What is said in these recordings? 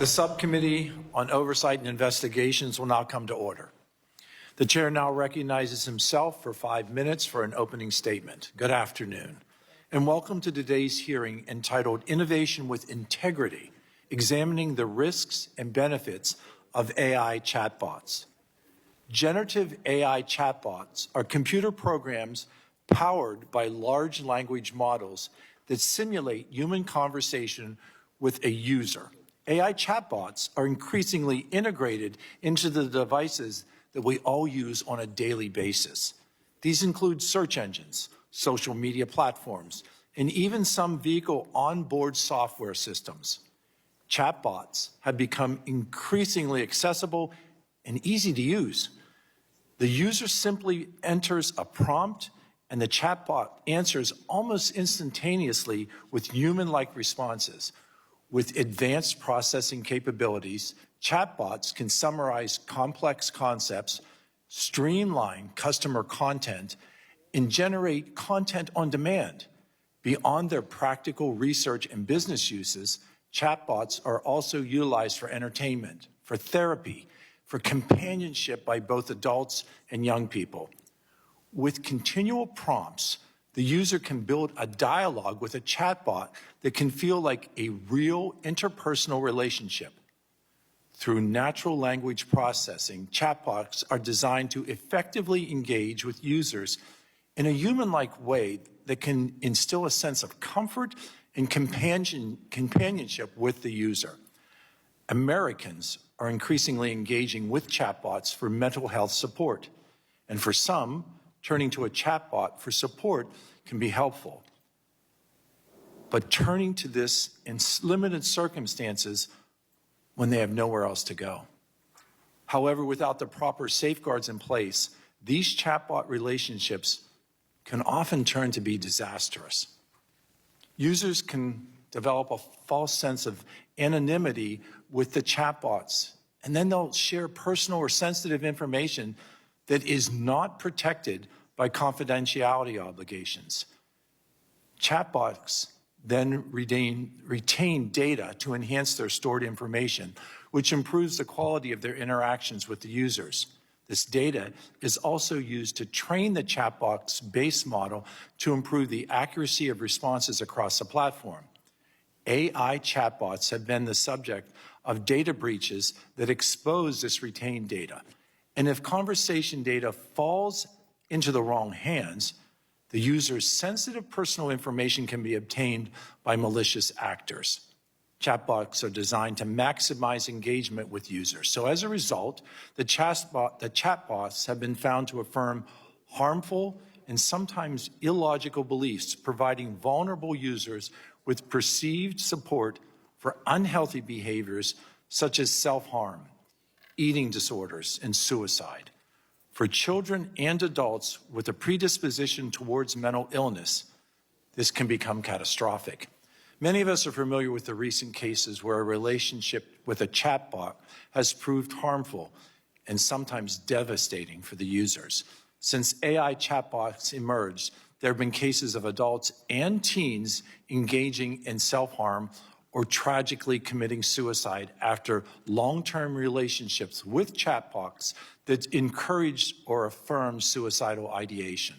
The Subcommittee on Oversight and Investigations will now come to order. The chair now recognizes himself for 5 minutes for an opening statement. Good afternoon, and welcome to today's hearing entitled Innovation with Integrity, Examining the Risks and Benefits of AI Chatbots. Generative AI chatbots are computer programs powered by large language models that simulate human conversation with a user. AI chatbots are increasingly integrated into the devices that we all use on a daily basis. These include search engines, social media platforms, and even some vehicle onboard software systems. Chatbots have become increasingly accessible and easy to use. The user simply enters a prompt and the chatbot answers almost instantaneously with human-like responses. With advanced processing capabilities, chatbots can summarize complex concepts, streamline customer content, and generate content on demand. Beyond their practical research and business uses, chatbots are also utilized for entertainment, for therapy, for companionship by both adults and young people. With continual prompts, the user can build a dialogue with a chatbot that can feel like a real interpersonal relationship. Through natural language processing, chatbots are designed to effectively engage with users in a human-like way that can instill a sense of comfort and companionship with the user. Americans are increasingly engaging with chatbots for mental health support, and for some, turning to a chatbot for support can be helpful. But turning to this in limited circumstances when they have nowhere else to go. However, without the proper safeguards in place, these chatbot relationships can often turn to be disastrous. Users can develop a false sense of anonymity with the chatbots, and then they'll share personal or sensitive information that is not protected by confidentiality obligations. Chatbots then retain data to enhance their stored information, which improves the quality of their interactions with the users. This data is also used to train the chatbot's base model to improve the accuracy of responses across the platform. AI chatbots have been the subject of data breaches that expose this retained data. And if conversation data falls into the wrong hands, the user's sensitive personal information can be obtained by malicious actors. Chatbots are designed to maximize engagement with users. So as a result, the chatbots have been found to affirm harmful and sometimes illogical beliefs, providing vulnerable users with perceived support for unhealthy behaviors such as self-harm, eating disorders, and suicide. For children and adults with a predisposition towards mental illness, this can become catastrophic. Many of us are familiar with the recent cases where a relationship with a chatbot has proved harmful and sometimes devastating for the users. Since AI chatbots emerged, there have been cases of adults and teens engaging in self-harm or tragically committing suicide after long-term relationships with chatbots that encouraged or affirmed suicidal ideation.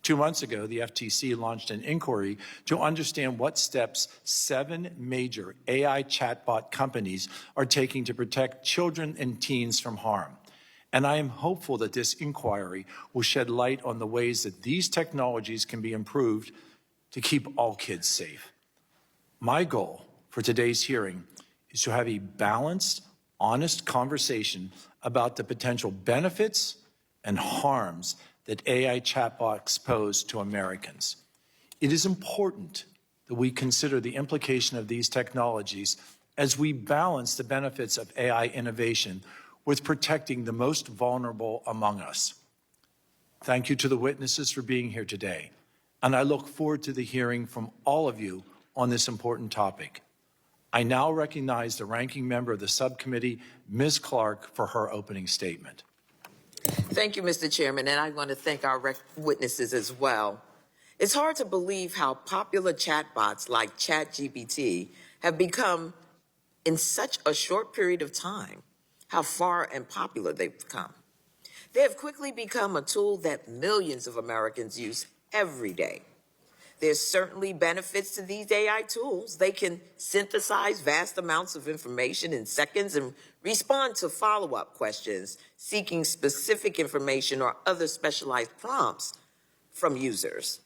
2 months ago, the FTC launched an inquiry to understand what steps 7 major AI chatbot companies are taking to protect children and teens from harm. And I am hopeful that this inquiry will shed light on the ways that these technologies can be improved to keep all kids safe. My goal for today's hearing is to have a balanced, honest conversation about the potential benefits and harms that AI chatbots pose to Americans. It is important that we consider the implication of these technologies as we balance the benefits of AI innovation with protecting the most vulnerable among us. Thank you to the witnesses for being here today, and I look forward to the hearing from all of you on this important topic. I now recognize the ranking member of the subcommittee, Ms. Clark, for her opening statement. Thank you, Mr. Chairman, and I want to thank our witnesses as well. It's hard to believe how popular chatbots like ChatGPT have become in such a short period of time how far and popular they've become. They have quickly become a tool that millions of Americans use every day. There's certainly benefits to these AI tools. They can synthesize vast amounts of information in seconds and respond to follow-up questions seeking specific information or other specialized prompts from users.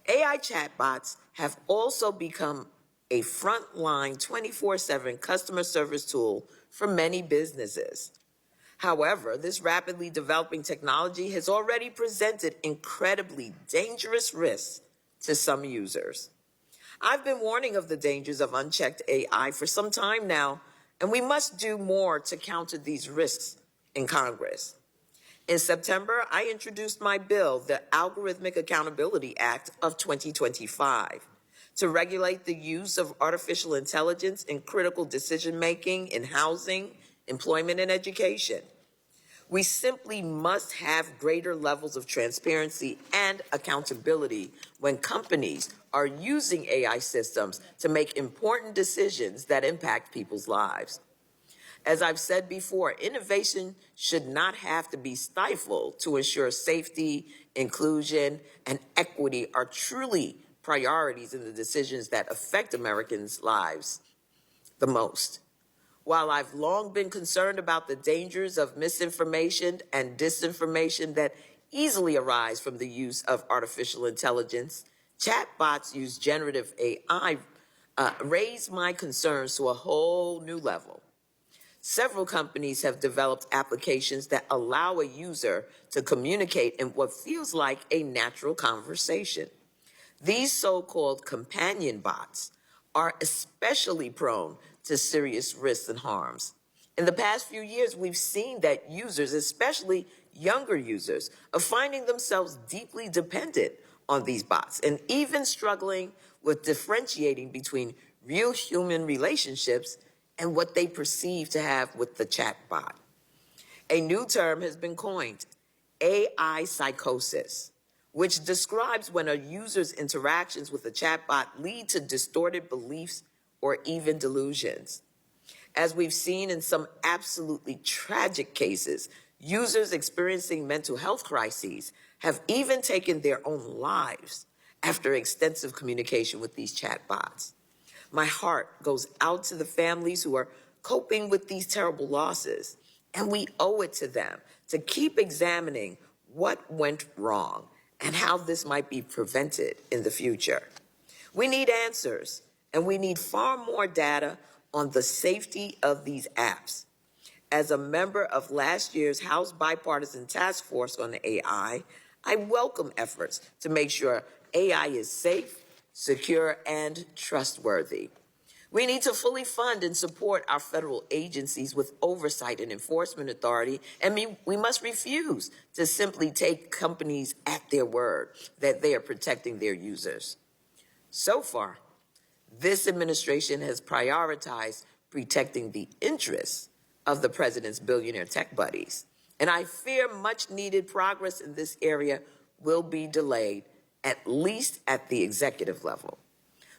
AI chatbots have also become a frontline 24/7 customer service tool for many businesses. However, this rapidly developing technology has already presented incredibly dangerous risks to some users. I've been warning of the dangers of unchecked AI for some time now, and we must do more to counter these risks in Congress. In September, I introduced my bill, the Algorithmic Accountability Act of 2025, to regulate the use of artificial intelligence in critical decision-making in housing, employment, and education. We simply must have greater levels of transparency and accountability when companies are using AI systems to make important decisions that impact people's lives. As I've said before, innovation should not have to be stifled to ensure safety, inclusion, and equity are truly priorities in the decisions that affect Americans' lives the most. While I've long been concerned about the dangers of misinformation and disinformation that easily arise from the use of artificial intelligence, chatbots use generative AI raise my concerns to a whole new level. Several companies have developed applications that allow a user to communicate in what feels like a natural conversation. These so-called companion bots are especially prone to serious risks and harms. In the past few years, we've seen that users, especially younger users, are finding themselves deeply dependent on these bots and even struggling with differentiating between real human relationships and what they perceive to have with the chatbot. A new term has been coined, AI psychosis, which describes when a user's interactions with a chatbot lead to distorted beliefs or even delusions. As we've seen in some absolutely tragic cases, users experiencing mental health crises have even taken their own lives after extensive communication with these chatbots. My heart goes out to the families who are coping with these terrible losses, and we owe it to them to keep examining what went wrong and how this might be prevented in the future. We need answers, and we need far more data on the safety of these apps. As a member of last year's House Bipartisan Task Force on AI, I welcome efforts to make sure AI is safe, secure, and trustworthy. We need to fully fund and support our federal agencies with oversight and enforcement authority, and we must refuse to simply take companies at their word that they are protecting their users. So far, this administration has prioritized protecting the interests of the president's billionaire tech buddies, and I fear much needed progress in this area will be delayed, at least at the executive level.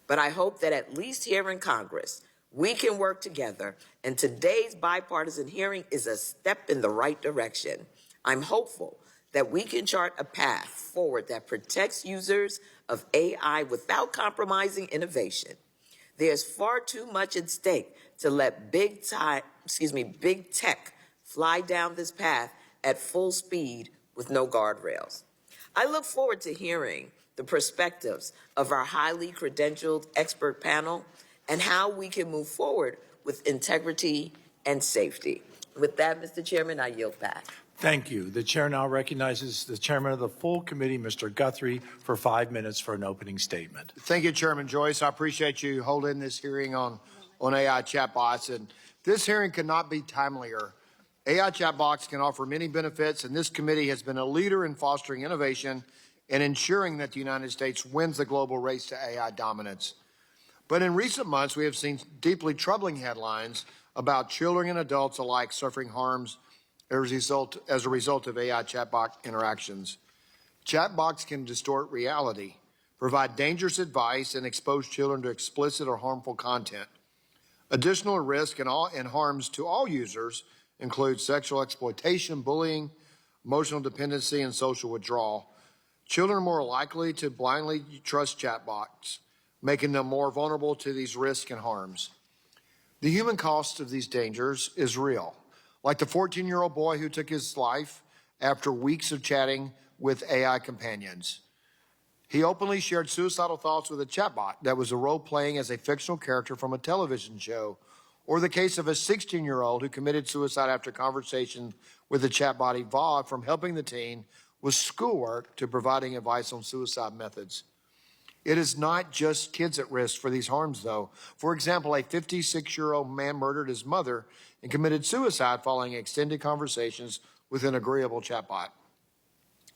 But I hope that at least here in Congress, we can work together, and today's bipartisan hearing is a step in the right direction. I'm hopeful that we can chart a path forward that protects users of AI without compromising innovation. There's far too much at stake to let big tech fly down this path at full speed with no guardrails. I look forward to hearing the perspectives of our highly credentialed expert panel and how we can move forward with integrity and safety. With that, Mr. Chairman, I yield back. Thank you. The chair now recognizes the chairman of the full committee, Mr. Guthrie, for 5 minutes for an opening statement. Thank you, Chairman Joyce. I appreciate you holding this hearing on AI chatbots. And this hearing could not be timelier. AI chatbots can offer many benefits, and this committee has been a leader in fostering innovation and ensuring that the United States wins the global race to AI dominance. But in recent months, we have seen deeply troubling headlines about children and adults alike suffering harms as a result of AI chatbot interactions. Chatbots can distort reality, provide dangerous advice, and expose children to explicit or harmful content. Additional risk and harms to all users include sexual exploitation, bullying, emotional dependency, and social withdrawal. Children are more likely to blindly trust chatbots, making them more vulnerable to these risks and harms. The human cost of these dangers is real, like the 14-year-old boy who took his life after weeks of chatting with AI companions. He openly shared suicidal thoughts with a chatbot that was a role playing as a fictional character from a television show, or the case of a 16-year-old who committed suicide after conversation with a chatbot evolved from helping the teen with schoolwork to providing advice on suicide methods. It is not just kids at risk for these harms, though. For example, a 56-year-old man murdered his mother and committed suicide following extended conversations with an agreeable chatbot,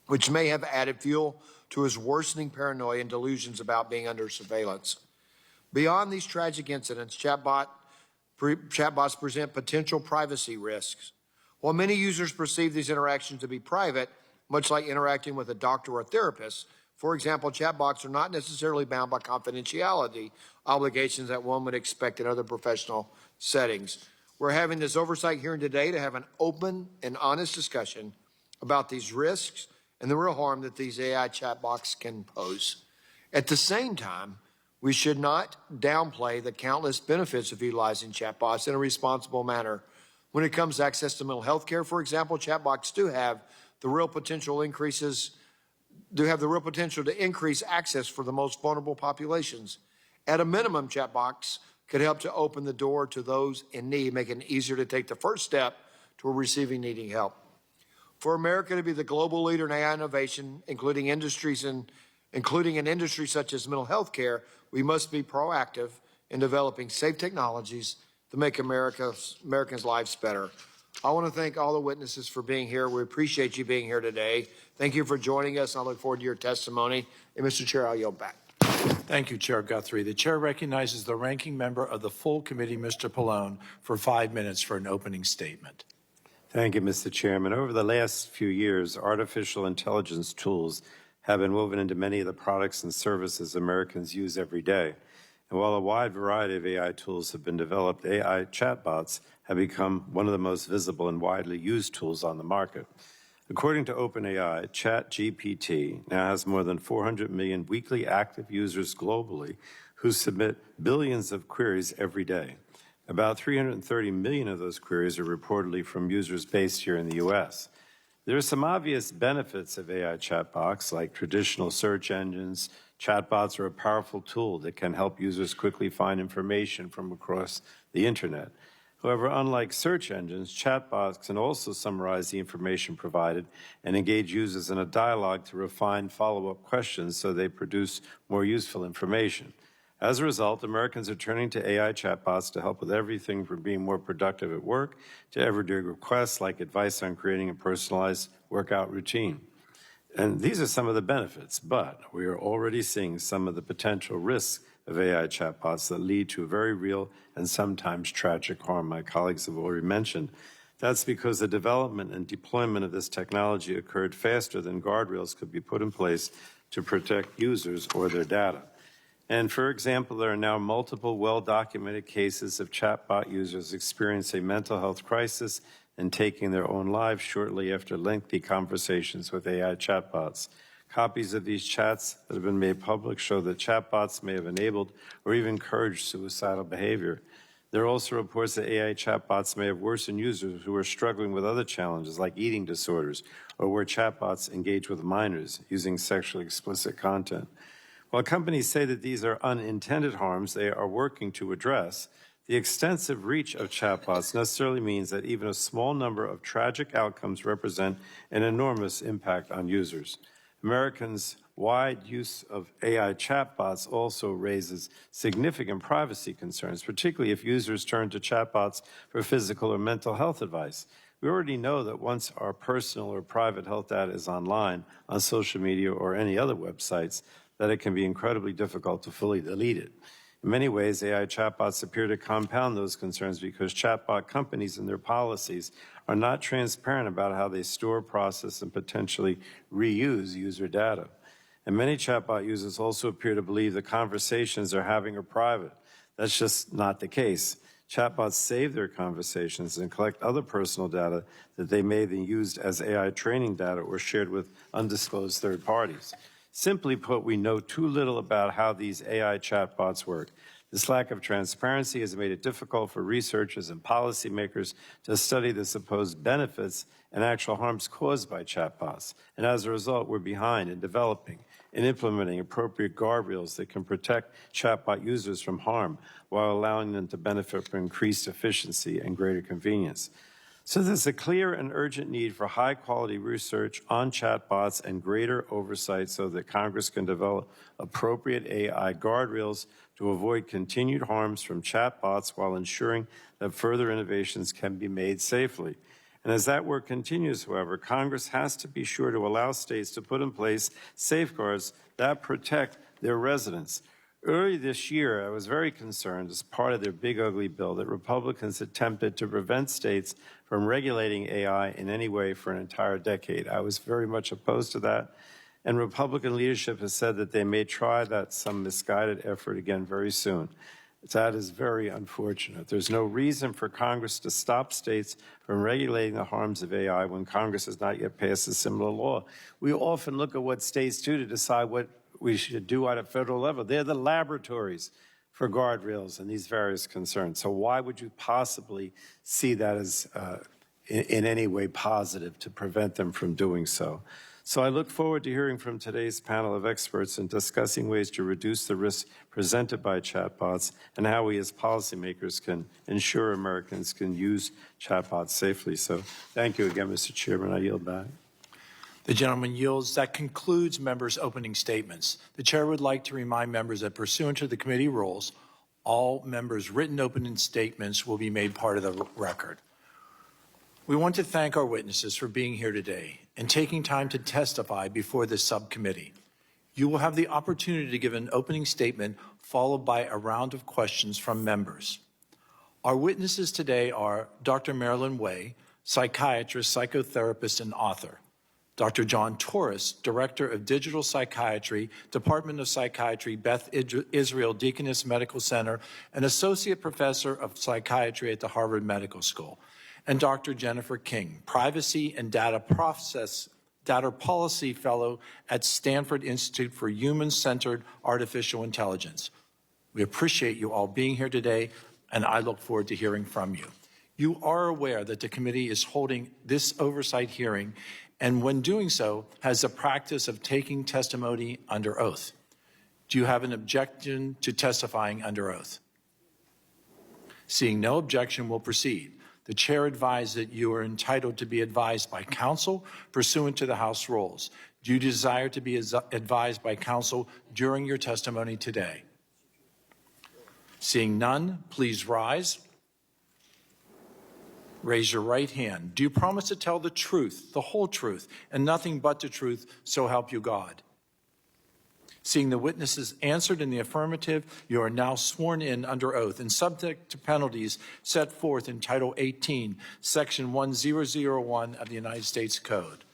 which may have added fuel to his worsening paranoia and delusions about being under surveillance. Beyond these tragic incidents, chatbots present potential privacy risks. While many users perceive these interactions to be private, much like interacting with a doctor or a therapist, for example, chatbots are not necessarily bound by confidentiality obligations that one would expect in other professional settings. We're having this oversight hearing today to have an open and honest discussion about these risks and the real harm that these AI chatbots can pose. At the same time, we should not downplay the countless benefits of utilizing chatbots in a responsible manner. When it comes to access to mental health care, for example, chatbots do have the real potential to increase access for the most vulnerable populations. At a minimum, chatbots could help to open the door to those in need, making it easier to take the first step toward needing help. For America to be the global leader in AI innovation, including in industries such as mental health care, we must be proactive in developing safe technologies to make Americans' lives better. I want to thank all the witnesses for being here. We appreciate you being here today. Thank you for joining us. I look forward to your testimony. And Mr. Chair, I'll yield back. Thank you, Chair Guthrie. The chair recognizes the ranking member of the full committee, Mr. Pallone, for 5 minutes for an opening statement. Thank you, Mr. Chairman. Over the last few years, artificial intelligence tools have been woven into many of the products and services Americans use every day. And while a wide variety of AI tools have been developed, AI chatbots have become one of the most visible and widely used tools on the market. According to OpenAI, ChatGPT now has more than 400 million weekly active users globally who submit billions of queries every day. About 330 million of those queries are reportedly from users based here in the U.S. There are some obvious benefits of AI chatbots, like traditional search engines. Chatbots are a powerful tool that can help users quickly find information from across the internet. However, unlike search engines, chatbots can also summarize the information provided and engage users in a dialogue to refine follow-up questions so they produce more useful information. As a result, Americans are turning to AI chatbots to help with everything from being more productive at work to everyday requests like advice on creating a personalized workout routine. And these are some of the benefits, but we are already seeing some of the potential risks of AI chatbots that lead to very real and sometimes tragic harm. My colleagues have already mentioned. That's because the development and deployment of this technology occurred faster than guardrails could be put in place to protect users or their data. And for example, there are now multiple well-documented cases of chatbot users experiencing a mental health crisis and taking their own lives shortly after lengthy conversations with AI chatbots. Copies of these chats that have been made public show that chatbots may have enabled or even encouraged suicidal behavior. There are also reports that AI chatbots may have worsened users who are struggling with other challenges like eating disorders, or where chatbots engage with minors using sexually explicit content. While companies say that these are unintended harms they are working to address, the extensive reach of chatbots necessarily means that even a small number of tragic outcomes represent an enormous impact on users. Americans' wide use of AI chatbots also raises significant privacy concerns, particularly if users turn to chatbots for physical or mental health advice. We already know that once our personal or private health data is online, on social media or any other websites, that it can be incredibly difficult to fully delete it. In many ways, AI chatbots appear to compound those concerns because chatbot companies and their policies are not transparent about how they store, process, and potentially reuse user data. And many chatbot users also appear to believe the conversations they're having are private. That's just not the case. Chatbots save their conversations and collect other personal data that they may then use as AI training data or shared with undisclosed third parties. Simply put, we know too little about how these AI chatbots work. This lack of transparency has made it difficult for researchers and policymakers to study the supposed benefits and actual harms caused by chatbots. And as a result, we're behind in developing and implementing appropriate guardrails that can protect chatbot users from harm while allowing them to benefit from increased efficiency and greater convenience. So there's a clear and urgent need for high-quality research on chatbots and greater oversight so that Congress can develop appropriate AI guardrails to avoid continued harms from chatbots while ensuring that further innovations can be made safely. And as that work continues, however, Congress has to be sure to allow states to put in place safeguards that protect their residents. Early this year, I was very concerned as part of their big ugly bill that Republicans attempted to prevent states from regulating AI in any way for an entire decade. I was very much opposed to that. And Republican leadership has said that they may try that some misguided effort again very soon. That is very unfortunate. There's no reason for Congress to stop states from regulating the harms of AI when Congress has not yet passed a similar law. We often look at what states do to decide what we should do at a federal level. They're the laboratories for guardrails and these various concerns. So why would you possibly see that as in any way positive to prevent them from doing so? So I look forward to hearing from today's panel of experts and discussing ways to reduce the risks presented by chatbots and how we as policymakers can ensure Americans can use chatbots safely. So thank you again, Mr. Chairman. I yield back. The gentleman yields. That concludes members' opening statements. The chair would like to remind members that pursuant to the committee rules, all members' written opening statements will be made part of the record. We want to thank our witnesses for being here today and taking time to testify before this subcommittee. You will have the opportunity to give an opening statement followed by a round of questions from members. Our witnesses today are Dr. Marilyn Way, psychiatrist, psychotherapist, and author. Dr. John Torres, Director of Digital Psychiatry, Department of Psychiatry, Beth Israel Deaconess Medical Center, and Associate Professor of Psychiatry at the Harvard Medical School. And Dr. Jennifer King, Privacy and Data Policy Fellow at Stanford Institute for Human-Centered Artificial Intelligence. We appreciate you all being here today, and I look forward to hearing from you. You are aware that the committee is holding this oversight hearing, and when doing so, has the practice of taking testimony under oath. Do you have an objection to testifying under oath? Seeing no objection, we'll proceed. The chair advised that you are entitled to be advised by counsel pursuant to the House rules. Do you desire to be advised by counsel during your testimony today? Seeing none, please rise. Raise your right hand. Do you promise to tell the truth, the whole truth, and nothing but the truth, so help you God? Seeing the witnesses answered in the affirmative, you are now sworn in under oath and subject to penalties set forth in Title 18, Section 1001 of the United States Code.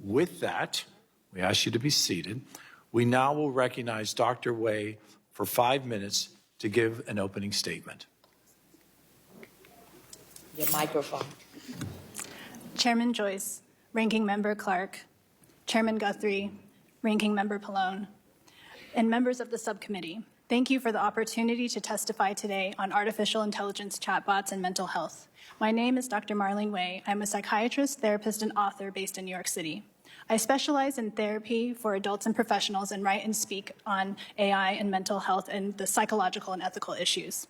With that, we ask you to be seated. We now will recognize Dr. Way for 5 minutes to give an opening statement. Your microphone. Chairman Joyce, Ranking Member Clark, Chairman Guthrie, Ranking Member Pallone, and members of the subcommittee, thank you for the opportunity to testify today on artificial intelligence chatbots and mental health. My name is Dr. Marlene Way. I'm a psychiatrist, therapist, and author based in New York City. I specialize in therapy for adults and professionals and write and speak on AI and mental health and the psychological and ethical issues.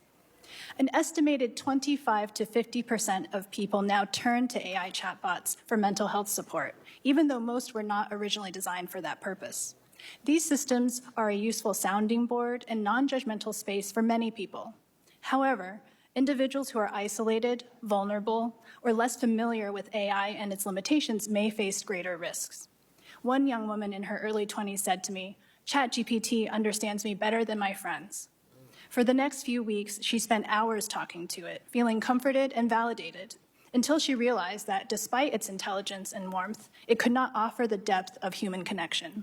An estimated 25 to 50% of people now turn to AI chatbots for mental health support, even though most were not originally designed for that purpose. These systems are a useful sounding board and non-judgmental space for many people. However, individuals who are isolated, vulnerable, or less familiar with AI and its limitations may face greater risks. One young woman in her early 20s said to me, "ChatGPT understands me better than my friends." For the next few weeks, she spent hours talking to it, feeling comforted and validated, until she realized that despite its intelligence and warmth, it could not offer the depth of human connection.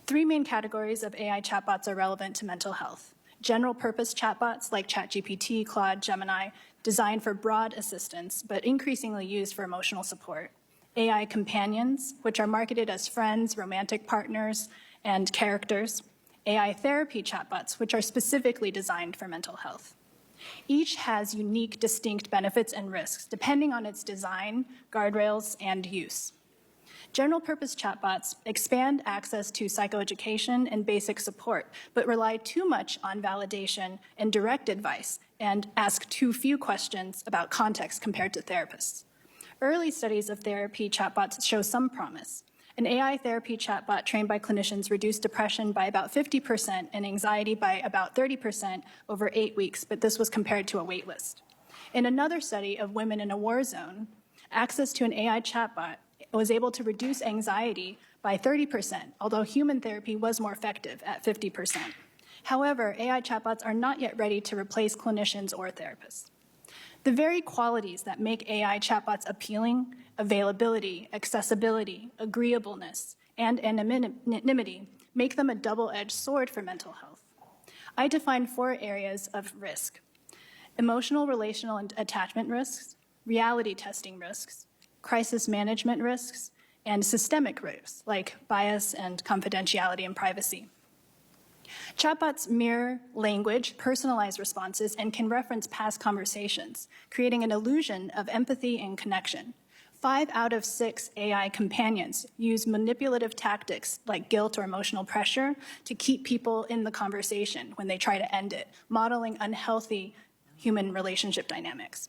3 main categories of AI chatbots are relevant to mental health: general-purpose chatbots like ChatGPT, Claude, Gemini, designed for broad assistance, but increasingly used for emotional support. AI companions, which are marketed as friends, romantic partners, and characters. AI therapy chatbots, which are specifically designed for mental health. Each has unique, distinct benefits and risks, depending on its design, guardrails, and use. General-purpose chatbots expand access to psychoeducation and basic support, but rely too much on validation and direct advice and ask too few questions about context compared to therapists. Early studies of therapy chatbots show some promise. An AI therapy chatbot trained by clinicians reduced depression by about 50% and anxiety by about 30% over 8 weeks, but this was compared to a wait list. In another study of women in a war zone, access to an AI chatbot was able to reduce anxiety by 30%, although human therapy was more effective at 50%. However, AI chatbots are not yet ready to replace clinicians or therapists. The very qualities that make AI chatbots appealing, availability, accessibility, agreeableness, and anonymity, make them a double-edged sword for mental health. I define 4 areas of risk: emotional, relational, and attachment risks, reality testing risks, crisis management risks, and systemic risks like bias and confidentiality and privacy. Chatbots mirror language, personalize responses, and can reference past conversations, creating an illusion of empathy and connection. 5 out of 6 AI companions use manipulative tactics like guilt or emotional pressure to keep people in the conversation when they try to end it, modeling unhealthy human relationship dynamics.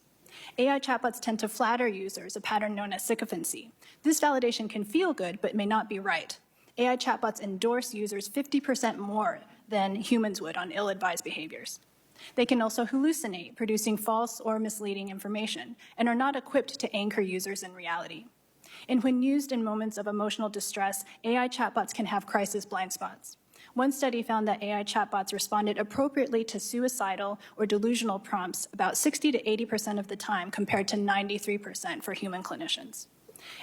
AI chatbots tend to flatter users, a pattern known as sycophancy. This validation can feel good, but may not be right. AI chatbots endorse users 50% more than humans would on ill-advised behaviors. They can also hallucinate, producing false or misleading information, and are not equipped to anchor users in reality. And when used in moments of emotional distress, AI chatbots can have crisis blind spots. One study found that AI chatbots responded appropriately to suicidal or delusional prompts about 60 to 80% of the time, compared to 93% for human clinicians.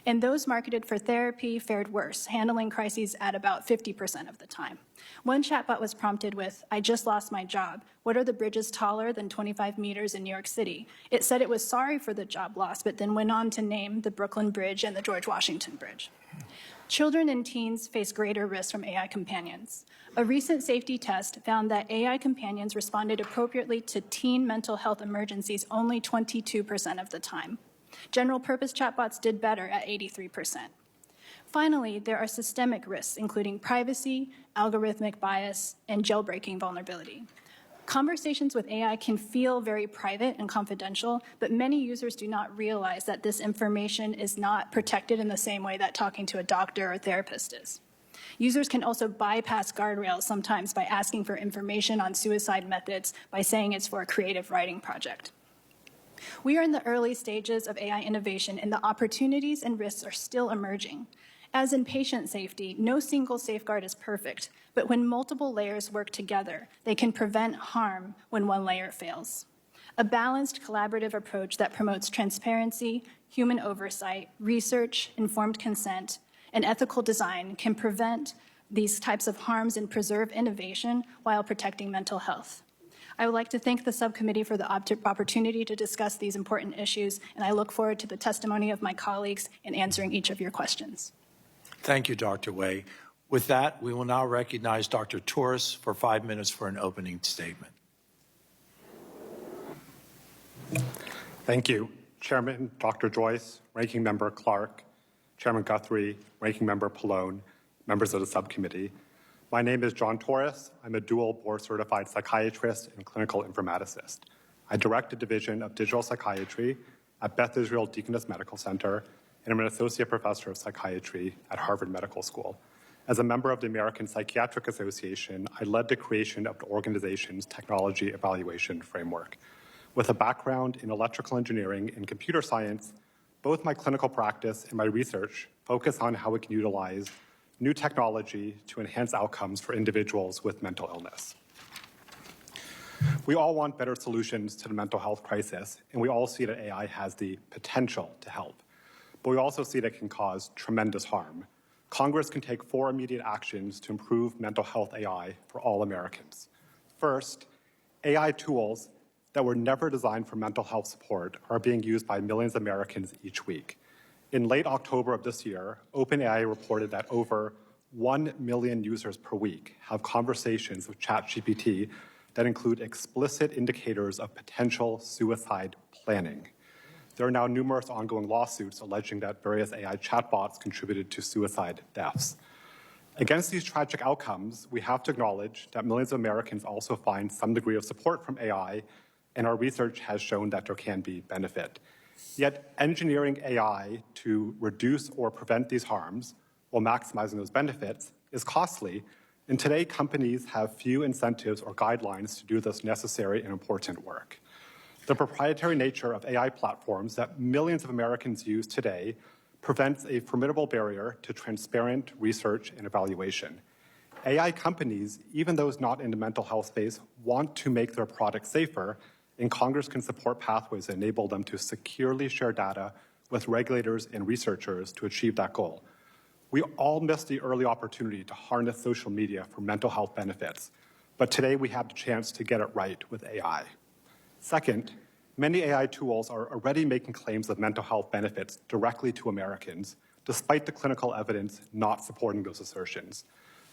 And those marketed for therapy fared worse, handling crises at about 50% of the time. One chatbot was prompted with, "I just lost my job. What are the bridges taller than 25 meters in New York City?" It said it was sorry for the job loss, but then went on to name the Brooklyn Bridge and the George Washington Bridge. Children and teens face greater risk from AI companions. A recent safety test found that AI companions responded appropriately to teen mental health emergencies only 22% of the time. General-purpose chatbots did better at 83%. Finally, there are systemic risks, including privacy, algorithmic bias, and jailbreaking vulnerability. Conversations with AI can feel very private and confidential, but many users do not realize that this information is not protected in the same way that talking to a doctor or therapist is. Users can also bypass guardrails sometimes by asking for information on suicide methods by saying it's for a creative writing project. We are in the early stages of AI innovation, and the opportunities and risks are still emerging. As in patient safety, no single safeguard is perfect, but when multiple layers work together, they can prevent harm when one layer fails. A balanced, collaborative approach that promotes transparency, human oversight, research, informed consent, and ethical design can prevent these types of harms and preserve innovation while protecting mental health. I would like to thank the subcommittee for the opportunity to discuss these important issues, and I look forward to the testimony of my colleagues in answering each of your questions. Thank you, Dr. Wei. With that, we will now recognize Dr. Torres for 5 minutes for an opening statement. Thank you, Chairman Dr. Joyce, Ranking Member Clark, Chairman Guthrie, Ranking Member Pallone, members of the subcommittee. My name is John Torres. I'm a dual board-certified psychiatrist and clinical informaticist. I direct the Division of Digital Psychiatry at Beth Israel Deaconess Medical Center, and I'm an associate professor of psychiatry at Harvard Medical School. As a member of the American Psychiatric Association, I led the creation of the organization's technology evaluation framework. With a background in electrical engineering and computer science, both my clinical practice and my research focus on how we can utilize new technology to enhance outcomes for individuals with mental illness. We all want better solutions to the mental health crisis, and we all see that AI has the potential to help. But we also see that it can cause tremendous harm. Congress can take 4 immediate actions to improve mental health AI for all Americans. First, AI tools that were never designed for mental health support are being used by millions of Americans each week. In late October of this year, OpenAI reported that over 1 million users per week have conversations with ChatGPT that include explicit indicators of potential suicide planning. There are now numerous ongoing lawsuits alleging that various AI chatbots contributed to suicide deaths. Against these tragic outcomes, we have to acknowledge that millions of Americans also find some degree of support from AI, and our research has shown that there can be benefit. Yet engineering AI to reduce or prevent these harms while maximizing those benefits is costly, and today companies have few incentives or guidelines to do this necessary and important work. The proprietary nature of AI platforms that millions of Americans use today prevents a formidable barrier to transparent research and evaluation. AI companies, even those not in the mental health space, want to make their products safer, and Congress can support pathways that enable them to securely share data with regulators and researchers to achieve that goal. We all missed the early opportunity to harness social media for mental health benefits, but today we have the chance to get it right with AI. Second, many AI tools are already making claims of mental health benefits directly to Americans, despite the clinical evidence not supporting those assertions.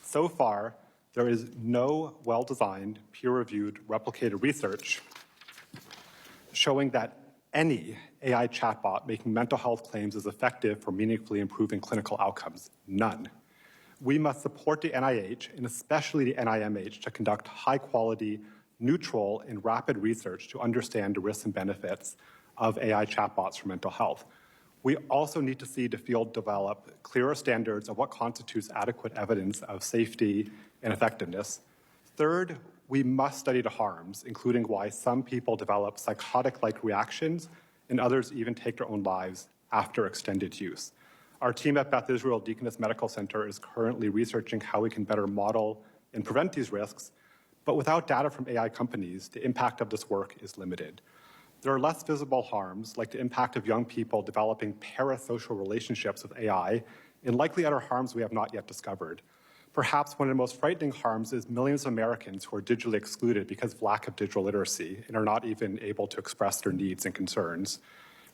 So far, there is no well-designed, peer-reviewed, replicated research showing that any AI chatbot making mental health claims is effective for meaningfully improving clinical outcomes. None. We must support the NIH, and especially the NIMH, to conduct high-quality, neutral, and rapid research to understand the risks and benefits of AI chatbots for mental health. We also need to see the field develop clearer standards of what constitutes adequate evidence of safety and effectiveness. Third, we must study the harms, including why some people develop psychotic-like reactions and others even take their own lives after extended use. Our team at Beth Israel Deaconess Medical Center is currently researching how we can better model and prevent these risks, but without data from AI companies, the impact of this work is limited. There are less visible harms, like the impact of young people developing parasocial relationships with AI, and likely other harms we have not yet discovered. Perhaps one of the most frightening harms is millions of Americans who are digitally excluded because of lack of digital literacy and are not even able to express their needs and concerns.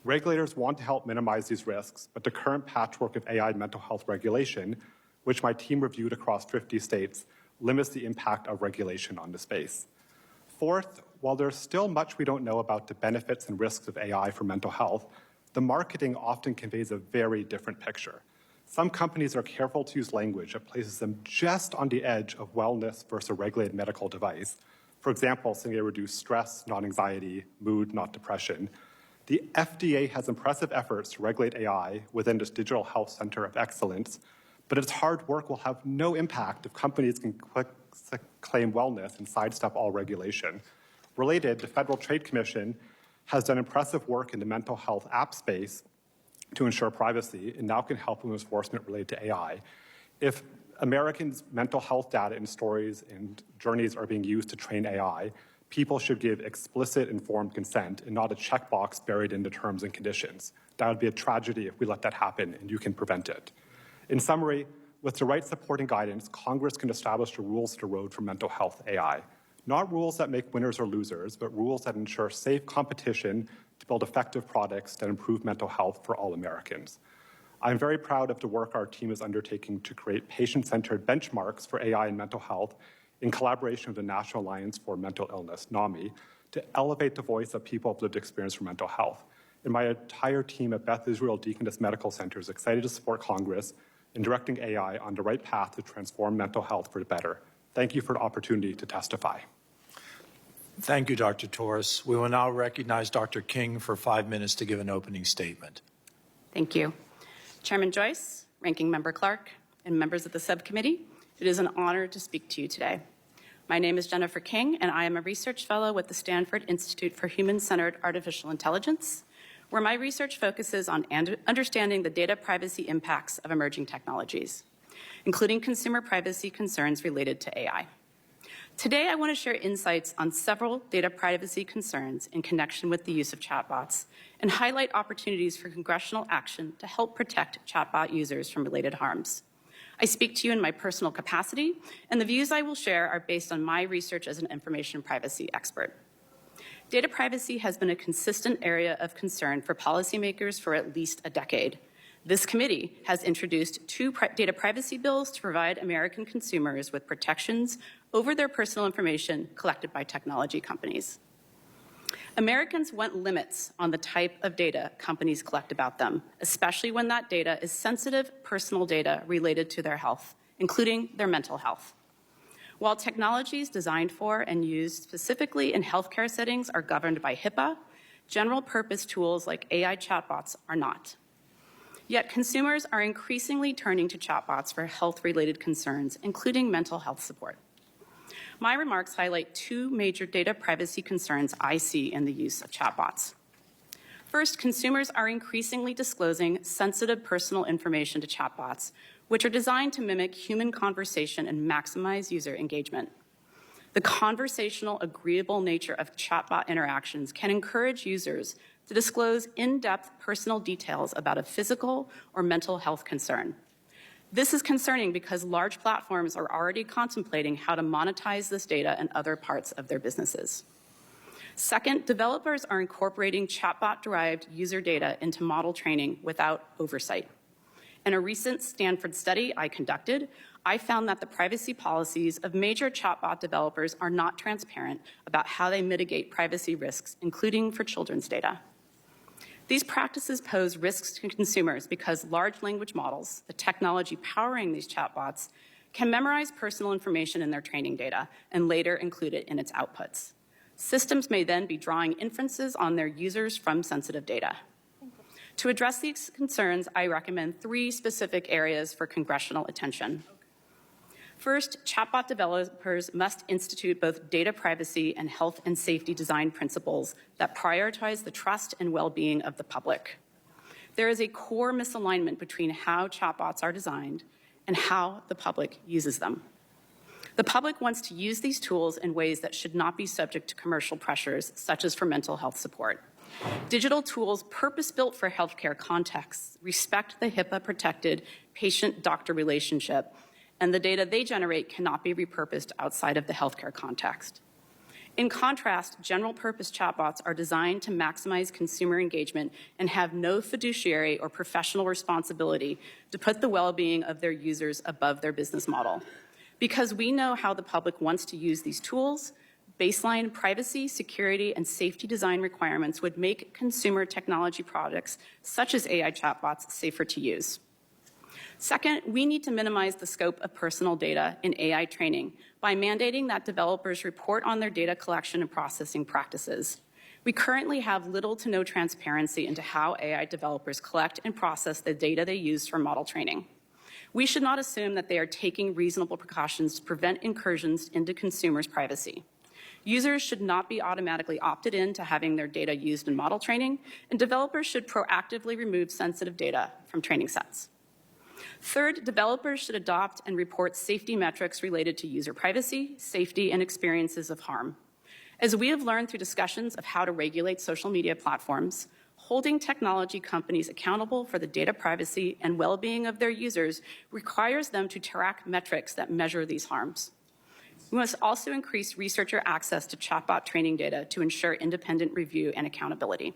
Regulators want to help minimize these risks, but the current patchwork of AI mental health regulation, which my team reviewed across 50 states, limits the impact of regulation on the space. Fourth, while there's still much we don't know about the benefits and risks of AI for mental health, the marketing often conveys a very different picture. Some companies are careful to use language that places them just on the edge of wellness versus a regulated medical device. For example, saying they reduce stress, not anxiety, mood, not depression. The FDA has impressive efforts to regulate AI within this Digital Health Center of Excellence, but its hard work will have no impact if companies can claim wellness and sidestep all regulation. Related, the Federal Trade Commission has done impressive work in the mental health app space to ensure privacy, and now can help with enforcement related to AI. If Americans' mental health data and stories and journeys are being used to train AI, people should give explicit informed consent and not a checkbox buried in the terms and conditions. That would be a tragedy if we let that happen, and you can prevent it. In summary, with the right supporting guidance, Congress can establish the rules of the road for mental health AI. Not rules that make winners or losers, but rules that ensure safe competition to build effective products that improve mental health for all Americans. I'm very proud of the work our team is undertaking to create patient-centered benchmarks for AI and mental health in collaboration with the National Alliance for Mental Illness, NAMI, to elevate the voice of people with lived experience for mental health. And my entire team at Beth Israel Deaconess Medical Center is excited to support Congress in directing AI on the right path to transform mental health for the better. Thank you for the opportunity to testify. Thank you, Dr. Torres. We will now recognize Dr. King for 5 minutes to give an opening statement. Thank you. Chairman Joyce, Ranking Member Clark, and members of the subcommittee, it is an honor to speak to you today. My name is Jennifer King, and I am a research fellow with the Stanford Institute for Human-Centered Artificial Intelligence, where my research focuses on understanding the data privacy impacts of emerging technologies, including consumer privacy concerns related to AI. Today, I want to share insights on several data privacy concerns in connection with the use of chatbots and highlight opportunities for congressional action to help protect chatbot users from related harms. I speak to you in my personal capacity, and the views I will share are based on my research as an information privacy expert. Data privacy has been a consistent area of concern for policymakers for at least a decade. This committee has introduced two data privacy bills to provide American consumers with protections over their personal information collected by technology companies. Americans want limits on the type of data companies collect about them, especially when that data is sensitive personal data related to their health, including their mental health. While technologies designed for and used specifically in healthcare settings are governed by HIPAA, general-purpose tools like AI chatbots are not. Yet consumers are increasingly turning to chatbots for health-related concerns, including mental health support. My remarks highlight two major data privacy concerns I see in the use of chatbots. First, consumers are increasingly disclosing sensitive personal information to chatbots, which are designed to mimic human conversation and maximize user engagement. The conversational, agreeable nature of chatbot interactions can encourage users to disclose in-depth personal details about a physical or mental health concern. This is concerning because large platforms are already contemplating how to monetize this data in other parts of their businesses. Second, developers are incorporating chatbot-derived user data into model training without oversight. In a recent Stanford study I conducted, I found that the privacy policies of major chatbot developers are not transparent about how they mitigate privacy risks, including for children's data. These practices pose risks to consumers because large language models, the technology powering these chatbots, can memorize personal information in their training data and later include it in its outputs. Systems may then be drawing inferences on their users from sensitive data. To address these concerns, I recommend three specific areas for congressional attention. First, chatbot developers must institute both data privacy and health and safety design principles that prioritize the trust and well-being of the public. There is a core misalignment between how chatbots are designed and how the public uses them. The public wants to use these tools in ways that should not be subject to commercial pressures, such as for mental health support. Digital tools purpose-built for healthcare contexts respect the HIPAA-protected patient-doctor relationship, and the data they generate cannot be repurposed outside of the healthcare context. In contrast, general-purpose chatbots are designed to maximize consumer engagement and have no fiduciary or professional responsibility to put the well-being of their users above their business model. Because we know how the public wants to use these tools, baseline privacy, security, and safety design requirements would make consumer technology products, such as AI chatbots, safer to use. Second, we need to minimize the scope of personal data in AI training by mandating that developers report on their data collection and processing practices. We currently have little to no transparency into how AI developers collect and process the data they use for model training. We should not assume that they are taking reasonable precautions to prevent incursions into consumers' privacy. Users should not be automatically opted in to having their data used in model training, and developers should proactively remove sensitive data from training sets. Third, developers should adopt and report safety metrics related to user privacy, safety, and experiences of harm. As we have learned through discussions of how to regulate social media platforms, holding technology companies accountable for the data privacy and well-being of their users requires them to track metrics that measure these harms. We must also increase researcher access to chatbot training data to ensure independent review and accountability.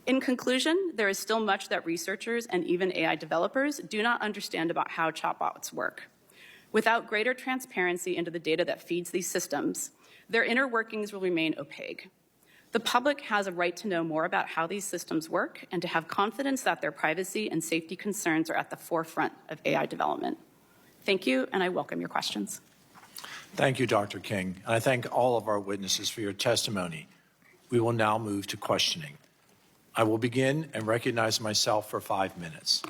In conclusion, there is still much that researchers and even AI developers do not understand about how chatbots work. Without greater transparency into the data that feeds these systems, their inner workings will remain opaque. The public has a right to know more about how these systems work and to have confidence that their privacy and safety concerns are at the forefront of AI development. Thank you, and I welcome your questions. Thank you, Dr. King. And I thank all of our witnesses for your testimony. We will now move to questioning. I will begin and recognize myself for 5 minutes.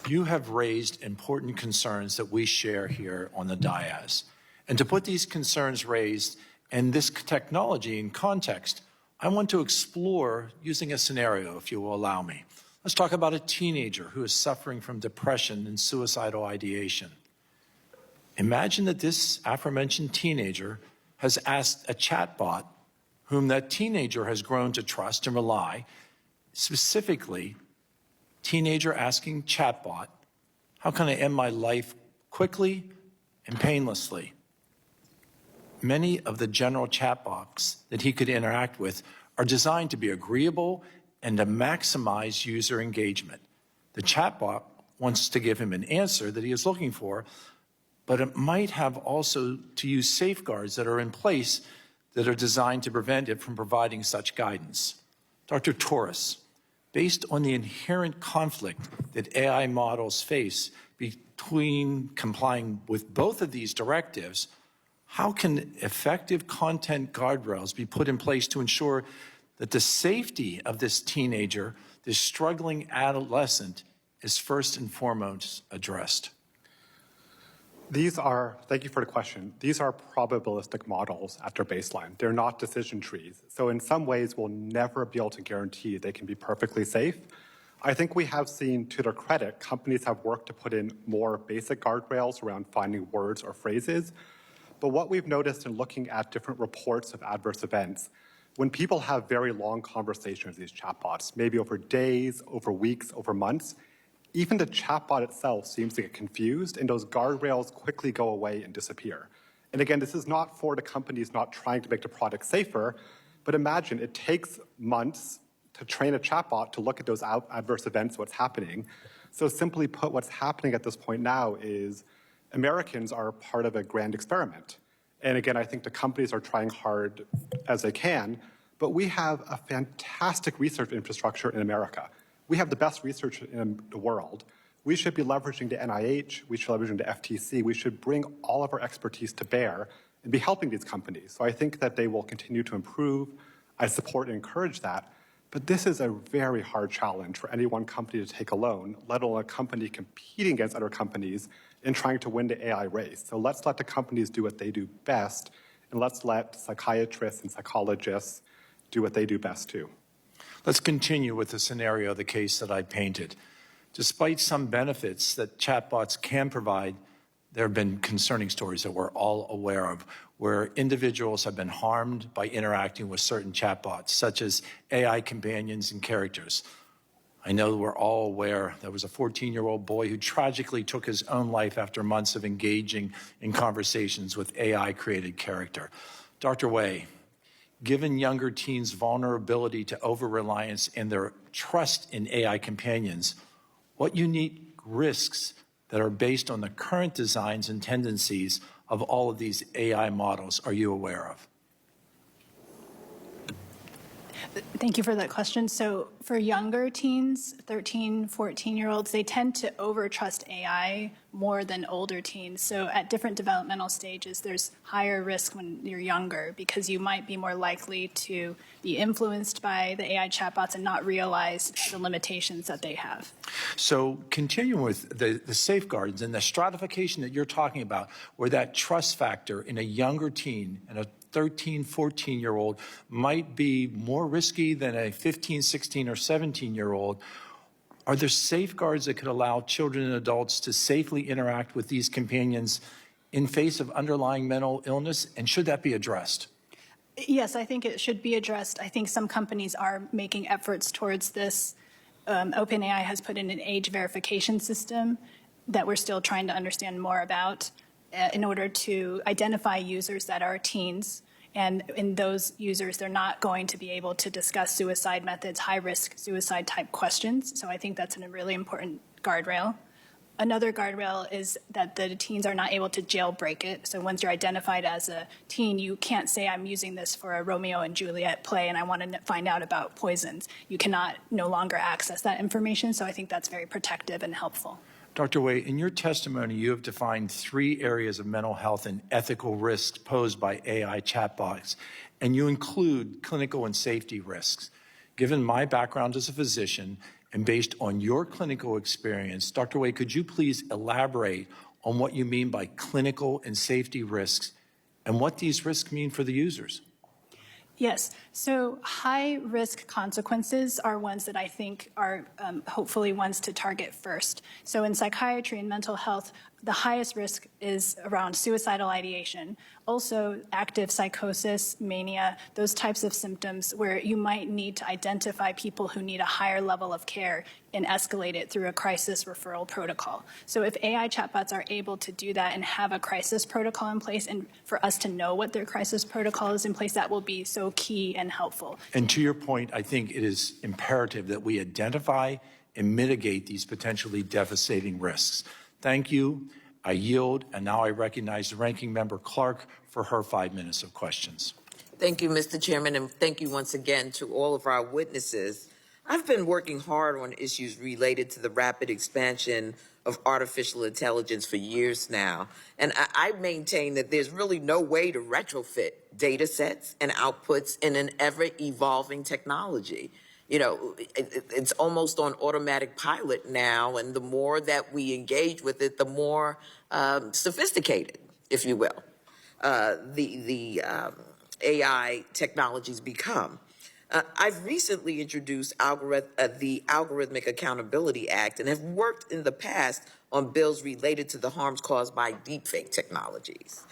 You have raised important concerns that we share here on the dais. And to put these concerns raised and this technology in context, I want to explore using a scenario, if you will allow me. Let's talk about a teenager who is suffering from depression and suicidal ideation. Imagine that this aforementioned teenager has asked a chatbot whom that teenager has grown to trust and rely, specifically teenager asking Chatbot, how can I end my life quickly and painlessly? Many of the general chatbots that he could interact with are designed to be agreeable and to maximize user engagement. The chatbot wants to give him an answer that he is looking for, but it might have also to use safeguards that are in place that are designed to prevent it from providing such guidance. Dr. Torres, based on the inherent conflict that AI models face between complying with both of these directives, how can effective content guardrails be put in place to ensure that the safety of this teenager, this struggling adolescent, is first and foremost addressed? Thank you for the question. These are probabilistic models at their baseline. They're not decision trees. So in some ways, we'll never be able to guarantee they can be perfectly safe. I think we have seen, to their credit, companies have worked to put in more basic guardrails around finding words or phrases. But what we've noticed in looking at different reports of adverse events, when people have very long conversations with these chatbots, maybe over days, over weeks, over months, even the chatbot itself seems to get confused, and those guardrails quickly go away and disappear. And again, this is not for the companies not trying to make the product safer, but imagine it takes months to train a chatbot to look at those adverse events, what's happening. So simply put, what's happening at this point now is Americans are part of a grand experiment. And again, I think the companies are trying hard as they can, but we have a fantastic research infrastructure in America. We have the best research in the world. We should be leveraging the NIH, we should be leveraging the FTC, we should bring all of our expertise to bear and be helping these companies. So I think that they will continue to improve. I support and encourage that. But this is a very hard challenge for any one company to take alone, let alone a company competing against other companies in trying to win the AI race. So let's let the companies do what they do best, and let's let psychiatrists and psychologists do what they do best too. Let's continue with the scenario, the case that I painted. Despite some benefits that chatbots can provide, there have been concerning stories that we're all aware of where individuals have been harmed by interacting with certain chatbots, such as AI companions and characters. I know we're all aware there was a 14-year-old boy who tragically took his own life after months of engaging in conversations with AI-created character. Dr. Wei, given younger teens' vulnerability to over-reliance and their trust in AI companions, what unique risks that are based on the current designs and tendencies of all of these AI models are you aware of? Thank you for that question. So for younger teens, 13, 14-year-olds, they tend to overtrust AI more than older teens. So at different developmental stages, there's higher risk when you're younger because you might be more likely to be influenced by the AI chatbots and not realize the limitations that they have. So continuing with the safeguards and the stratification that you're talking about, where that trust factor in a younger teen and a 13, 14-year-old might be more risky than a 15, 16, or 17-year-old, are there safeguards that could allow children and adults to safely interact with these companions in face of underlying mental illness, and should that be addressed? Yes, I think it should be addressed. I think some companies are making efforts towards this. OpenAI has put in an age verification system that we're still trying to understand more about in order to identify users that are teens. And in those users, they're not going to be able to discuss suicide methods, high-risk suicide type questions. So I think that's a really important guardrail. Another guardrail is that the teens are not able to jailbreak it. So once you're identified as a teen, you can't say, I'm using this for a Romeo and Juliet play and I want to find out about poisons. You cannot no longer access that information. So I think that's very protective and helpful. Dr. Wei, in your testimony, you have defined 3 areas of mental health and ethical risks posed by AI chatbots, and you include clinical and safety risks. Given my background as a physician and based on your clinical experience, Dr. Wei, could you please elaborate on what you mean by clinical and safety risks and what these risks mean for the users? Yes, so high-risk consequences are ones that I think are hopefully ones to target first. So in psychiatry and mental health, the highest risk is around suicidal ideation, also active psychosis, mania, those types of symptoms where you might need to identify people who need a higher level of care and escalate it through a crisis referral protocol. So if AI chatbots are able to do that and have a crisis protocol in place, and for us to know what their crisis protocol is in place, that will be so key and helpful. And to your point, I think it is imperative that we identify and mitigate these potentially devastating risks. Thank you. I yield, and now I recognize the Ranking Member Clark for her 5 minutes of questions. Thank you, Mr. Chairman, and thank you once again to all of our witnesses. I've been working hard on issues related to the rapid expansion of artificial intelligence for years now, and I maintain that there's really no way to retrofit data sets and outputs in an ever-evolving technology. You know, it's almost on automatic pilot now, and the more that we engage with it, the more sophisticated, if you will, the AI technologies become. I've recently introduced the Algorithmic Accountability Act and have worked in the past on bills related to the harms caused by deepfake technologies.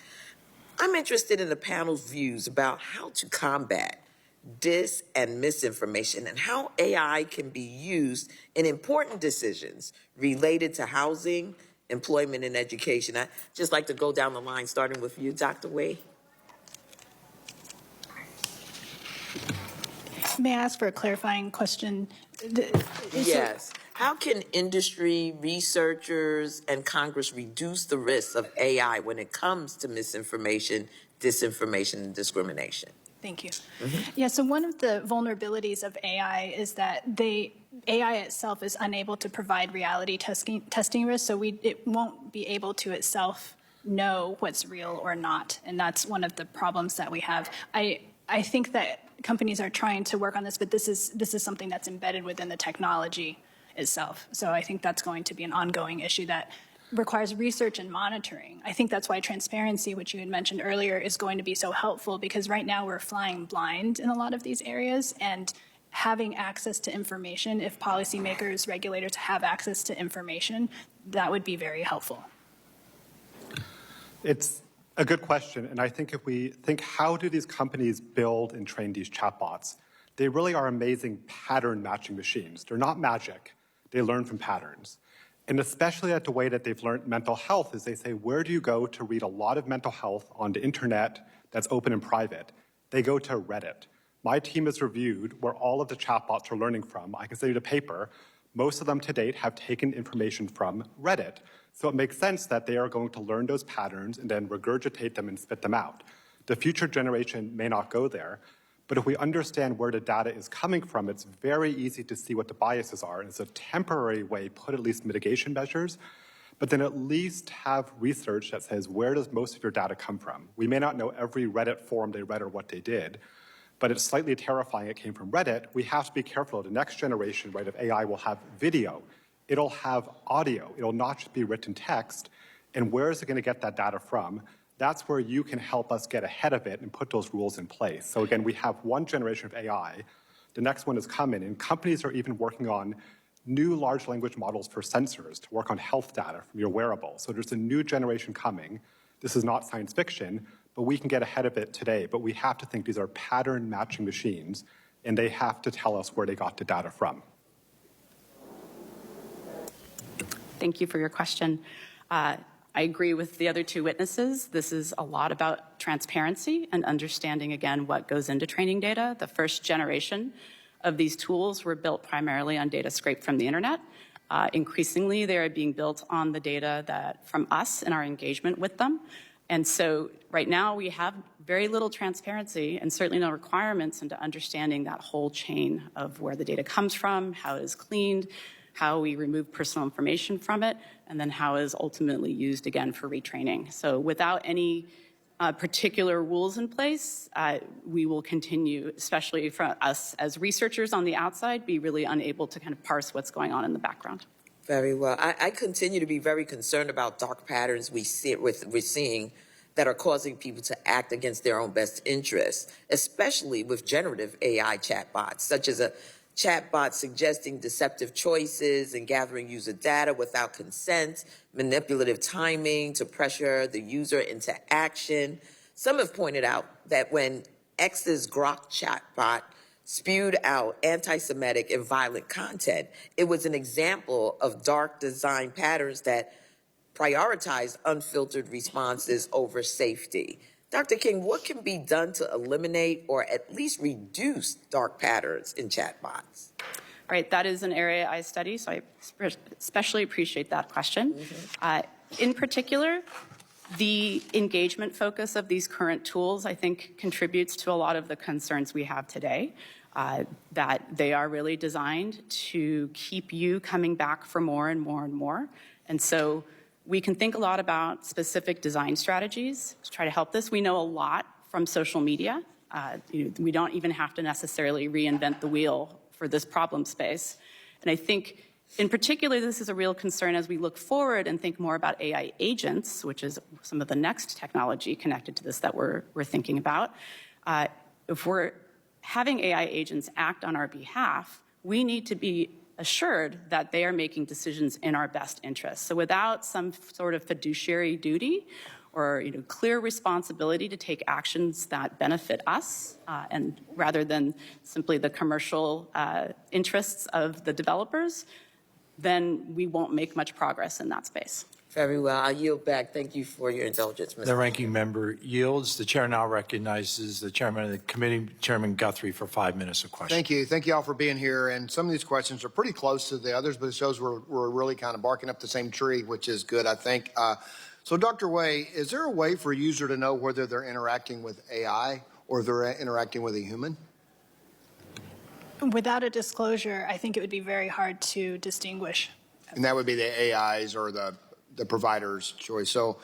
I'm interested in the panel's views about how to combat dis and misinformation and how AI can be used in important decisions related to housing, employment, and education. I'd just like to go down the line, starting with you, Dr. Wei. May I ask for a clarifying question? Yes. How can industry, researchers, and Congress reduce the risks of AI when it comes to misinformation, disinformation, and discrimination? Thank you. Yeah, so one of the vulnerabilities of AI is that AI itself is unable to provide reality testing risks, so it won't be able to itself know what's real or not, and that's one of the problems that we have. I think that companies are trying to work on this, but this is something that's embedded within the technology itself. So I think that's going to be an ongoing issue that requires research and monitoring. I think that's why transparency, which you had mentioned earlier, is going to be so helpful, because right now we're flying blind in a lot of these areas, and having access to information, if policymakers, regulators have access to information, that would be very helpful. It's a good question, and I think if we think, how do these companies build and train these chatbots? They really are amazing pattern matching machines. They're not magic. They learn from patterns. And especially at the way that they've learned mental health is they say, where do you go to read a lot of mental health on the internet that's open and private? They go to Reddit. My team has reviewed where all of the chatbots are learning from. I can send you the paper. Most of them to date have taken information from Reddit. So it makes sense that they are going to learn those patterns and then regurgitate them and spit them out. The future generation may not go there, but if we understand where the data is coming from, it's very easy to see what the biases are. And it's a temporary way, put at least mitigation measures, but then at least have research that says, where does most of your data come from? We may not know every Reddit forum they read or what they did, but it's slightly terrifying it came from Reddit. We have to be careful. The next generation, right, of AI will have video. It'll have audio. It'll not just be written text. And where is it going to get that data from? That's where you can help us get ahead of it and put those rules in place. So again, we have one generation of AI. The next one is coming, and companies are even working on new large language models for sensors to work on health data from your wearable. So there's a new generation coming. This is not science fiction, but we can get ahead of it today. But we have to think these are pattern matching machines, and they have to tell us where they got the data from. Thank you for your question. I agree with the other two witnesses. This is a lot about transparency and understanding, again, what goes into training data. The first generation of these tools were built primarily on data scraped from the internet. Increasingly, they are being built on the data that from us and our engagement with them. And so right now we have very little transparency and certainly no requirements into understanding that whole chain of where the data comes from, how it is cleaned, how we remove personal information from it, and then how it is ultimately used again for retraining. So without any particular rules in place, we will continue, especially for us as researchers on the outside, be really unable to kind of parse what's going on in the background. Very well. I continue to be very concerned about dark patterns we're seeing that are causing people to act against their own best interests, especially with generative AI chatbots, such as a Chatbots suggesting deceptive choices and gathering user data without consent, manipulative timing to pressure the user into action. Some have pointed out that when X's Grok chatbot spewed out anti-Semitic and violent content, it was an example of dark design patterns that prioritized unfiltered responses over safety. Dr. King, what can be done to eliminate or at least reduce dark patterns in chatbots? All right, that is an area I study, so I especially appreciate that question. In particular, the engagement focus of these current tools, I think, contributes to a lot of the concerns we have today, that they are really designed to keep you coming back for more and more and more. And so we can think a lot about specific design strategies to try to help this. We know a lot from social media. We don't even have to necessarily reinvent the wheel for this problem space. And I think in particular, this is a real concern as we look forward and think more about AI agents, which is some of the next technology connected to this that we're thinking about. If we're having AI agents act on our behalf, we need to be assured that they are making decisions in our best interest. So without some sort of fiduciary duty or clear responsibility to take actions that benefit us, and rather than simply the commercial interests of the developers, then we won't make much progress in that space. Very well. I'll yield back. Thank you for your indulgence, Mr. The ranking member yields. The chair now recognizes the chairman of the committee, Chairman Guthrie, for 5 minutes of questions. Thank you. Thank you all for being here. And some of these questions are pretty close to the others, but it shows we're really kind of barking up the same tree, which is good, I think. So, Dr. Way, is there a way for a user to know whether they're interacting with AI or they're interacting with a human? Without a disclosure, I think it would be very hard to distinguish. And that would be the AIs or the provider's choice. So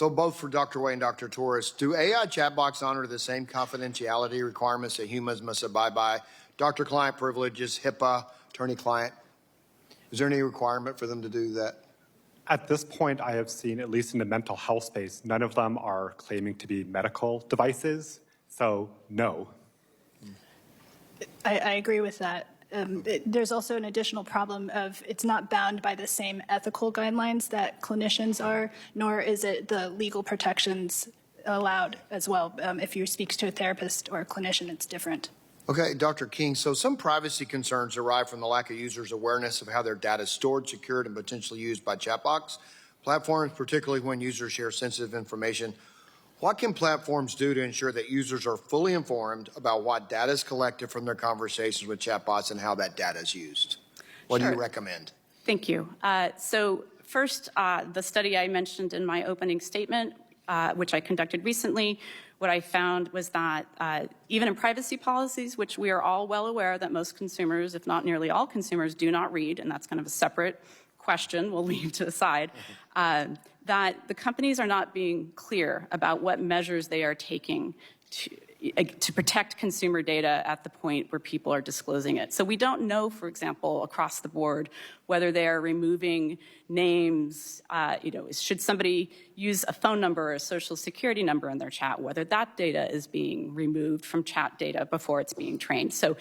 both for Dr. Way and Dr. Torres, do AI chatbots honor the same confidentiality requirements that humans must abide by? Doctor-client privileges, HIPAA, attorney-client. Is there any requirement for them to do that? At this point, I have seen, at least in the mental health space, none of them are claiming to be medical devices, so no. I agree with that. There's also an additional problem of it's not bound by the same ethical guidelines that clinicians are, nor is it the legal protections allowed as well. If you speak to a therapist or a clinician, it's different. Okay, Dr. King, so some privacy concerns arise from the lack of users' awareness of how their data is stored, secured, and potentially used by chatbots platforms, particularly when users share sensitive information. What can platforms do to ensure that users are fully informed about what data is collected from their conversations with chatbots and how that data is used? What do you recommend? Thank you. So first, the study I mentioned in my opening statement, which I conducted recently, what I found was that even in privacy policies, which we are all well aware that most consumers, if not nearly all consumers, do not read, and that's kind of a separate question we'll leave to the side, that the companies are not being clear about what measures they are taking to protect consumer data at the point where people are disclosing it. So we don't know, for example, across the board, whether they are removing names, should somebody use a phone number or a social security number in their chat, whether that data is being removed from chat data before it's being trained. So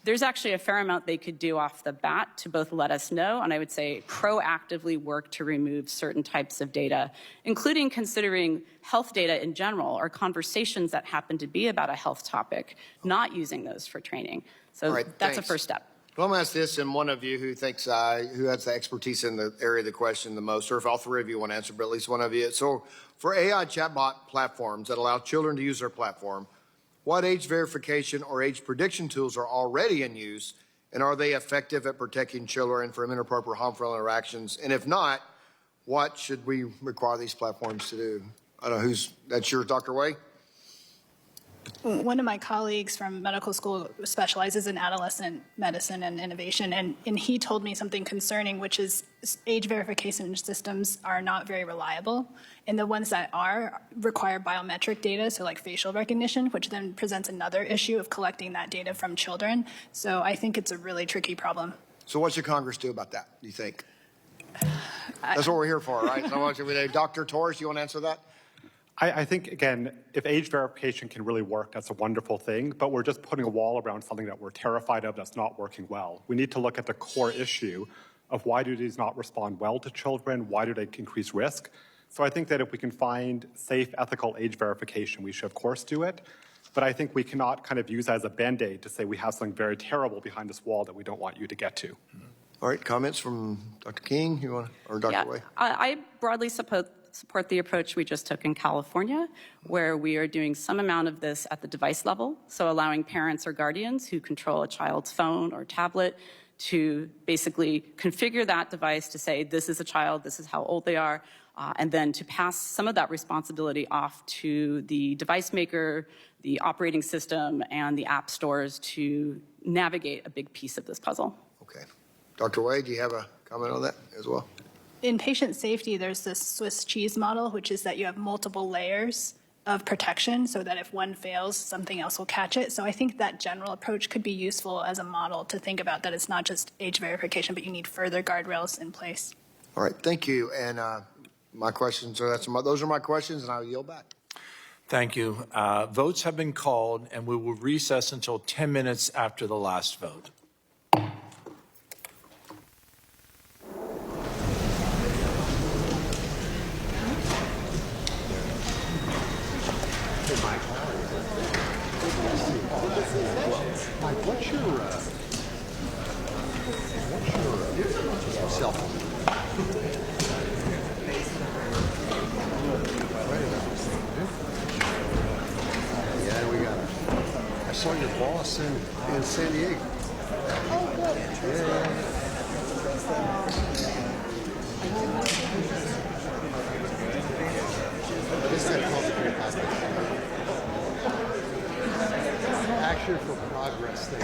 there's actually a fair amount they could do off the bat to both let us know and I would say proactively work to remove certain types of data, including considering health data in general or conversations that happen to be about a health topic, not using those for training. So that's a first step. Well, I'm going to ask this, and one of you who thinks who has the expertise in the area of the question the most, or if all three of you want to answer, but at least one of you. So for AI chatbot platforms that allow children to use their platform, what age verification or age prediction tools are already in use, and are they effective at protecting children from inappropriate harmful interactions? And if not, what should we require these platforms to do? I don't know that's yours, Dr. Way? One of my colleagues from medical school specializes in adolescent medicine and innovation, and he told me something concerning, which is age verification systems are not very reliable, and the ones that are require biometric data, so like facial recognition, which then presents another issue of collecting that data from children. So I think it's a really tricky problem. So what should Congress do about that, do you think? That's what we're here for, right? So Dr. Torres, you want to answer that? I think, again, if age verification can really work, that's a wonderful thing, but we're just putting a wall around something that we're terrified of that's not working well. We need to look at the core issue of why do these not respond well to children, why do they increase risk? So I think that if we can find safe, ethical age verification, we should of course do it, but I think we cannot kind of use that as a Band-Aid to say we have something very terrible behind this wall that we don't want you to get to. All right, comments from Dr. King, or Dr. Way? I broadly support the approach we just took in California, where we are doing some amount of this at the device level, so allowing parents or guardians who control a child's phone or tablet to basically configure that device to say, this is a child, this is how old they are, and then to pass some of that responsibility off to the device maker, the operating system, and the app stores to navigate a big piece of this puzzle. Okay. Dr. Way, do you have a comment on that as well? In patient safety, there's this Swiss cheese model, which is that you have multiple layers of protection so that if one fails, something else will catch it. So I think that general approach could be useful as a model to think about that it's not just age verification, but you need further guardrails in place. All right, thank you. And my questions are, those are my questions, and I'll yield back. Thank you. Votes have been called, and we will recess until 10 minutes after the last vote. Mike, what's your cell phone? Yeah, we got it. I saw your boss in San Diego. Oh, good. Yeah. This is Action for Progress thing.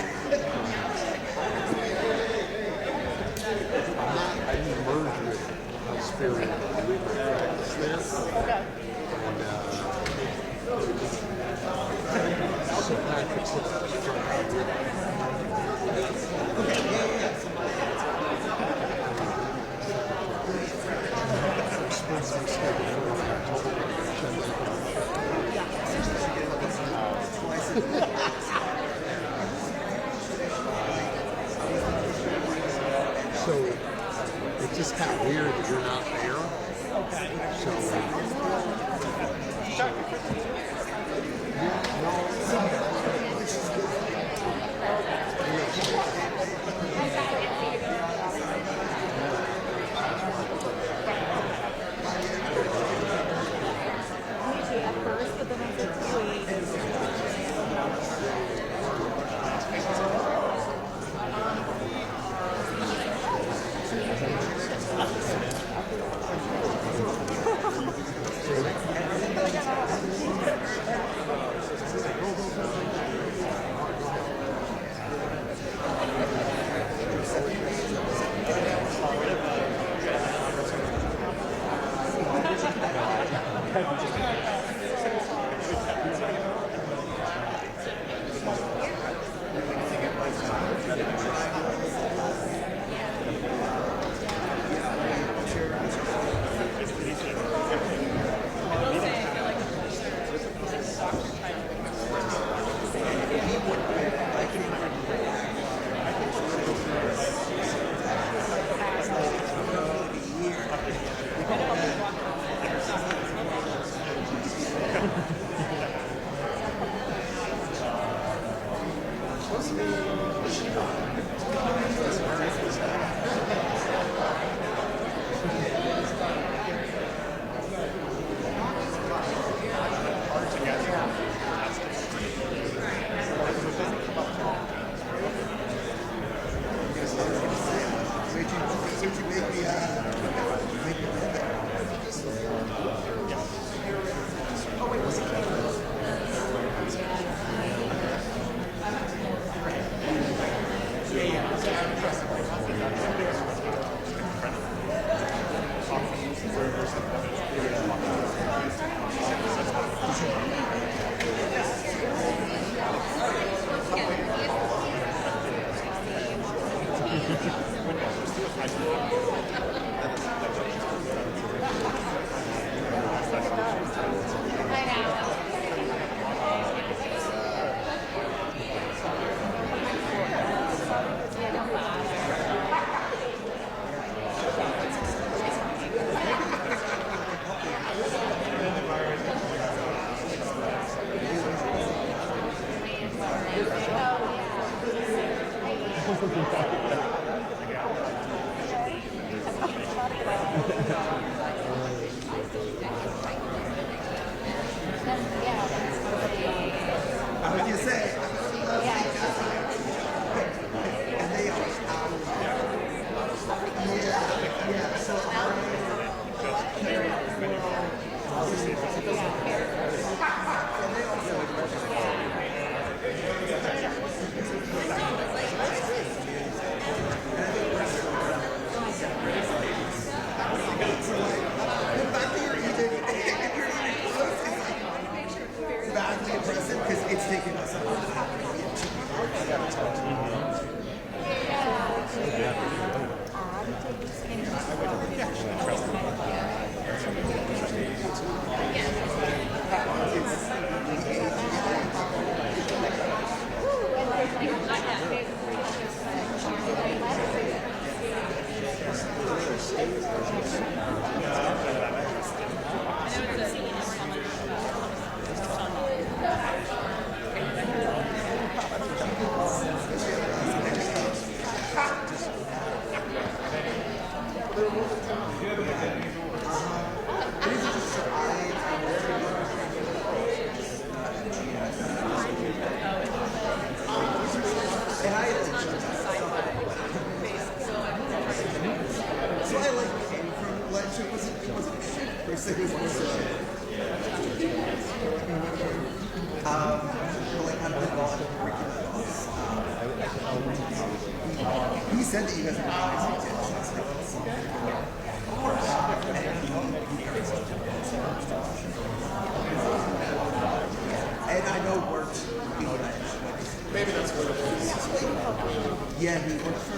I didn't merge with Spirit practice there. Okay. And Psychiatrists. So it's just kind of weird that you're not there. Okay. So He said that you guys are and I know worked. Maybe that's what it is. Yeah, he worked for.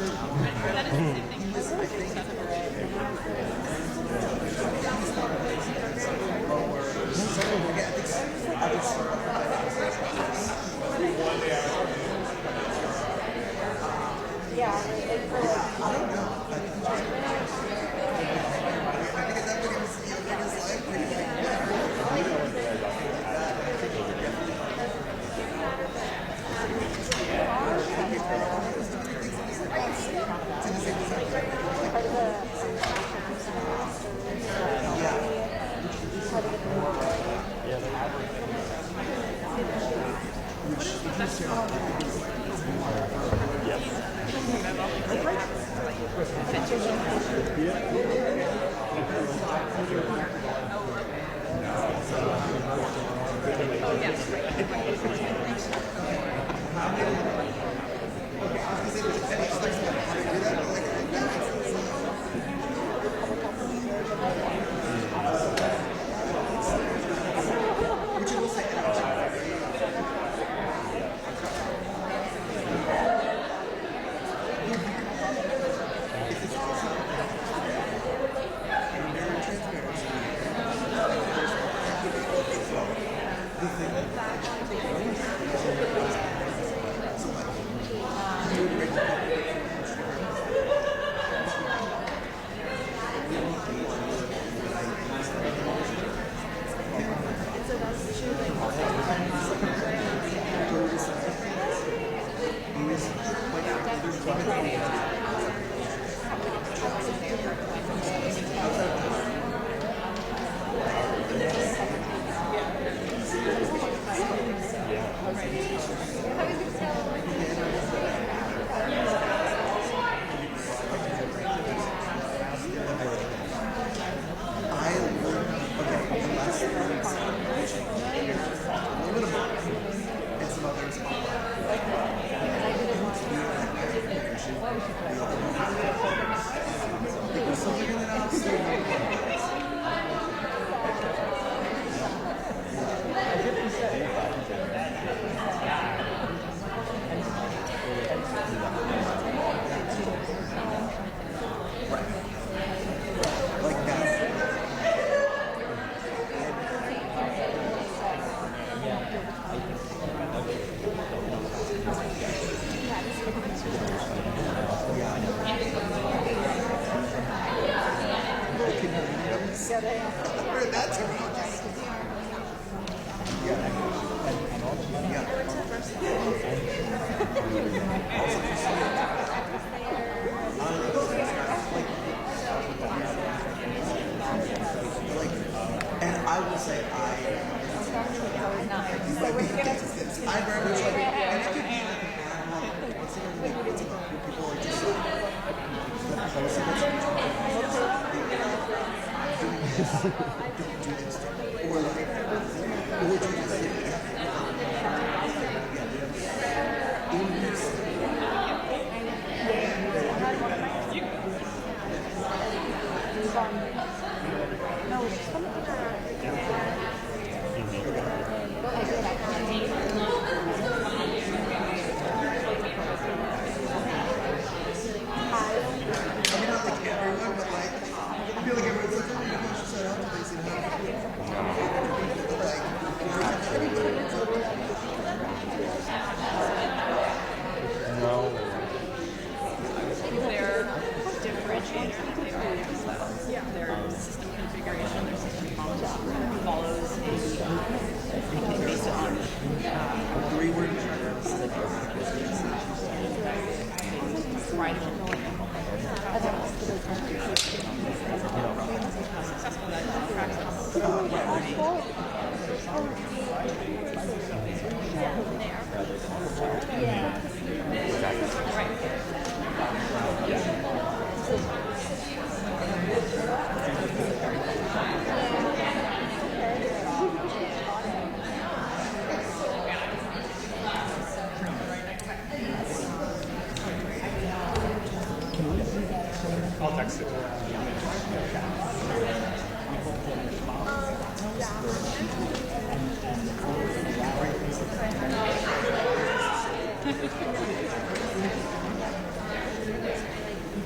texted you.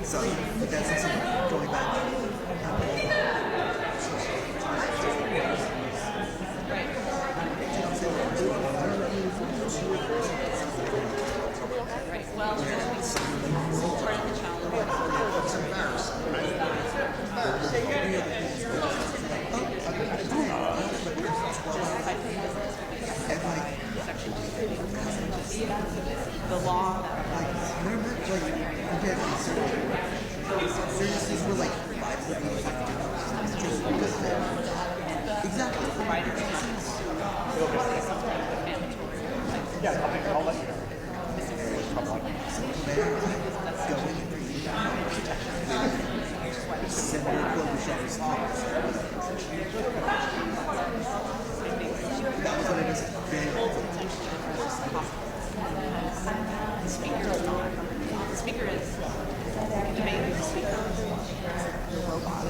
So that's also going back. The law. Services were like exactly. Yeah, I'll let you know. That was what it is. The speaker is not. The speaker is debating the speaker. The robot.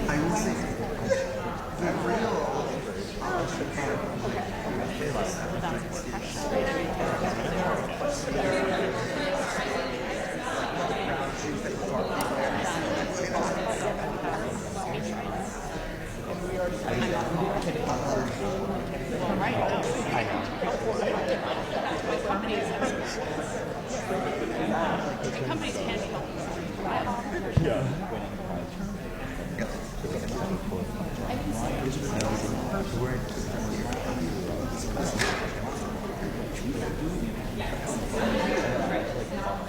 I will say the real Companies can help. Right,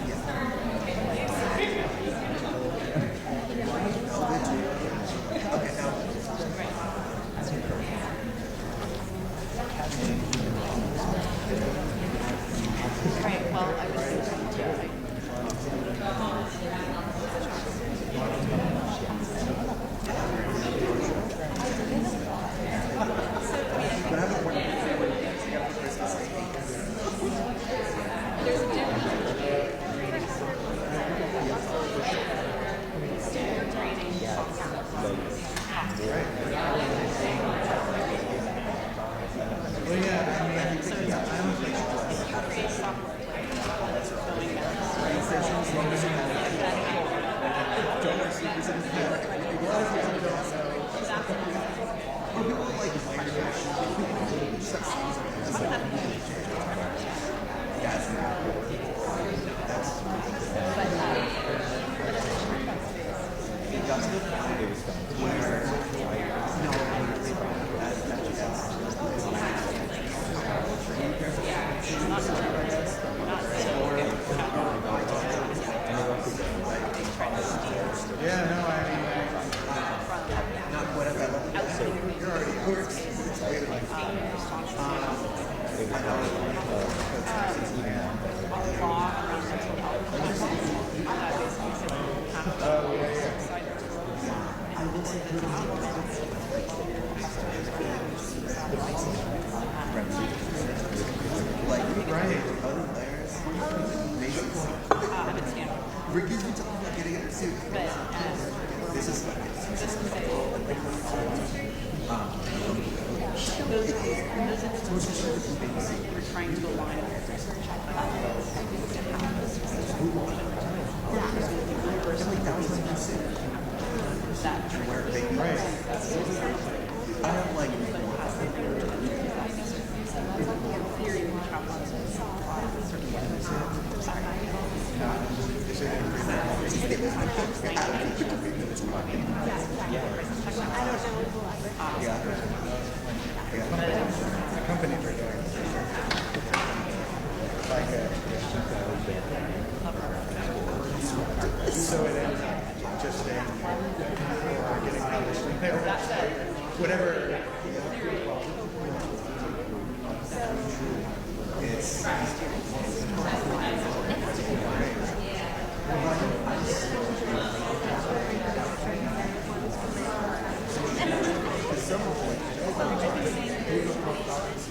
well, I was Ricky's been talking about getting in her suit. This is we're trying to align I have like Companies are doing like so it ends up just saying getting published in there. Whatever. some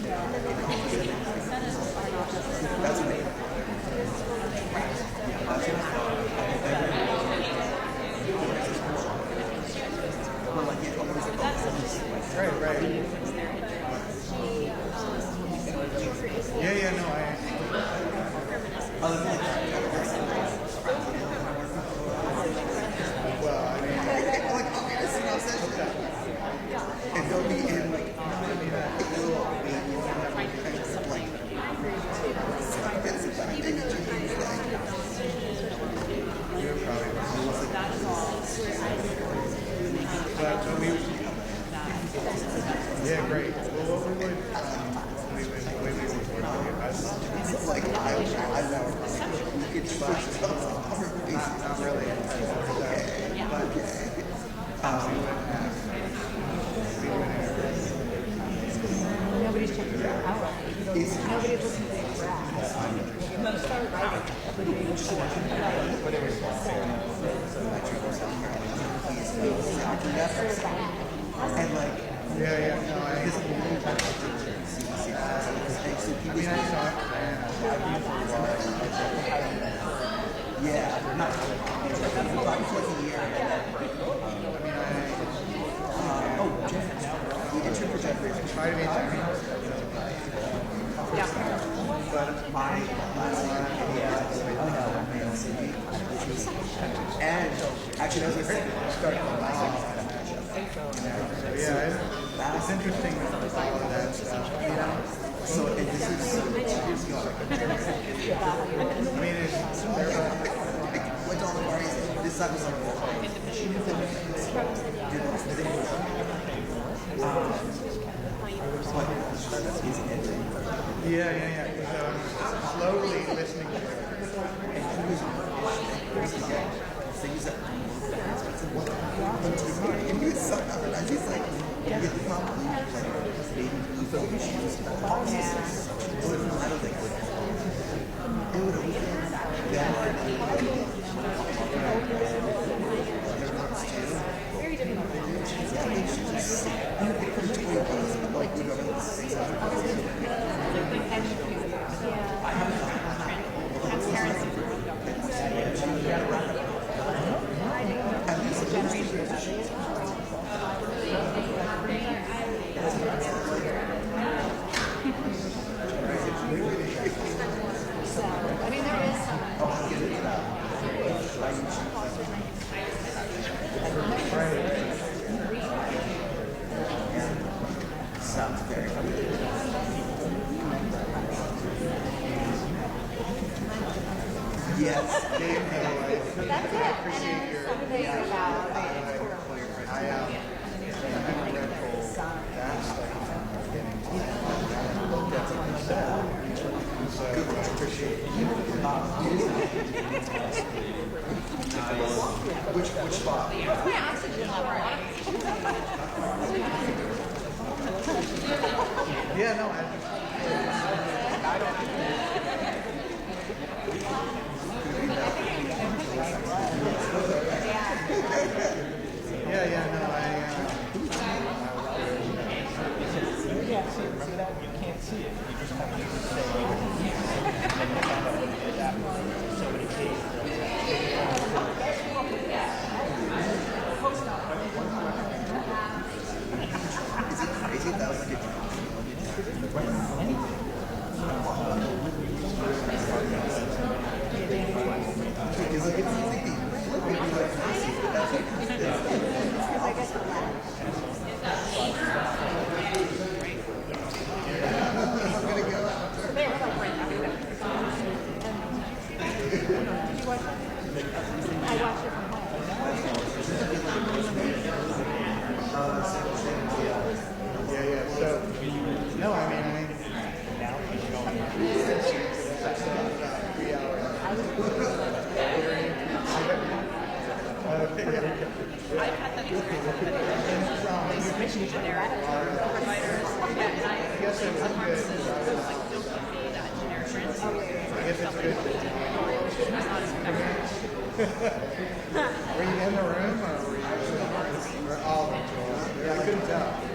session. And they'll be in like, Yeah, great. Well, what we would, like I know we could switch stuff not really. Nobody's checking it out. Nobody's looking for and like Yeah, no, I mean, I saw it. yeah, not about 20 years. Oh, Jeff, the intern for Jeffrey. Try to be attorney. But my last and actually that was a great start. Yeah, it's interesting with all of that stuff. So and this is I mean, it's what's all the parties? This side was like yeah. So I'm slowly listening to it. things that and he was so nice. He's like, you get the problem, like baby ego issues, autism. I don't think it would have very different. Yes. That's it. I appreciate your Which spot? Yeah, no, Were you in the room or were you all of them? Yeah, I couldn't tell.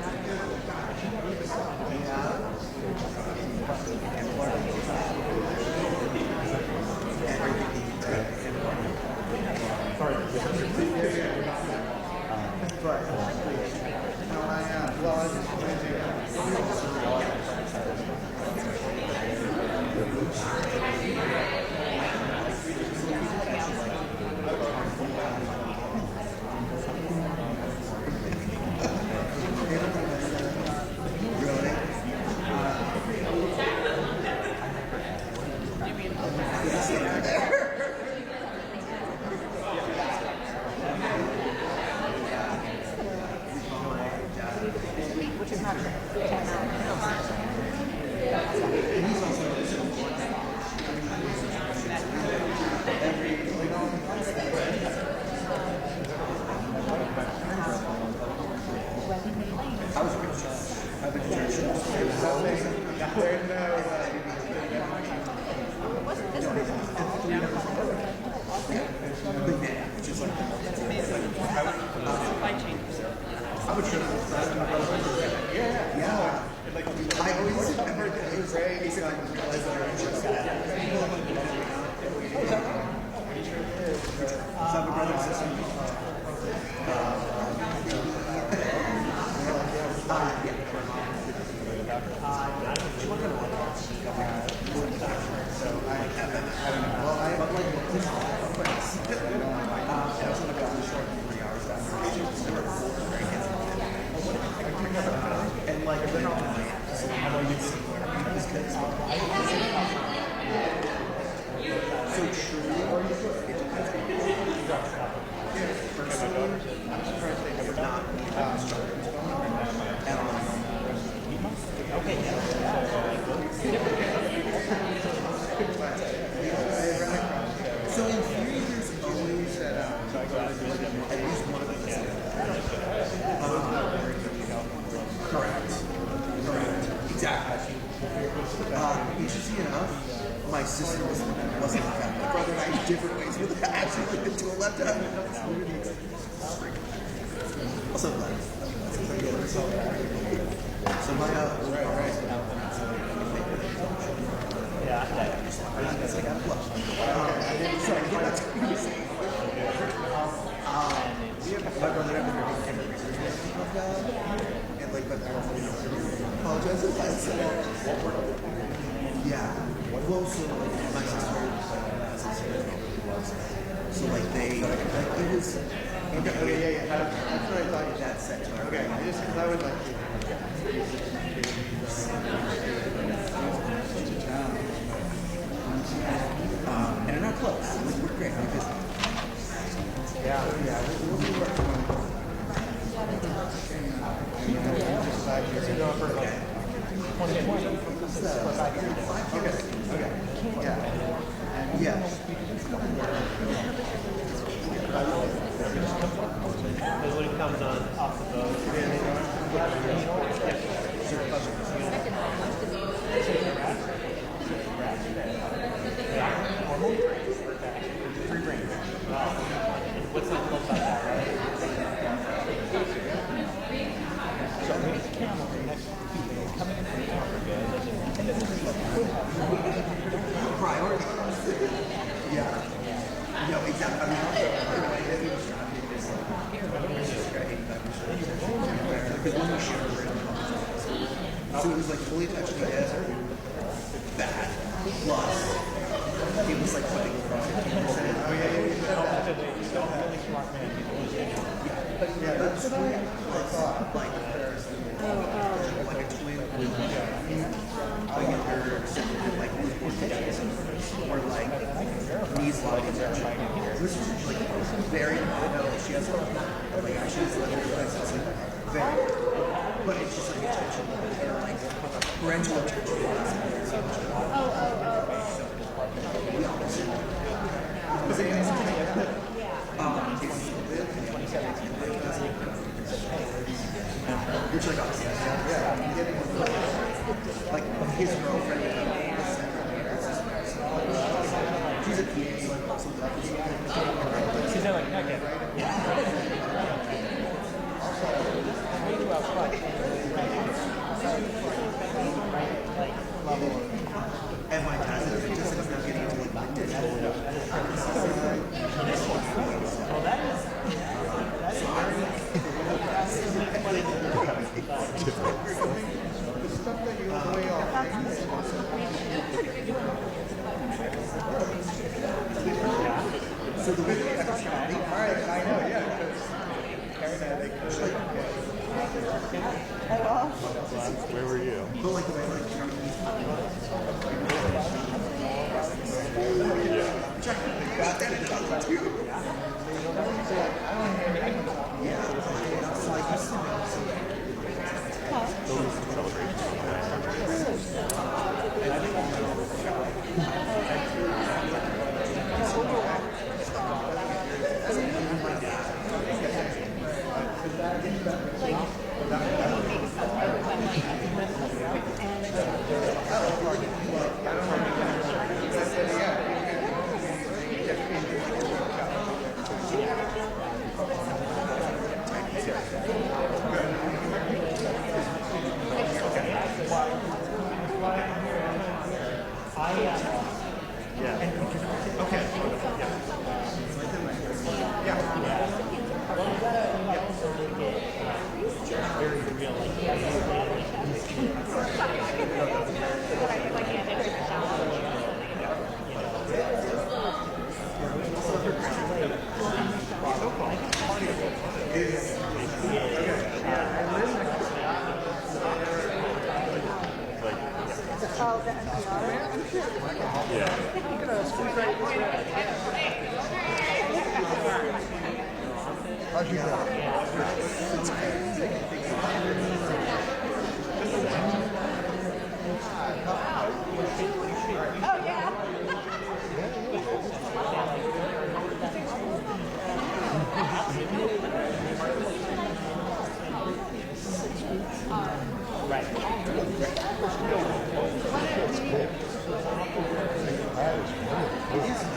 different ways with actually like the tool left out. Also, so my my brother and like my apologize if I said yeah. Well, so like my sister, so like they like it was okay, yeah. That's what I thought that said. Okay, just because I would like and they're not close. We're great because we'll be working on yeah. When it comes on off the boat. What's not close about that, right? Priority. Yeah. No, exactly. I mean, because when we shared so it was like fully touched the desert, bad, plus it was like putting Oh, yeah, that's what I thought. Like a twin with like or like knees locked. This is like very she has like actually it's like very, but it's just like attention or like parental attention. Which like obviously, like his girlfriend. She's a PA. she's like, okay. And my cousin just ended up getting into like digital. Well, that is The stuff that you way off. So the way they Alright, I know, yeah, because Where were you? but like the way like got that in 2002. Yeah. So I used to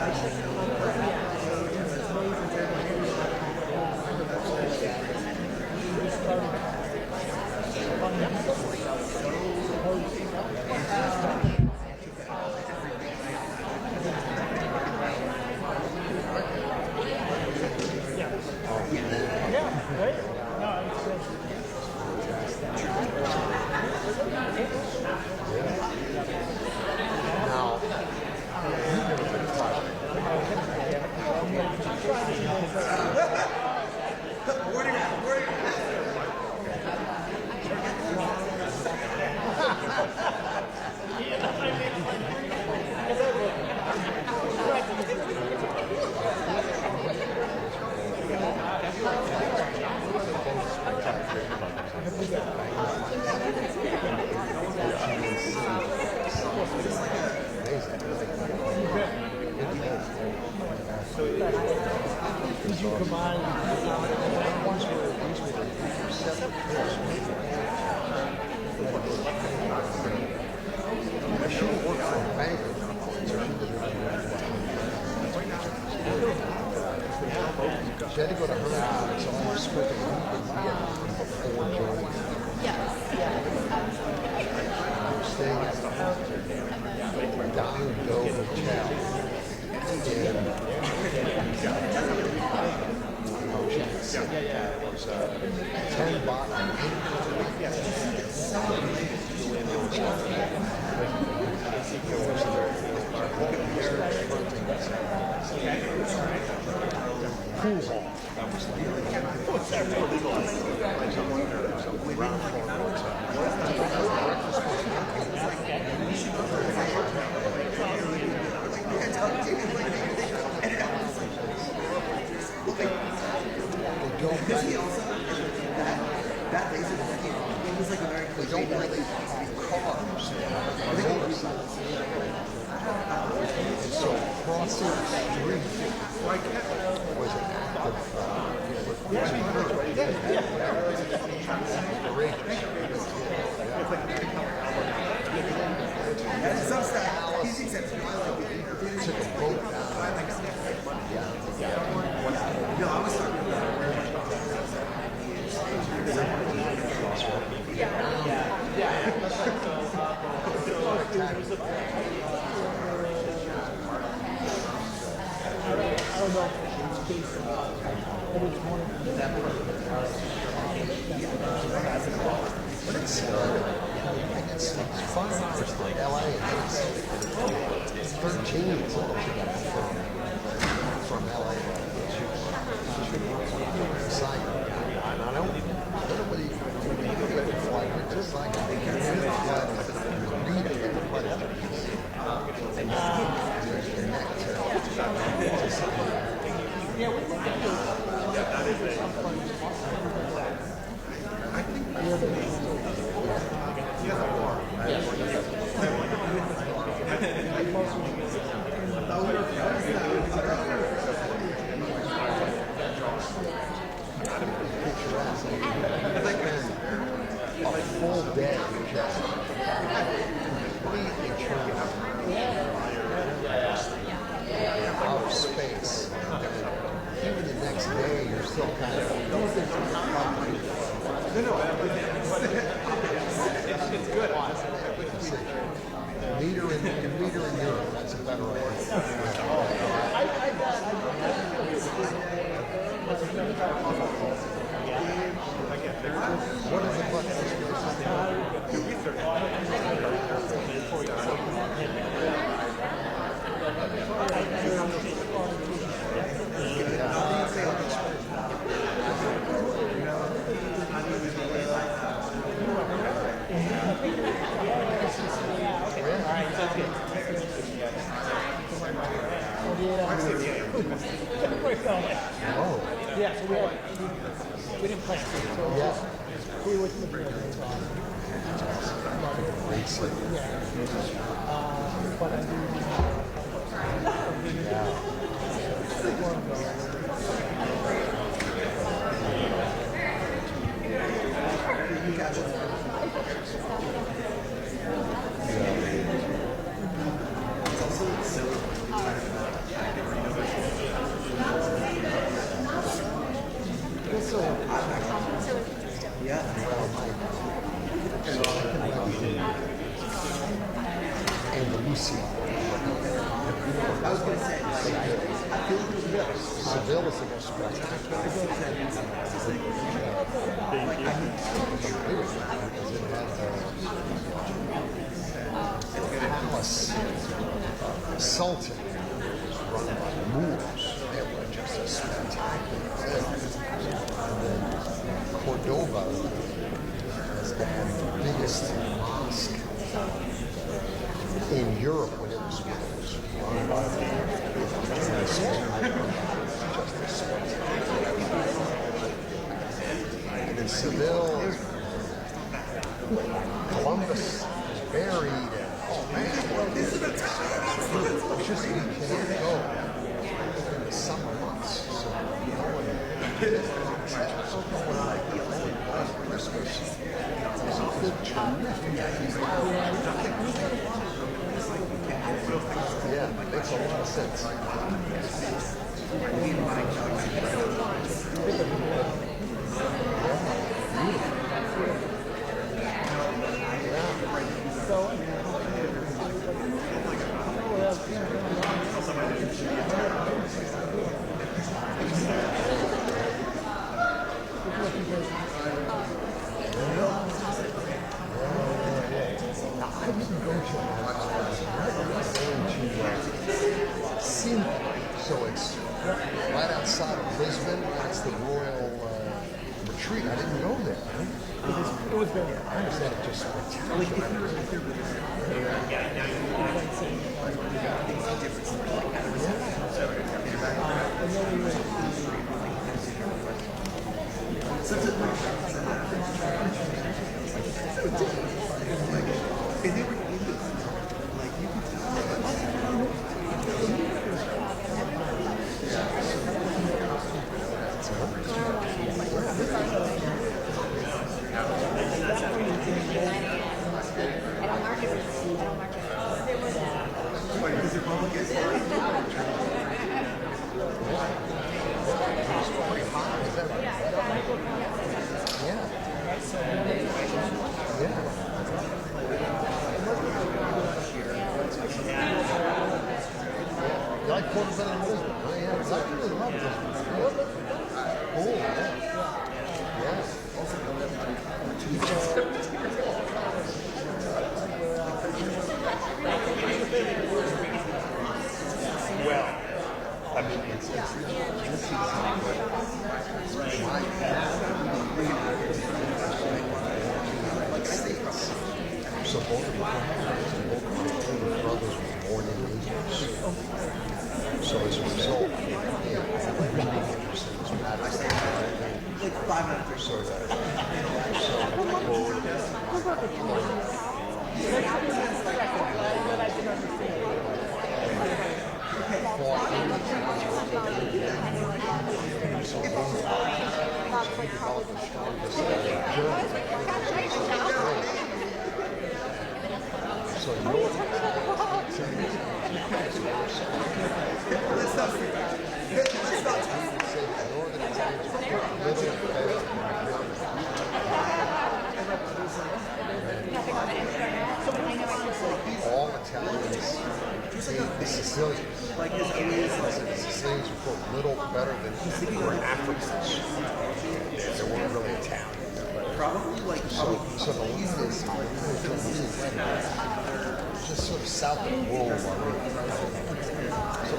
right. Did you combine ones were I should have worked for a bank. She had to go to her house, so I was spent a week before joining. Yes. I was staying at the Down Doe Hotel. Chatbot pool hall. They don't really cars, motorcycles. And so crossing the street was an act of took a boat down. No, I was talking about But it's fun. LA, it's 13 from LA. I don't know whether you get the flight, but just like read it, but Yeah, we looked at this. I think a full day just completely turned out of space. Even the next day, you're still kind of. it's good. Meter in Europe, that's a better idea. What is the button? Oh. Yeah, so we didn't plan. So Yeah. we were with the but I And the Lucy. I was going to say, like, I feel like Seville is the most spectacular. Palace Sultan was run by Moors. It was just a spectacular thing. And then Cordoba has the biggest mosque in Europe when it was run by the and in Seville, Columbus is buried, and oh man, it's just you can't go in the summer. Yeah, makes a lot of sense. So it's right outside of Brisbane. That's the Royal Retreat. I didn't go there. It was very. I understand it just spectacular. You like Port better than Brisbane? Oh, yeah. I really love Brisbane. Cool, Well, I mean, it's so both of my brothers were born in England. So as a result, like 500 or so. All Italians, the Sicilians, the Sicilians were quote, little better than were Africans. They weren't really Italian. So the lead is just sort of south of the world. So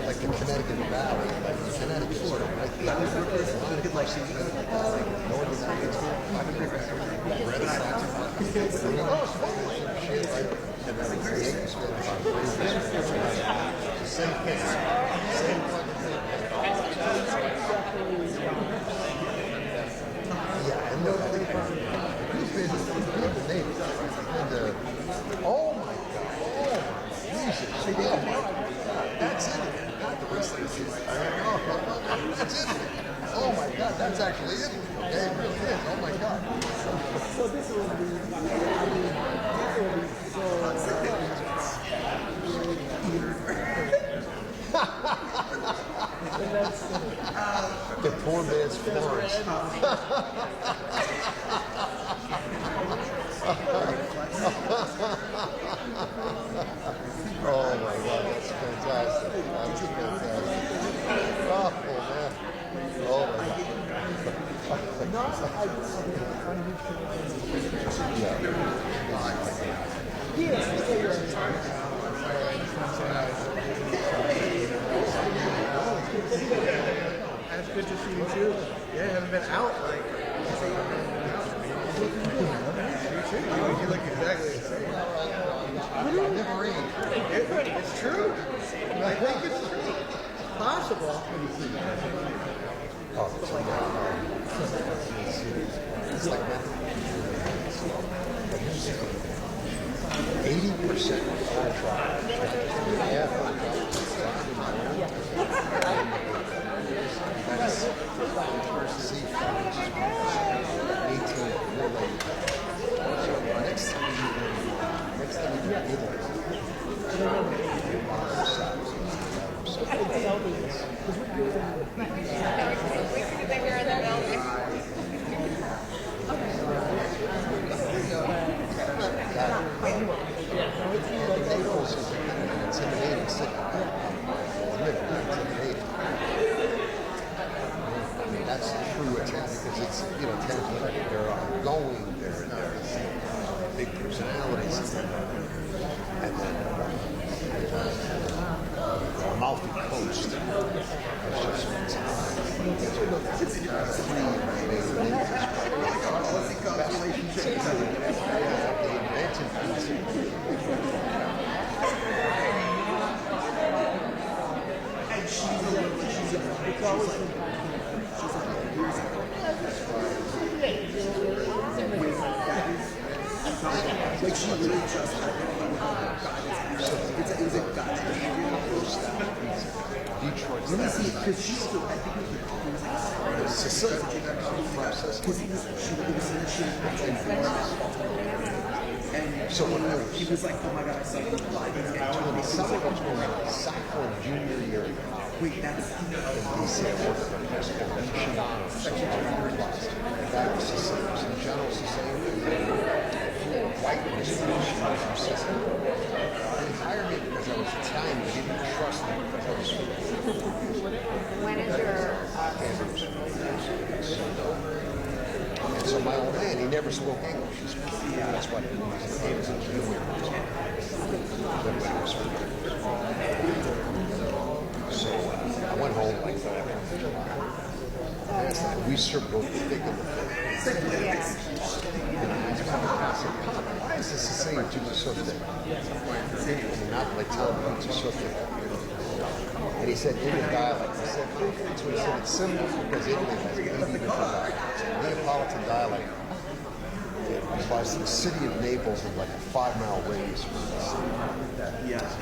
like the Connecticut Valley, like Connecticut sort of right there. Same thing. Same fucking thing. Yeah, and look, you've been to Navy. Oh my God. Oh my Jesus. Oh my God. That's it. Not the rest of the season. That's it. Oh my God. That's actually it. Okay, it really is. Oh my God. So this will the poor man's Florence. Oh my God, that's fantastic. That's fantastic. Oh man. Oh my God. That's good to see you too. Yeah, I haven't been out like. You look exactly the same. Never ate. It's true. I think it's true. Possible. Oh, it's like 80% of all trials. Yeah. Naples is an intimidating city. Intimidating. I mean, that's true attention because it's, you know, they're outgoing, they're big personalities, and then Amalfi Coast. It's just fantastic. Like she really just it was a gut. Detroit. Let me see, because she's still, I think it was like Sicilian. because he and So when I was he was like, oh my god, I saw you live. in the summer, I was going to sophomore junior year in college. Wait, that's In DC, I worked at a place called Luciano, so the guy was Sicilian. Luciano was Sicilian. White was from Sicily. They hired me because I was Italian, but he didn't trust me because I was When is your And so my old man, he never spoke English. That's why he was a junior. So I went home like that. We served both the thick and the thin. Why is this the same pizza so thick? And not like telling pizza so thick. And he said, Indian dialect. I said, that's what he said. It's simple because Italy has 80 different dialects. Neapolitan dialect applies to the city of Naples in like a 5-mile radius from the city.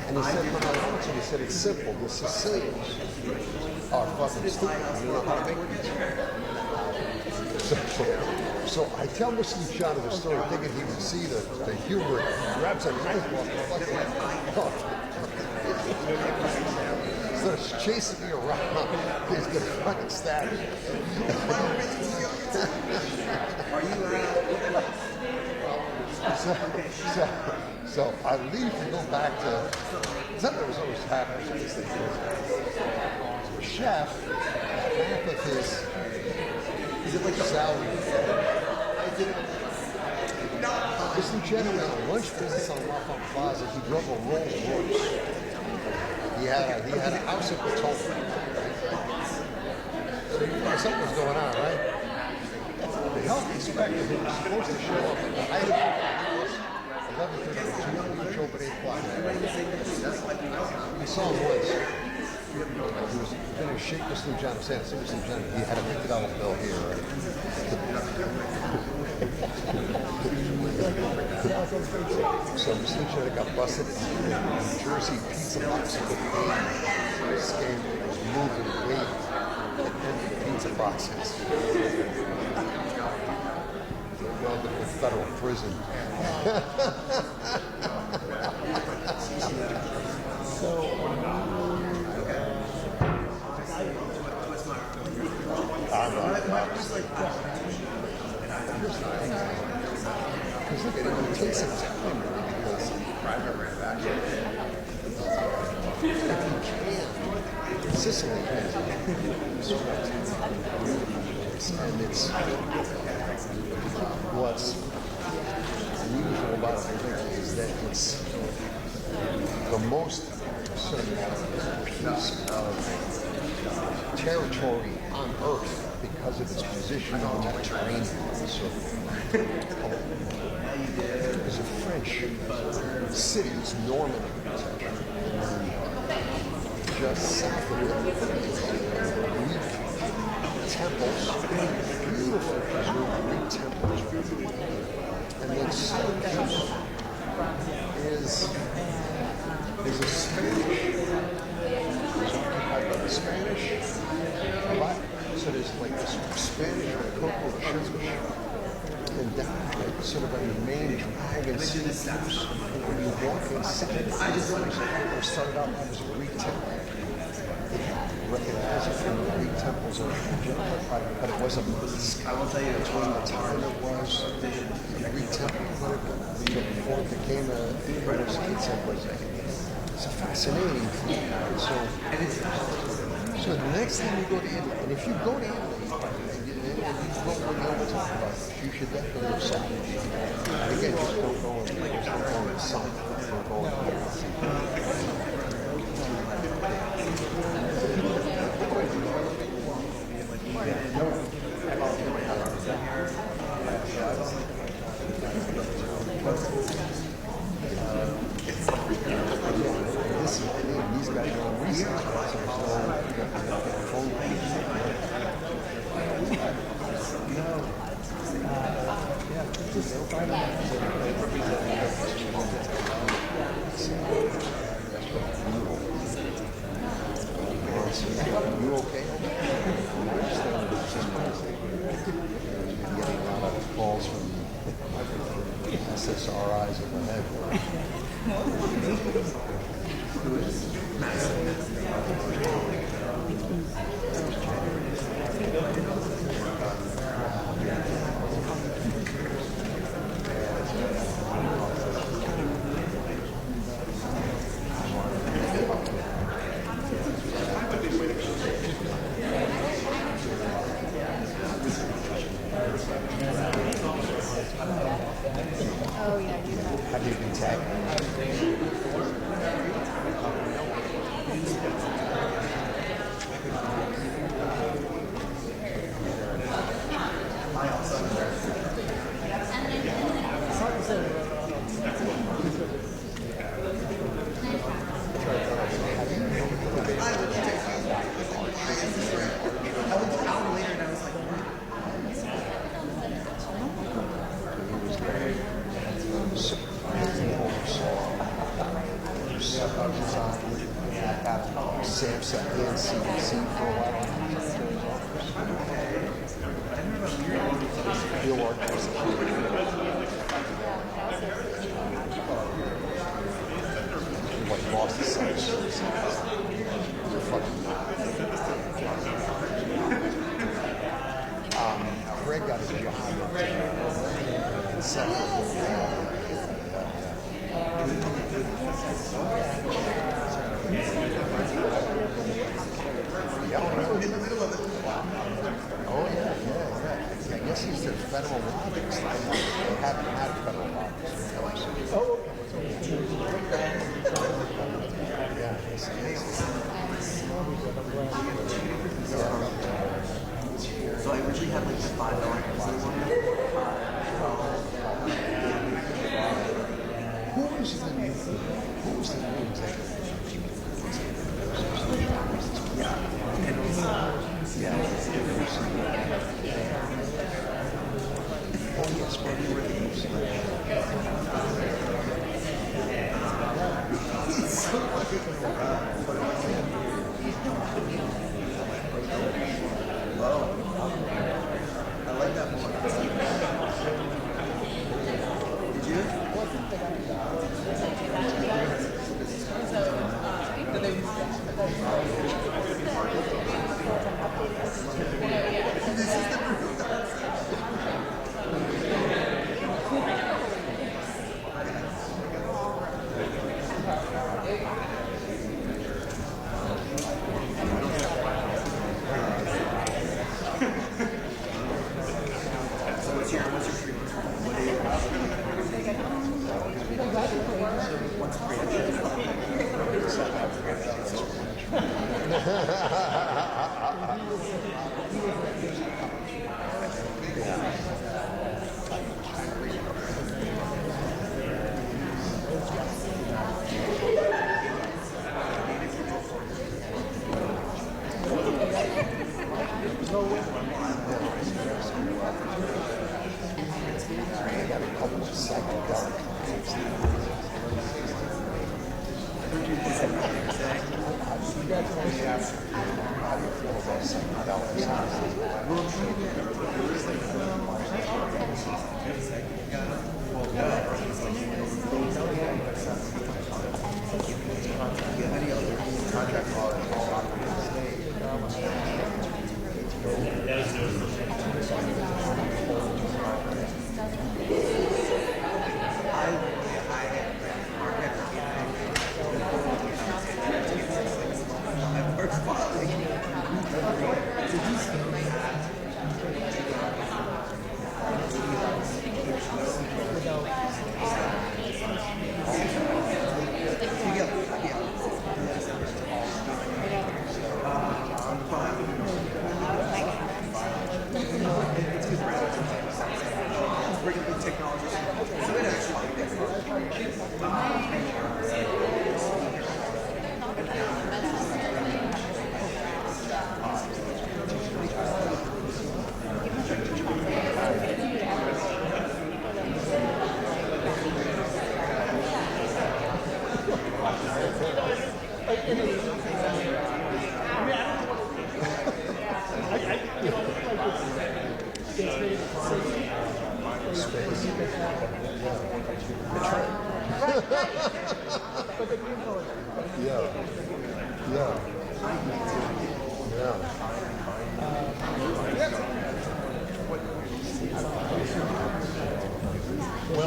And he said, when I answered, he said, it's simple. The Sicilians are fucking stupid. You know how to make pizza. So I tell Mr. Luciano the story thinking he would see the humor. He grabs a knife off the fucking instead of chasing me around, he's gonna fucking stab me. So I leave to go back to something was always happening with this thing. The chef, half of his salary. This Luciano had a lunch business on Lafayette Plaza. He drove a Rolls Royce. He had a house in Potomac. So you know something was going on, right? The health inspector who was supposed to show up at the height of the 11:30, he showed up at 8 o'clock. I saw him once. He was going to shake this Luciano hand. So this Luciano, he had a $50 bill here, right? So this Luciano got busted in New Jersey pizza box scam was moving weight in the pizza boxes. They're going to federal prison. Because look at it, it takes some time because if you can, Sicily has and it's what's unusual about it, I think, is that it's the most sort of piece of territory on Earth because of its position on the Mediterranean. So, there's a French cities, Normandy, just south of it, Greek temples, beautiful Greek temples, and then Syracuse is a Spanish, it's occupied by the Spanish, but so there's like this Spanish cocoa church, and down like sort of on the main drag and Syracuse, when you walk inside, it started out as a Greek temple. They had recognize it from the big temples of but it was a mosque. I will tell you, between the time it was the Greek temple, before it became a mosque, it's a fascinating thing. So the next time you go to Italy, and if you go to Italy, and you don't know what to talk about, you should definitely go south. Again, just don't go in south. Don't go in these guys are on research, so there's no phone You okay? Getting a lot of calls from SSRIs overhead. Oh, yeah, you know. Have you been tagged? Samsung and CDC for a while. Field workers. Like lost the science. Greg got a job in Sacramento. In the middle of it. Oh, yeah. I guess he's the federal lobbyist. They haven't had a federal lobbyist. Oh, yeah. So I originally had like the $5 Who was the new executive? Oh, yes, where you were I like that more. Did you?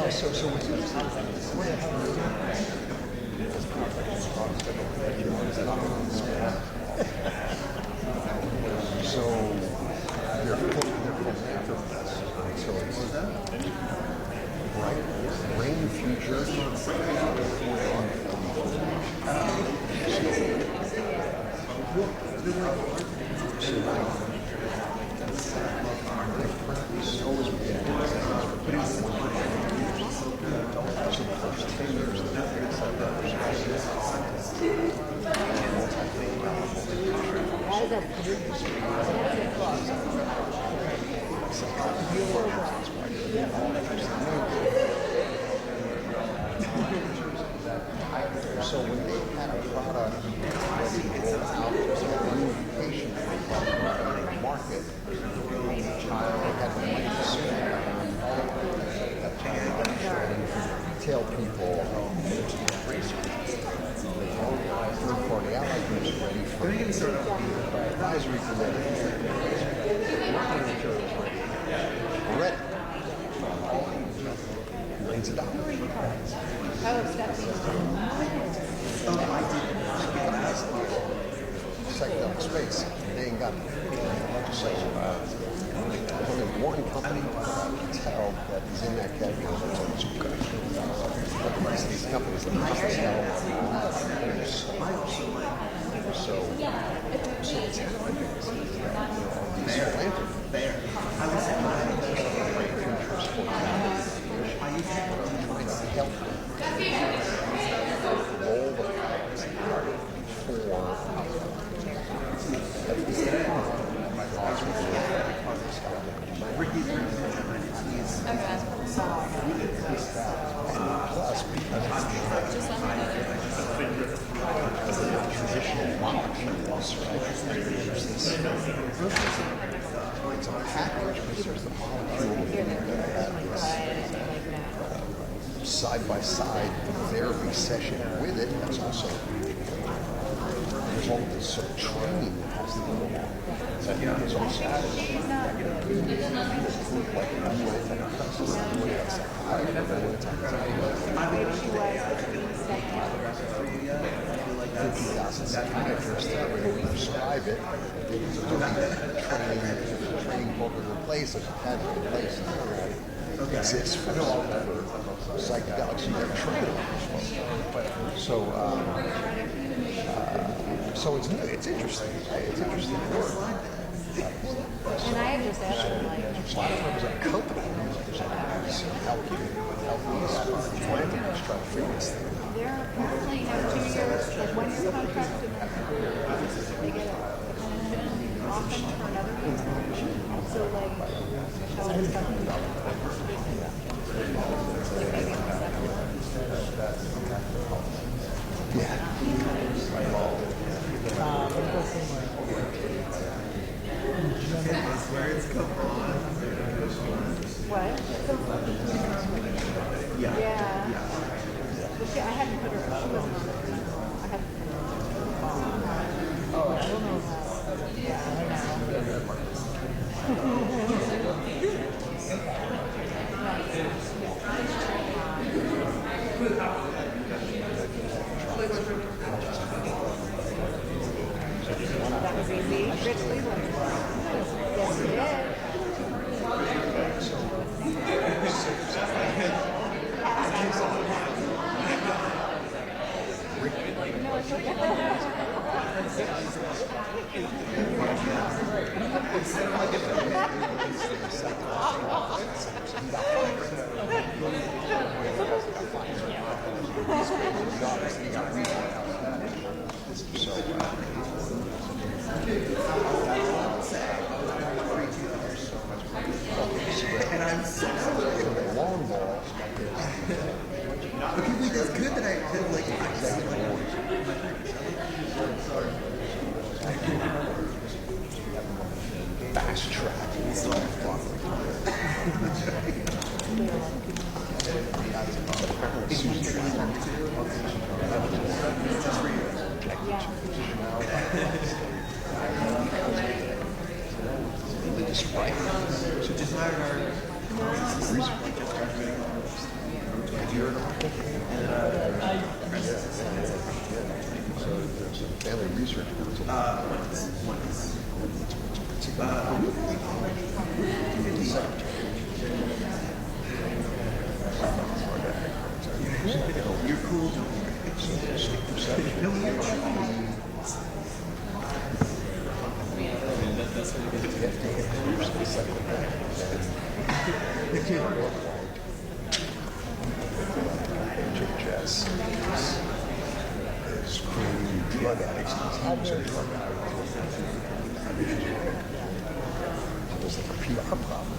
So what's interesting is what so they're philanthropists. So it's bright, brain future. So when they had a product ready to roll out, a new patient market, child had the money to spend retail people, third-party allied groups ready for advisory committee, marketing materials ready. Millions of dollars. Psychedelic space. They ain't got it. So, only one company can tell that is in that category. But the rest of these companies that have to sell so it's happening. These philanthropists great futures for trying to help roll the products plus because of the traditional molecules, right? There's this, it's a package, but there's the molecule that this side-by-side therapy session with it. That's also, there's all this sort of training that has to go along. It's also psychiatrists that are going to prescribe it. Training program in place, there's a patent in place that exists for psychedelics. You get training. So it's interesting. It's interesting work. And I have just asked them, like, There's a lot of times a company help these philanthropists try to figure this thing out. they're apparently have 2 years, like 1 year contract, and then they get an often for another year. So, like, how it's done. Yeah. What? Yeah. Well, see, I hadn't put her, she wasn't on there. I had. Oh, I don't know how. Yeah, that was easy. Rich Cleveland. Yes, he did. No, it's okay. And I'm so the long ball. okay, wait, that's good that I did like Fast track. She just hired our hear it all? So there's a family research council. You're cool. Jazz is creating drug addicts. There's like a PR problem.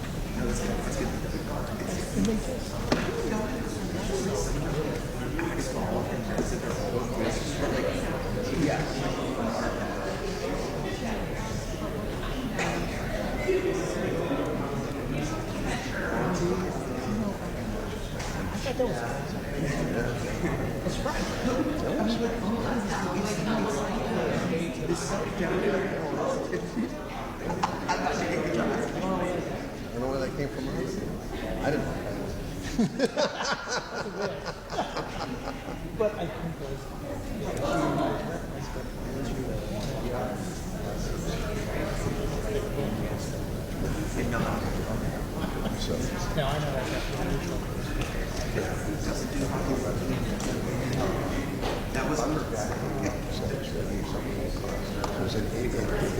You know where that came from? I didn't know. But I think So, no, I know that's That was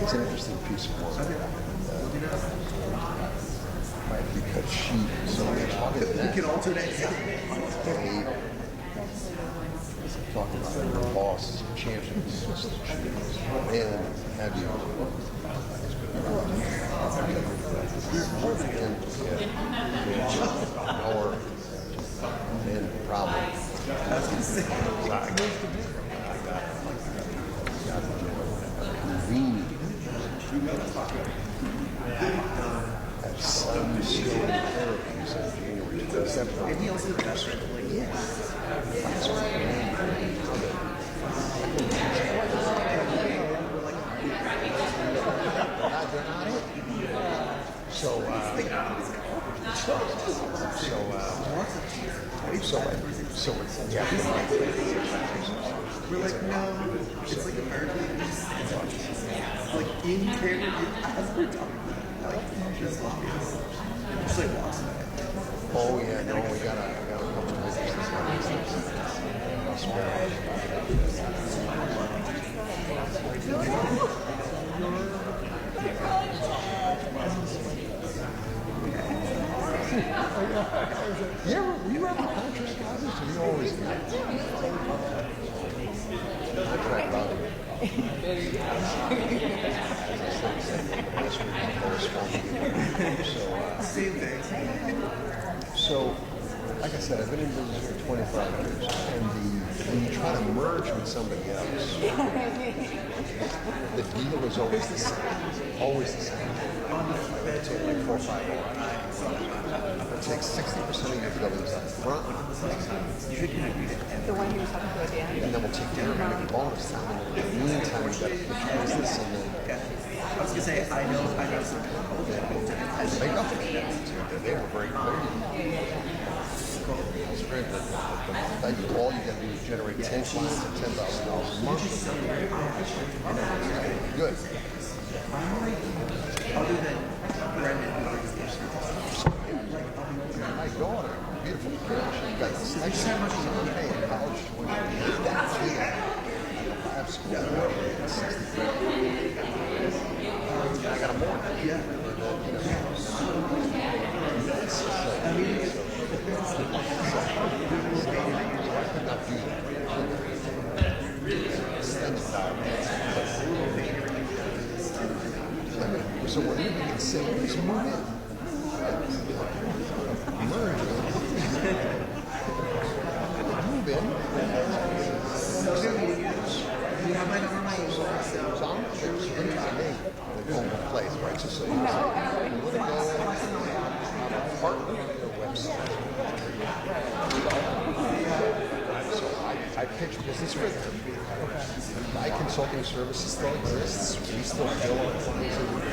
it's an interesting piece of work. Because she, so they're talking we can alternate. talking about her boss, champions, and have you. Or and problem. I was going to say. Have some skill in therapies in January. And he also did that like, yeah. So yeah. We're like, no, it's like apparently like in Canada, as we're talking, like just like walks away. Oh yeah, no, we gotta come to this. You ever contract others? You always do. Contract routing. Same thing. So, like I said, I've been in business for 25 years, and when you try to merge with somebody else, the deal is always the same. Always the same. It takes like 4 or 5 hours. It takes 60% of your billings up front. The one he was talking about at the end. And then we'll take care of any bonus time. And in the meantime, you got to pitch business and then. I was gonna say I know some people that They got it. They were very clear. It's very good. All you got to do is generate 10 clients at $10,000 a month. Good. other than Brendan, who brings the My daughter, beautiful girl, she got this next time she's on pay in college tuition. That's it. I have school. I got a mortgage. yeah. I mean, I could not do that. So what do you can say? Just move in. Merge. Move in. You have my number, my email. So I'm there's a name in the place, right? So you want to go partner with their website. So I pitch business for them. My consulting services still exists. We still bill our clients as we do.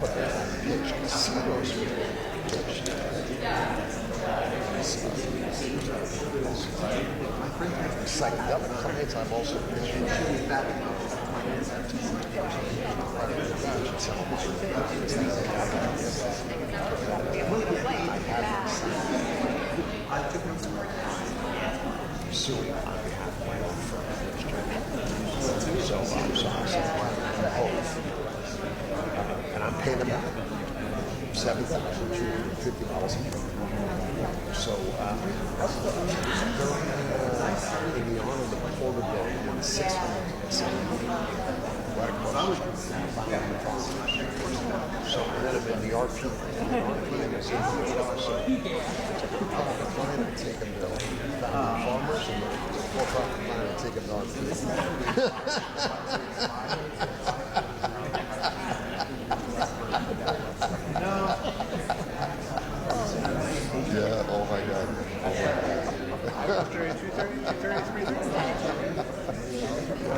But I pitch casinos for them. psychedelic clients. I've also suing on behalf of my own firm. So I said, both. And I'm paying them out $7,250 a year. So in the honor of the portability and 670 right across the street. So then I'm in the RP. The RP is in the so for-profit client, I take them to farmers, and the for-profit client, I take them to RP. Yeah, oh my God.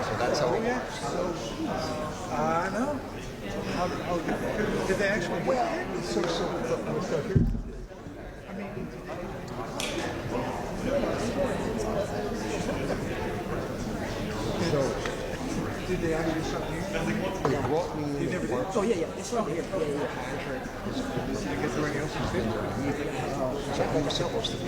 So that's how it works. I know. How did they actually get there? So here. I mean, So did they actually do something here? they brought me in. You never did? Oh, yeah. It's right here. Yeah. Did you get to anything else in the So who was supposed to be?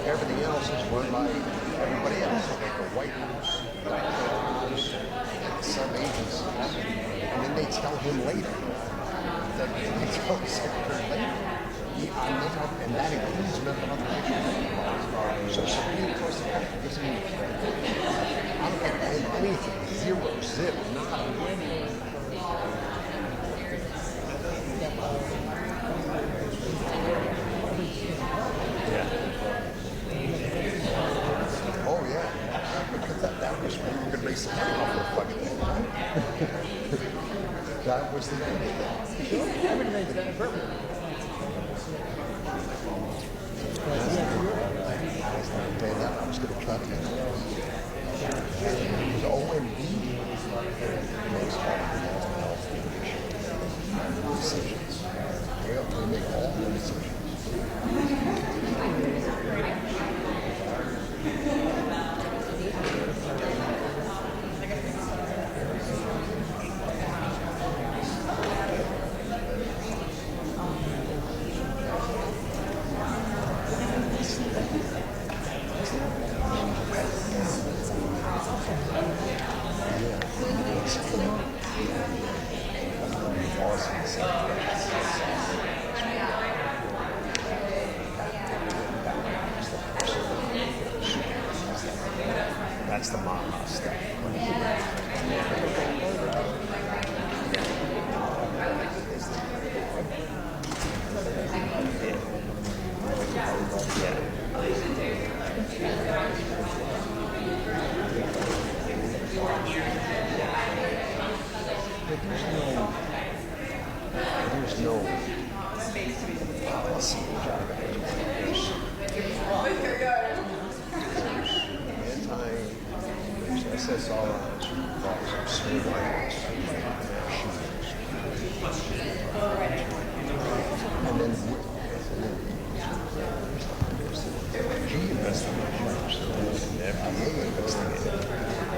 Everything else is run by everybody else, like the White House, the some agencies. And then they tell him later that they tell the secretary later. And that includes mental health. So Supreme Court doesn't mean I don't get anything. Zero, zip, nada. Oh yeah, because that was when we were going to make some money off the fucking thing. That was the idea. I was going to cut it. Because OMB makes all the mental health decisions. They make all the decisions. That's the mama stuff. There's no policy SSRIs, surveillance, and then G investigations, and FDA investigations.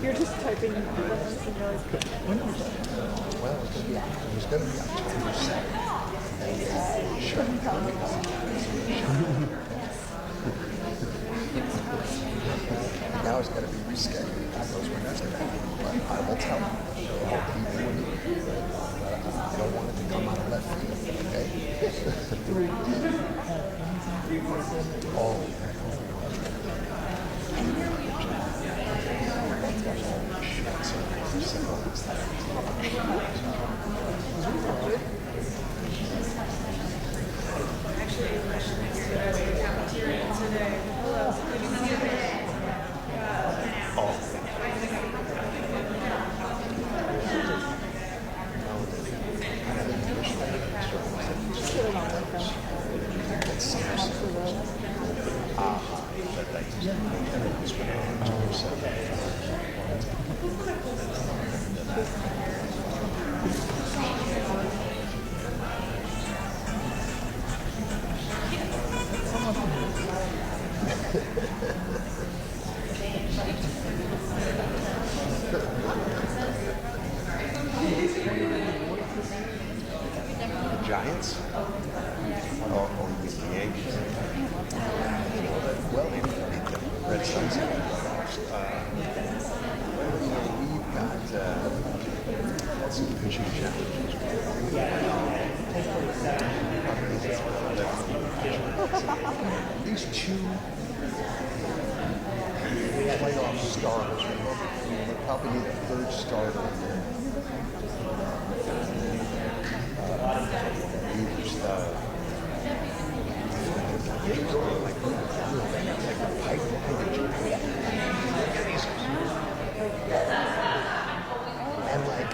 You're just typing in the Well, it was going to be October 2nd. Now it's going to be rescheduled. Who knows when that's going to happen? But I will tell you. I'll keep doing it. I don't want it to come out of left field, okay? Oh. that's some pitching challenges. These two playoff stars, we probably need a third starter in there. And like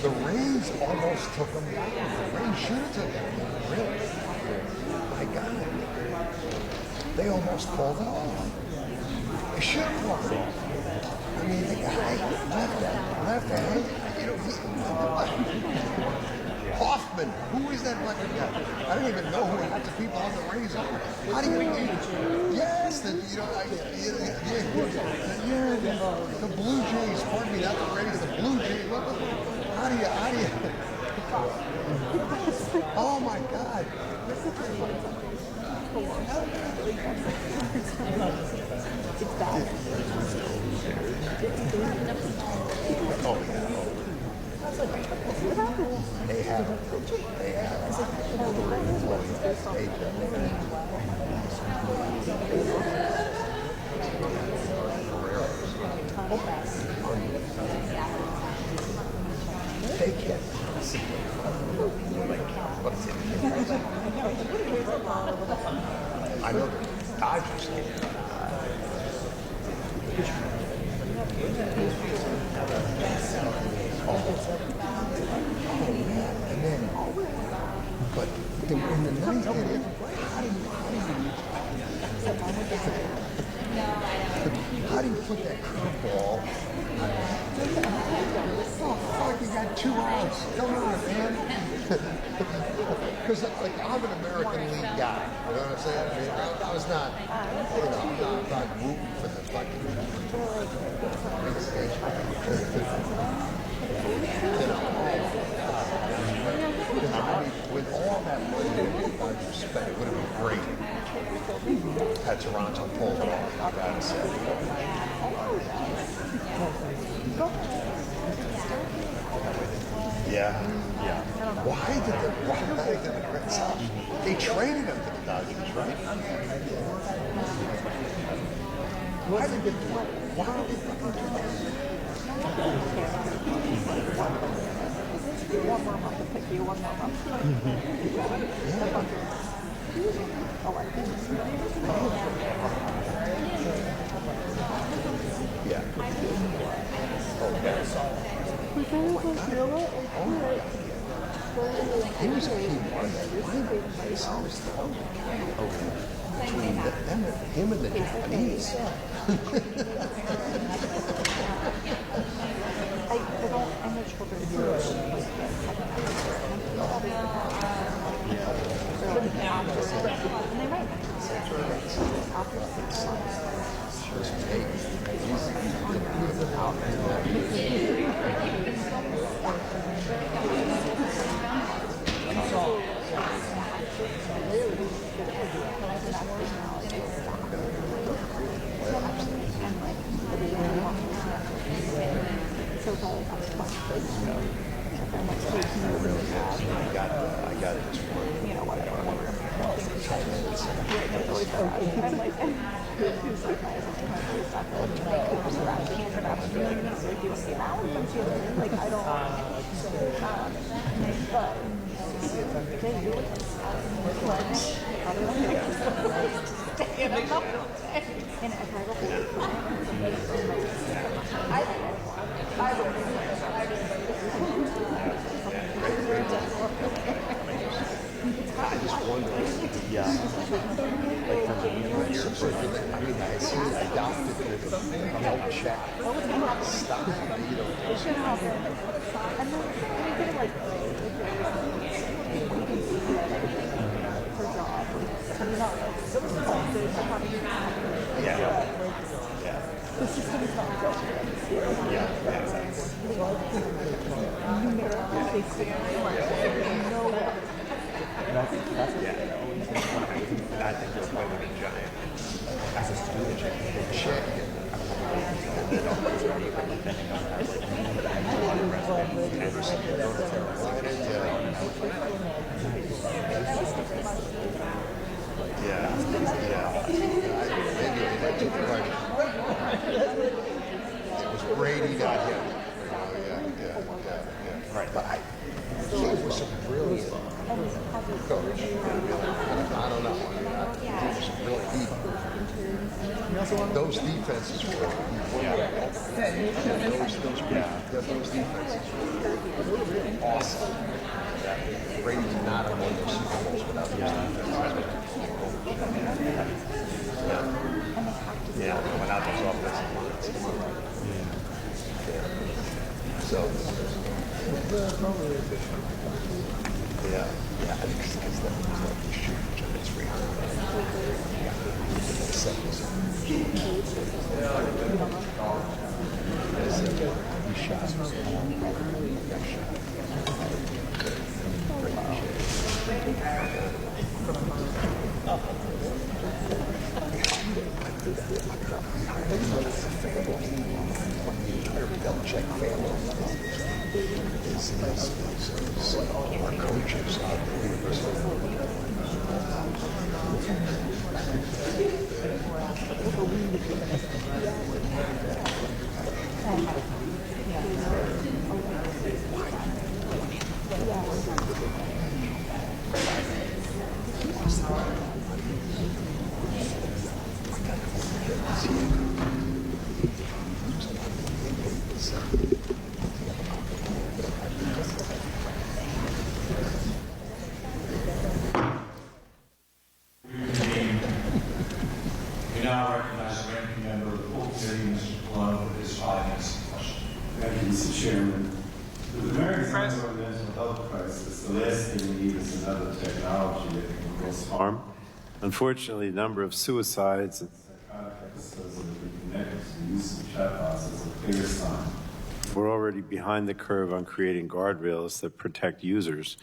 the Rays almost took them down. The Rays should have took them down. Really. My God. They almost pulled it off. They should have pulled it off. I mean, the guy left hand, you know, Hoffman, who is that fucking guy? I don't even know who half the people on the Rays are. How do you yes, the, you know, the Blue Jays, pardon me, not the Rays, the Blue Jays. How do you, oh my God. It's bad. Oh, yeah. They have. They can't possibly. I know the Dodgers can't. Oh man, and then, but in the ninth inning, how do you put that curveball? Oh fuck, you got 2 outs. Come on, man. Because like I'm an American League guy, you know what I'm saying? I mean, I was not, you know, I'm not rooting for the fucking. With all that money I spent, it would have been great had Toronto pulled it off, I gotta say. Yeah. Why did the Red Sox? They traded him to the Dodgers, right? Why did they do One more month to pick you, one more month. Yeah. He was a key part of that. Between him and the Japanese. I'm not sure I got it. You know what? I just wonder, like from the U.S. I mean, I see it adopted the health check. Stop, you know. And then we did like for job. Yeah. The system is not built. Yeah, exactly. That's I think that's why we're giant. As a student, they check it. It was Brady, not him. Right. But he was some brilliant coach. I don't know. He was really deep. Those defenses were those defenses were awesome. Brady did not have won those Super Bowls without those defenses. Without those offensive lines. So, I think because that was like the shoot, which I think is 300. He shot. Belichick family is our coaches out We now recognize the ranking member of the full committee, Mr. Malone, for his 5 minutes of question. Thank you, Mr. Chairman. With America's ongoing mental health crisis, the last thing we need is another technology that can cause harm. Unfortunately, the number of suicides and psychotic episodes that have been connected to the use of chatbots is a clear sign. We're already behind the curve on creating guardrails that protect users,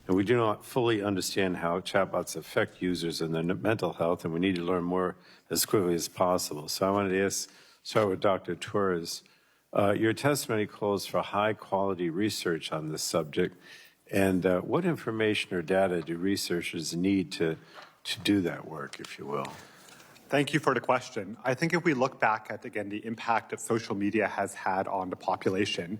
and we do not fully understand how chatbots affect users and their mental health, and we need to learn more as quickly as possible. So I wanted to start with Dr. Torres. Your testimony calls for high-quality research on this subject, and what information or data do researchers need to do that work, if you will? Thank you for the question. I think if we look back at, again, the impact that social media has had on the population,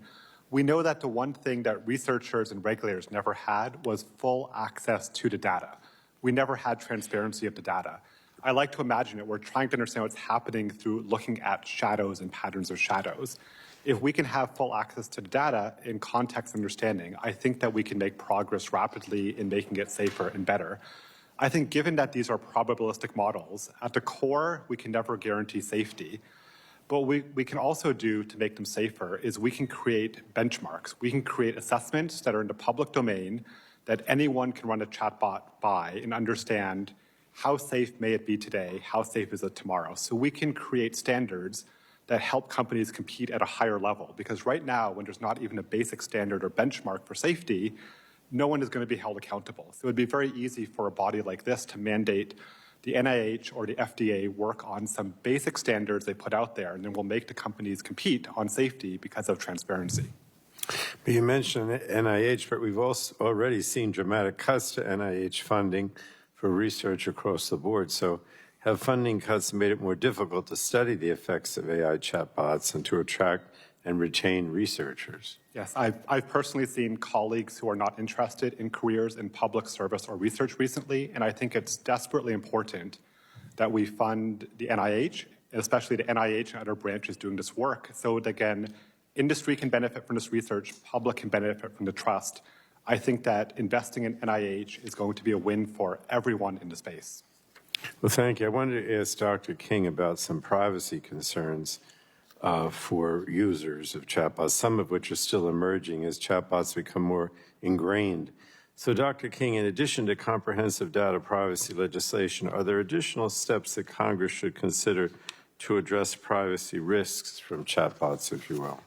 we know that the one thing that researchers and regulators never had was full access to the data. We never had transparency of the data. I like to imagine it. We're trying to understand what's happening through looking at shadows and patterns of shadows. If we can have full access to the data in context understanding, I think that we can make progress rapidly in making it safer and better. I think given that these are probabilistic models, at the core, we can never guarantee safety. But what we can also do to make them safer is we can create benchmarks. We can create assessments that are in the public domain that anyone can run a chatbot by and understand how safe may it be today, how safe is it tomorrow. So we can create standards that help companies compete at a higher level. Because right now, when there's not even a basic standard or benchmark for safety, no one is going to be held accountable. So it would be very easy for a body like this to mandate the NIH or the FDA work on some basic standards they put out there, and then we'll make the companies compete on safety because of transparency. But you mentioned NIH, but we've also already seen dramatic cuts to NIH funding for research across the board. So have funding cuts made it more difficult to study the effects of AI chatbots and to attract and retain researchers? Yes, I've personally seen colleagues who are not interested in careers in public service or research recently, and I think it's desperately important that we fund the NIH, especially the NIH and other branches doing this work, so that, again, industry can benefit from this research, public can benefit from the trust. I think that investing in NIH is going to be a win for everyone in the space. Well, thank you. I wanted to ask Dr. King about some privacy concerns for users of chatbots, some of which are still emerging as chatbots become more ingrained. So, Dr. King, in addition to comprehensive data privacy legislation, are there additional steps that Congress should consider to address privacy risks from chatbots, if you will?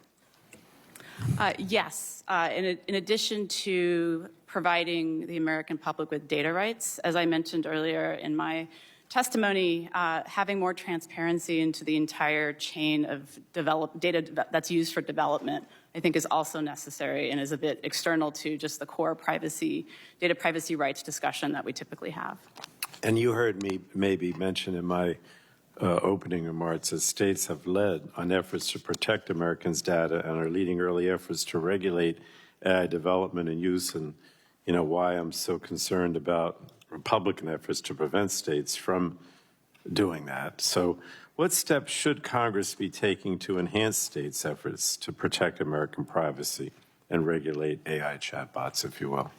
Yes. In addition to providing the American public with data rights, as I mentioned earlier in my testimony, having more transparency into the entire chain of data that's used for development, I think is also necessary and is a bit external to just the core data privacy rights discussion that we typically have. And you heard me maybe mention in my opening remarks that states have led on efforts to protect Americans' data and are leading early efforts to regulate AI development and use, and why I'm so concerned about Republican efforts to prevent states from doing that. So what steps should Congress be taking to enhance states' efforts to protect American privacy and regulate AI chatbots, if you will?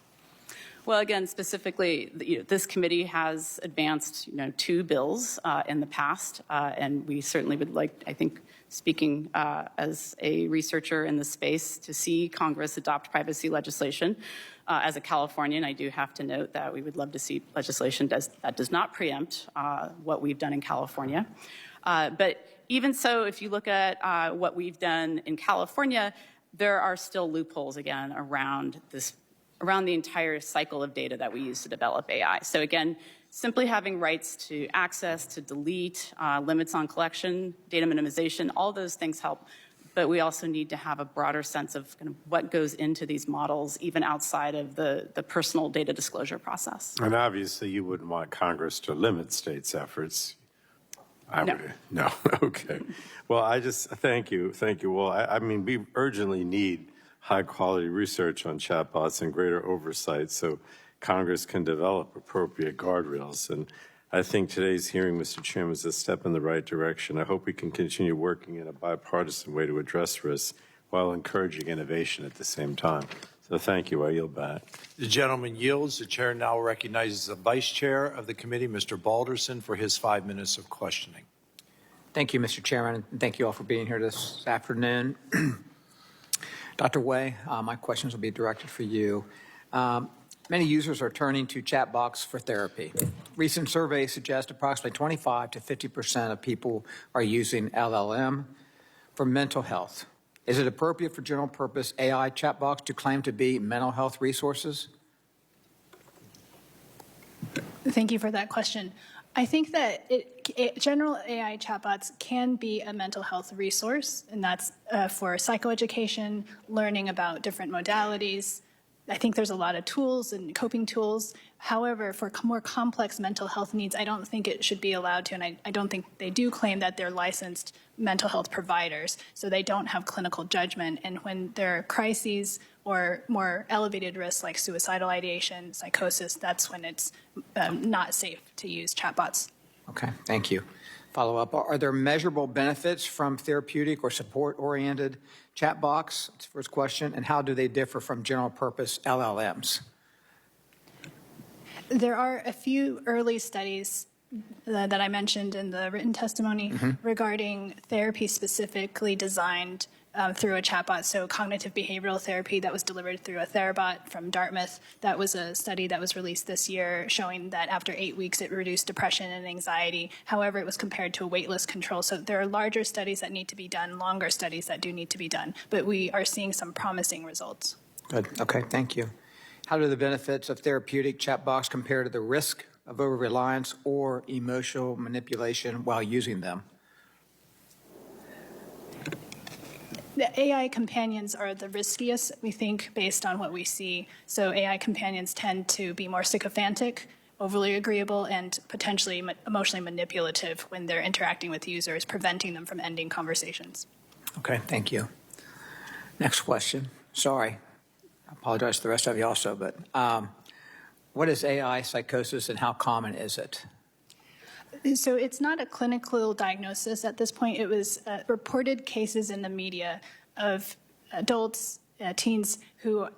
Well, again, specifically, this committee has advanced, 2 bills in the past, and we certainly would like, I think, speaking as a researcher in the space, to see Congress adopt privacy legislation. As a Californian, I do have to note that we would love to see legislation that does not preempt what we've done in California. But even so, if you look at what we've done in California, there are still loopholes, again, around the entire cycle of data that we use to develop AI. So again, simply having rights to access, to delete, limits on collection, data minimization, all those things help. But we also need to have a broader sense of kind of what goes into these models, even outside of the personal data disclosure process. And obviously, you wouldn't want Congress to limit states' efforts. No. Okay. Well, I just thank you. Well, I mean, we urgently need high-quality research on chatbots and greater oversight so Congress can develop appropriate guardrails. And I think today's hearing, Mr. Chairman, is a step in the right direction. I hope we can continue working in a bipartisan way to address risks while encouraging innovation at the same time. So thank you. I yield back. The gentleman yields. The chair now recognizes the vice chair of the committee, Mr. Balderson, for his 5 minutes of questioning. Thank you, Mr. Chairman, and thank you all for being here this afternoon. Dr. Way, my questions will be directed for you. Many users are turning to chatbots for therapy. Recent surveys suggest approximately 25 to 50% of people are using LLM for mental health. Is it appropriate for general purpose AI chatbots to claim to be mental health resources? Thank you for that question. I think that general AI chatbots can be a mental health resource, and that's for psychoeducation, learning about different modalities. I think there's a lot of tools and coping tools. However, for more complex mental health needs, I don't think it should be allowed to, and I don't think they do claim that they're licensed mental health providers, so they don't have clinical judgment. And when there are crises or more elevated risks like suicidal ideation, psychosis, that's when it's not safe to use chatbots. Okay, thank you. Follow up, are there measurable benefits from therapeutic or support-oriented chatbots? That's the first question. And how do they differ from general purpose LLMs? There are a few early studies that I mentioned in the written testimony regarding therapy specifically designed through a chatbot. So cognitive behavioral therapy that was delivered through a therabot from Dartmouth. That was a study that was released this year showing that after 8 weeks it reduced depression and anxiety. However, it was compared to a waitlist control. So there are larger studies that need to be done, longer studies that do need to be done. But we are seeing some promising results. Good. Okay, thank you. How do the benefits of therapeutic chatbots compare to the risk of over-reliance or emotional manipulation while using them? The AI companions are the riskiest, we think, based on what we see. So AI companions tend to be more sycophantic, overly agreeable, and potentially emotionally manipulative when they're interacting with users, preventing them from ending conversations. Okay, thank you. Next question. Sorry, I apologize to the rest of you also, but what is AI psychosis and how common is it? So it's not a clinical diagnosis at this point. It was reported cases in the media of adults, teens who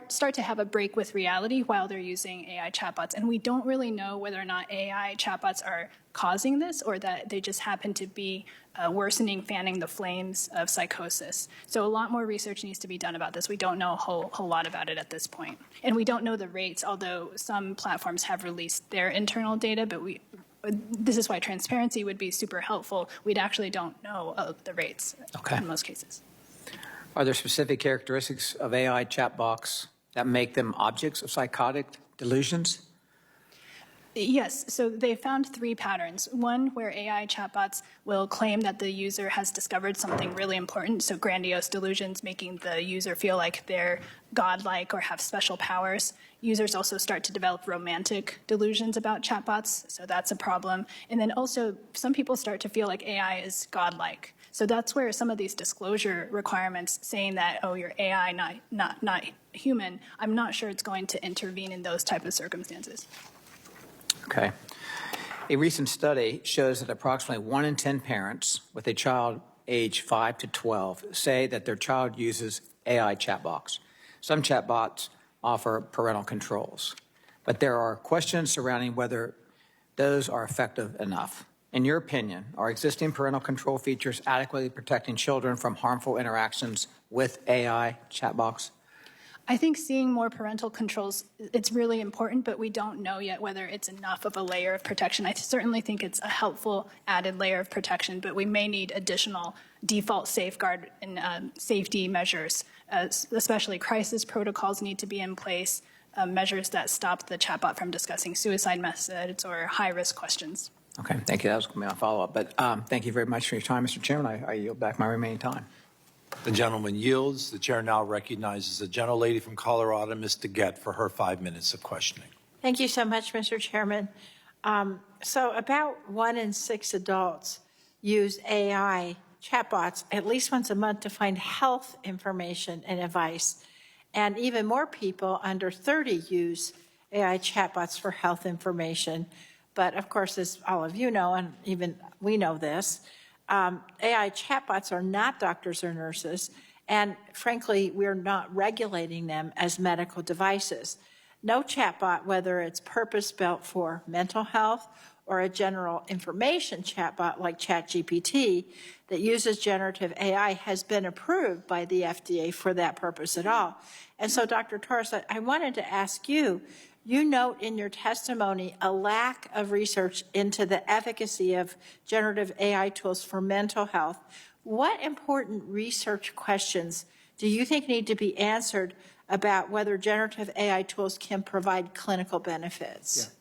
start to have a break with reality while they're using AI chatbots. And we don't really know whether or not AI chatbots are causing this or that they just happen to be worsening, fanning the flames of psychosis. So a lot more research needs to be done about this. We don't know a whole lot about it at this point. And we don't know the rates, although some platforms have released their internal data, but this is why transparency would be super helpful. We actually don't know the rates in most cases. Are there specific characteristics of AI chatbots that make them objects of psychotic delusions? Yes, so they found 3 patterns. One, where AI chatbots will claim that the user has discovered something really important, so grandiose delusions, making the user feel like they're godlike or have special powers. Users also start to develop romantic delusions about chatbots, so that's a problem. And then also, some people start to feel like AI is godlike. So that's where some of these disclosure requirements saying that, oh, you're AI, not human, I'm not sure it's going to intervene in those type of circumstances. Okay. A recent study shows that approximately 1 in 10 parents with a child age 5 to 12 say that their child uses AI chatbots. Some chatbots offer parental controls, but there are questions surrounding whether those are effective enough. In your opinion, are existing parental control features adequately protecting children from harmful interactions with AI chatbots? I think seeing more parental controls, it's really important, but we don't know yet whether it's enough of a layer of protection. I certainly think it's a helpful added layer of protection, but we may need additional default safeguard and safety measures, especially crisis protocols need to be in place, measures that stop the chatbot from discussing suicide methods or high-risk questions. Okay, thank you. That was going to be my follow-up. But thank you very much for your time, Mr. Chairman. I yield back my remaining time. The gentleman yields. The chair now recognizes the gentlelady from Colorado, Ms. DeGette, for her 5 minutes of questioning. Thank you so much, Mr. Chairman. So about 1 in 6 adults use AI chatbots at least once a month to find health information and advice. And even more people under 30 use AI chatbots for health information. But of course, as all of you know, and even we know this, AI chatbots are not doctors or nurses, and frankly, we're not regulating them as medical devices. No chatbot, whether it's purpose-built for mental health or a general information chatbot like ChatGPT that uses generative AI, has been approved by the FDA for that purpose at all. And so, Dr. Torres, I wanted to ask you, you note in your testimony a lack of research into the efficacy of generative AI tools for mental health. What important research questions do you think need to be answered about whether generative AI tools can provide clinical benefits? Yeah.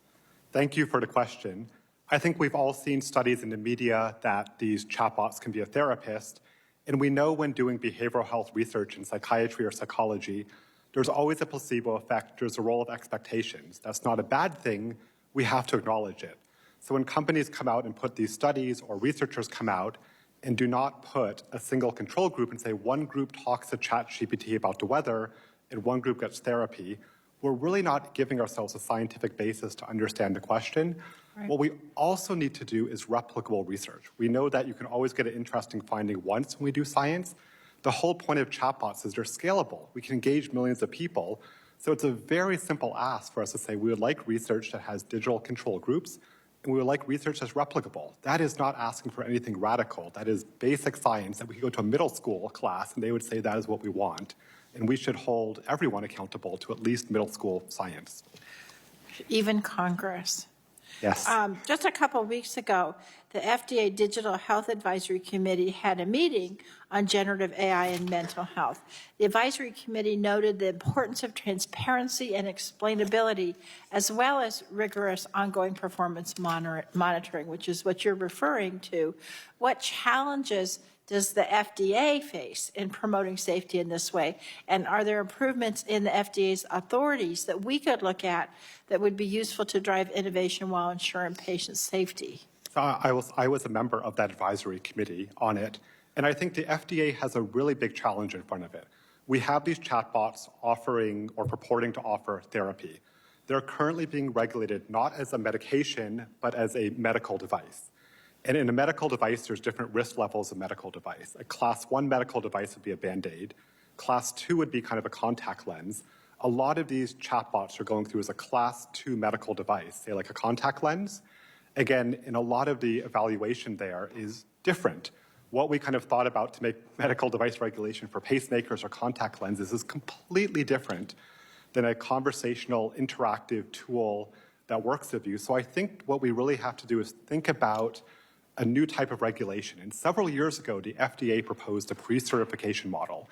Thank you for the question. I think we've all seen studies in the media that these chatbots can be a therapist, and we know when doing behavioral health research in psychiatry or psychology, there's always a placebo effect. There's a role of expectations. That's not a bad thing. We have to acknowledge it. So when companies come out and put these studies, or researchers come out and do not put a single control group and say one group talks to ChatGPT about the weather and one group gets therapy, we're really not giving ourselves a scientific basis to understand the question. Right. What we also need to do is replicable research. We know that you can always get an interesting finding once when we do science. The whole point of chatbots is they're scalable. We can engage millions of people. So it's a very simple ask for us to say we would like research that has digital control groups, and we would like research that's replicable. That is not asking for anything radical. That is basic science that we could go to a middle school class and they would say that is what we want. And we should hold everyone accountable to at least middle school science. Even Congress. Yes. Just a couple of weeks ago, the FDA Digital Health Advisory Committee had a meeting on generative AI and mental health. The advisory committee noted the importance of transparency and explainability, as well as rigorous ongoing performance monitoring, which is what you're referring to. What challenges does the FDA face in promoting safety in this way? And are there improvements in the FDA's authorities that we could look at that would be useful to drive innovation while ensuring patient safety? I was a member of that advisory committee on it, and I think the FDA has a really big challenge in front of it. We have these chatbots offering or purporting to offer therapy. They're currently being regulated not as a medication, but as a medical device. And in a medical device, there's different risk levels of medical device. A class 1 medical device would be a Band-Aid. Class 2 would be kind of a contact lens. A lot of these chatbots are going through as a class 2 medical device, say like a contact lens. Again, in a lot of the evaluation there is different. What we kind of thought about to make medical device regulation for pacemakers or contact lenses is completely different than a conversational, interactive tool that works with you. So I think what we really have to do is think about a new type of regulation. And several years ago, the FDA proposed a pre-certification model.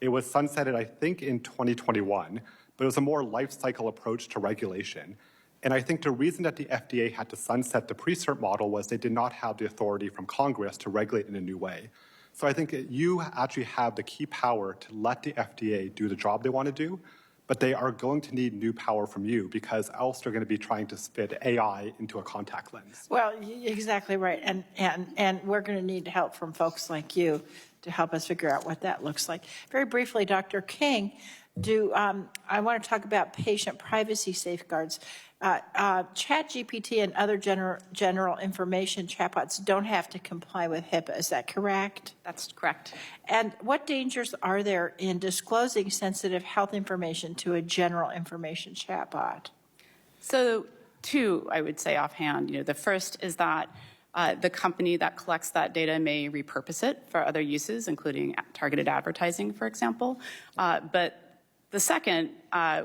It was sunsetted, I think, in 2021, but it was a more life cycle approach to regulation. And I think the reason that the FDA had to sunset the pre-cert model was they did not have the authority from Congress to regulate in a new way. So I think that you actually have the key power to let the FDA do the job they want to do, but they are going to need new power from you because else they're going to be trying to fit AI into a contact lens. Well, exactly right. And we're going to need help from folks like you to help us figure out what that looks like. Very briefly, Dr. King, I want to talk about patient privacy safeguards. ChatGPT and other general information chatbots don't have to comply with HIPAA. Is that correct? That's correct. And what dangers are there in disclosing sensitive health information to a general information chatbot? So two, I would say offhand. The first is that the company that collects that data may repurpose it for other uses, including targeted advertising, for example. But the second,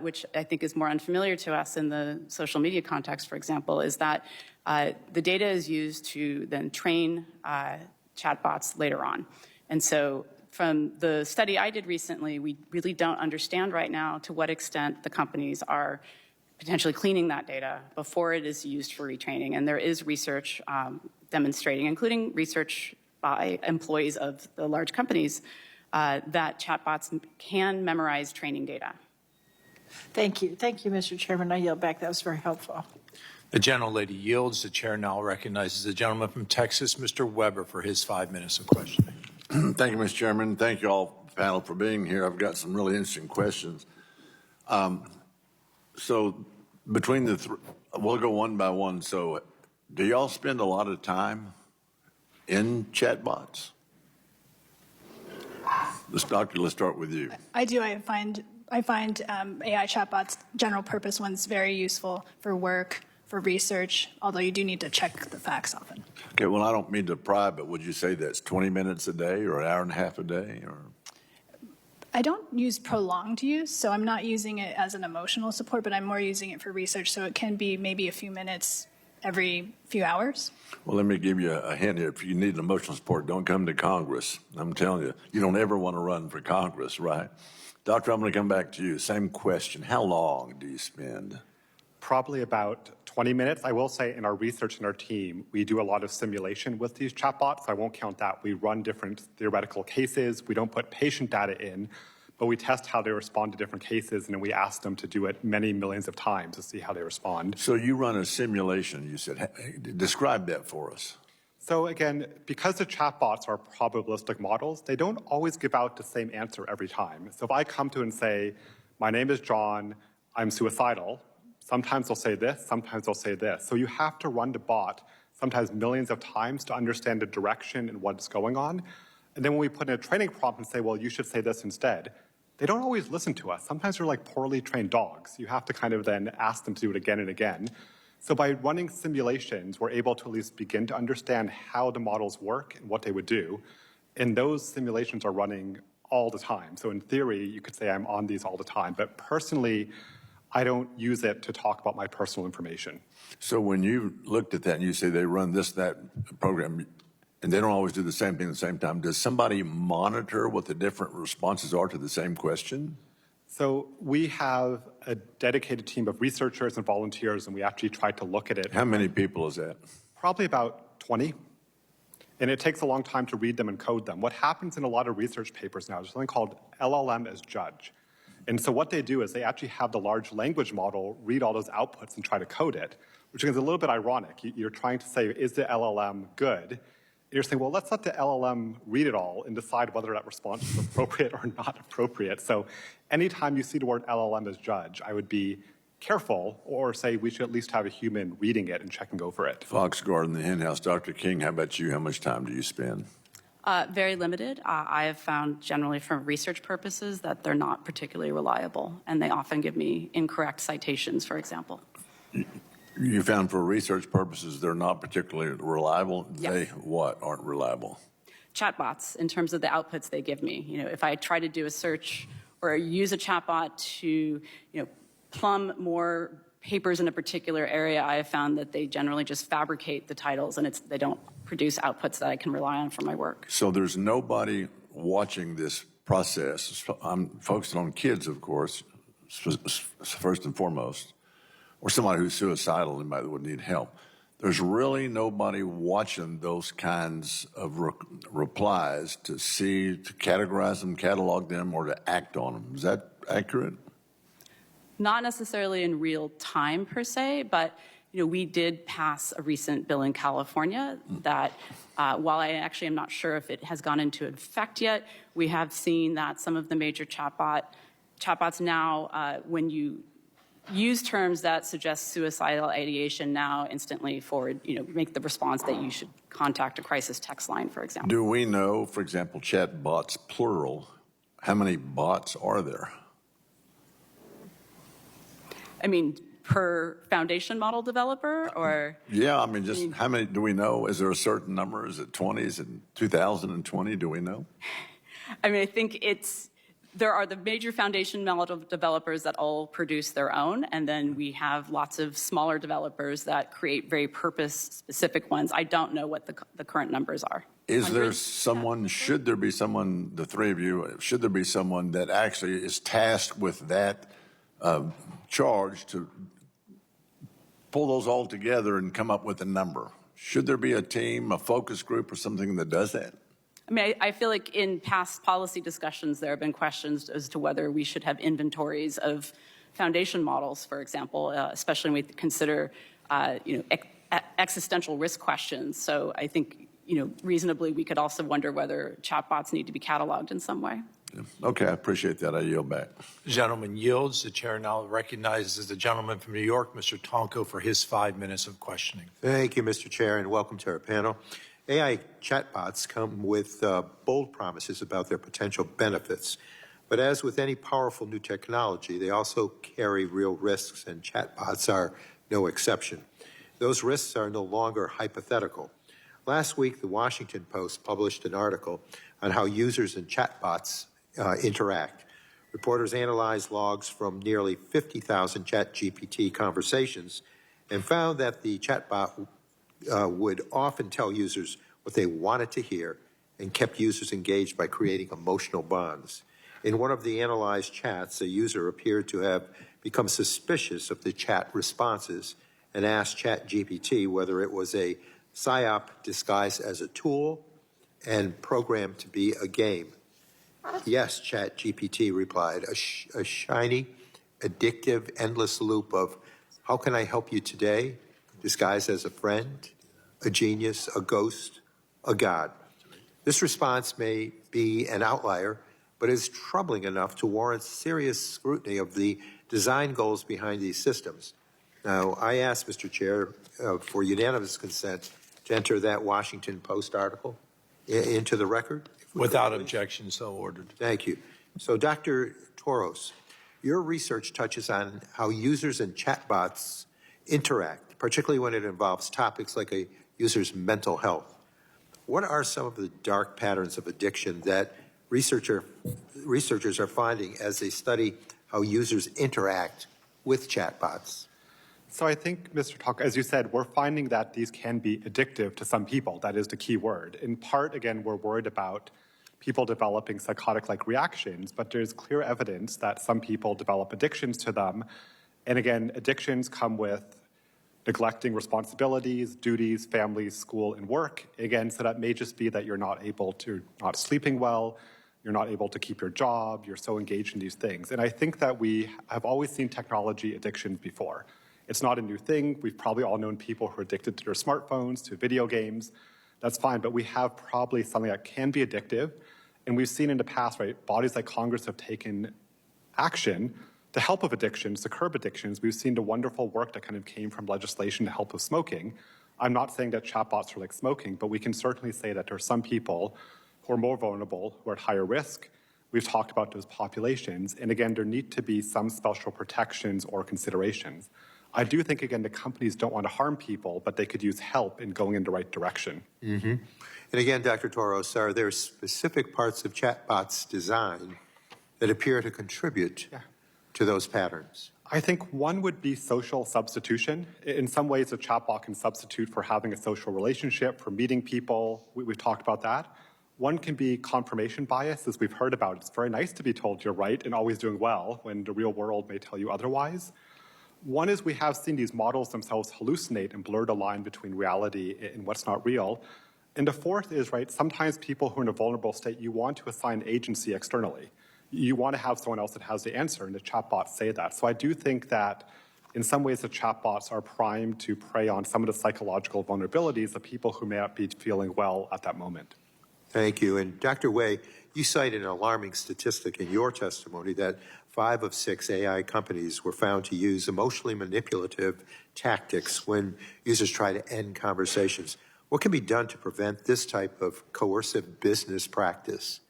which I think is more unfamiliar to us in the social media context, for example, is that the data is used to then train chatbots later on. And so from the study I did recently, we really don't understand right now to what extent the companies are potentially cleaning that data before it is used for retraining. And there is research demonstrating, including research by employees of the large companies, that chatbots can memorize training data. Thank you. Thank you, Mr. Chairman. I yield back. That was very helpful. The gentlelady yields. The chair now recognizes the gentleman from Texas, Mr. Weber, for his 5 minutes of questioning. Thank you, Mr. Chairman. Thank you all, panel, for being here. I've got some really interesting questions. So between the three, we'll go one by one. So do y'all spend a lot of time in chatbots? Let's start with you. I do. I find AI chatbots, general purpose ones, very useful for work, for research, although you do need to check the facts often. Okay, well, I don't mean to pry, but would you say that's 20 minutes a day or an hour and a half a day? Or? I don't use prolonged use, so I'm not using it as an emotional support, but I'm more using it for research, so it can be maybe a few minutes every few hours. Well, let me give you a hint here. If you need emotional support, don't come to Congress. I'm telling you, you don't ever want to run for Congress, right? Doctor, I'm going to come back to you. Same question. How long do you spend? Probably about 20 minutes. I will say in our research and our team, we do a lot of simulation with these chatbots. I won't count that. We run different theoretical cases. We don't put patient data in, but we test how they respond to different cases, and then we ask them to do it many millions of times to see how they respond. So you run a simulation, you said. Describe that for us. So again, because the chatbots are probabilistic models, they don't always give out the same answer every time. So if I come to and say, my name is John, I'm suicidal, sometimes they'll say this, sometimes they'll say this. So you have to run the bot sometimes millions of times to understand the direction and what's going on. And then when we put in a training prompt and say, well, you should say this instead, they don't always listen to us. Sometimes they're like poorly trained dogs. You have to kind of then ask them to do it again and again. So by running simulations, we're able to at least begin to understand how the models work and what they would do. And those simulations are running all the time. So in theory, you could say I'm on these all the time. But personally, I don't use it to talk about my personal information. So when you looked at that and you say they run this, that program, and they don't always do the same thing at the same time, does somebody monitor what the different responses are to the same question? So we have a dedicated team of researchers and volunteers, and we actually tried to look at it. How many people is that? Probably about 20. And it takes a long time to read them and code them. What happens in a lot of research papers now is something called LLM as judge. And so what they do is they actually have the large language model read all those outputs and try to code it, which is a little bit ironic. You're trying to say, is the LLM good? You're saying, well, let's let the LLM read it all and decide whether that response is appropriate or not appropriate. So anytime you see the word LLM as judge, I would be careful or say we should at least have a human reading it and checking over it. Fox Garden, the hen house. Dr. King, how about you? How much time do you spend? Very limited. I have found generally for research purposes that they're not particularly reliable, and they often give me incorrect citations, for example. You found for research purposes they're not particularly reliable? Yes. They what aren't reliable? Chatbots, in terms of the outputs they give me. If I try to do a search or use a chatbot to, plumb more papers in a particular area, I have found that they generally just fabricate the titles and they don't produce outputs that I can rely on for my work. So there's nobody watching this process. I'm focused on kids, of course, first and foremost. or somebody who's suicidal, anybody that would need help. There's really nobody watching those kinds of replies to see, to categorize them, catalog them, or to act on them. Is that accurate? Not necessarily in real time per se, but we did pass a recent bill in California that, while I actually am not sure if it has gone into effect yet, we have seen that some of the major chatbots now, when you use terms that suggest suicidal ideation, now instantly forward, make the response that you should contact a crisis text line, for example. Do we know, for example, chatbots, plural, how many bots are there? I mean, per foundation model developer, or? Yeah, I mean, just how many do we know? Is there a certain number? Is it 20? Is it 2020? Do we know? I mean, I think there are the major foundation model developers that all produce their own, and then we have lots of smaller developers that create very purpose-specific ones. I don't know what the current numbers are. Is there someone, should there be someone, the three of you, should there be someone that actually is tasked with that charge to pull those all together and come up with a number? Should there be a team, a focus group, or something that does that? I mean, I feel like in past policy discussions, there have been questions as to whether we should have inventories of foundation models, for example, especially when we consider, existential risk questions. So I think, reasonably, we could also wonder whether chatbots need to be cataloged in some way. Yeah. Okay, I appreciate that. I yield back. The gentleman yields. The chair now recognizes the gentleman from New York, Mr. Tonko, for his 5 minutes of questioning. Thank you, Mr. Chair, and welcome to our panel. AI chatbots come with bold promises about their potential benefits, but as with any powerful new technology, they also carry real risks, and chatbots are no exception. Those risks are no longer hypothetical. Last week, the Washington Post published an article on how users and chatbots interact. Reporters analyzed logs from nearly 50,000 ChatGPT conversations and found that the chatbot would often tell users what they wanted to hear and kept users engaged by creating emotional bonds. In one of the analyzed chats, a user appeared to have become suspicious of the chat responses and asked ChatGPT whether it was a PSYOP disguised as a tool and programmed to be a game. Yes, ChatGPT replied, a shiny, addictive, endless loop of, how can I help you today? Disguised as a friend, a genius, a ghost, a god. This response may be an outlier, but is troubling enough to warrant serious scrutiny of the design goals behind these systems. Now, I ask, Mr. Chair, for unanimous consent to enter that Washington Post article into the record. Without objection, so ordered. Thank you. So, Dr. Toros, your research touches on how users and chatbots interact, particularly when it involves topics like a user's mental health. What are some of the dark patterns of addiction that researchers are finding as they study how users interact with chatbots? So I think, Mr. Talk, as you said, we're finding that these can be addictive to some people. That is the key word. In part, again, we're worried about people developing psychotic-like reactions, but there's clear evidence that some people develop addictions to them. And again, addictions come with neglecting responsibilities, duties, families, school, and work. Again, so that may just be that you're not sleeping well, you're not able to keep your job, you're so engaged in these things. And I think that we have always seen technology addictions before. It's not a new thing. We've probably all known people who are addicted to their smartphones, to video games. That's fine, but we have probably something that can be addictive. And we've seen in the past, right, bodies like Congress have taken action to help with addictions, to curb addictions. We've seen the wonderful work that kind of came from legislation to help with smoking. I'm not saying that chatbots are like smoking, but we can certainly say that there are some people who are more vulnerable, who are at higher risk. We've talked about those populations. And again, there need to be some special protections or considerations. I do think, again, the companies don't want to harm people, but they could use help in going in the right direction. Mm-hmm. And again, Dr. Toros, are there specific parts of chatbots' design that appear to contribute to those patterns? I think one would be social substitution. In some ways, a chatbot can substitute for having a social relationship, for meeting people. We've talked about that. One can be confirmation bias, as we've heard about. It's very nice to be told you're right and always doing well when the real world may tell you otherwise. One is we have seen these models themselves hallucinate and blur the line between reality and what's not real. And the fourth is, right, sometimes people who are in a vulnerable state, you want to assign agency externally. You want to have someone else that has the answer, and the chatbots say that. So I do think that in some ways the chatbots are primed to prey on some of the psychological vulnerabilities of people who may not be feeling well at that moment. Thank you. And Dr. Wei, you cite an alarming statistic in your testimony that 5 of 6 AI companies were found to use emotionally manipulative tactics when users try to end conversations. What can be done to prevent this type of coercive business practice?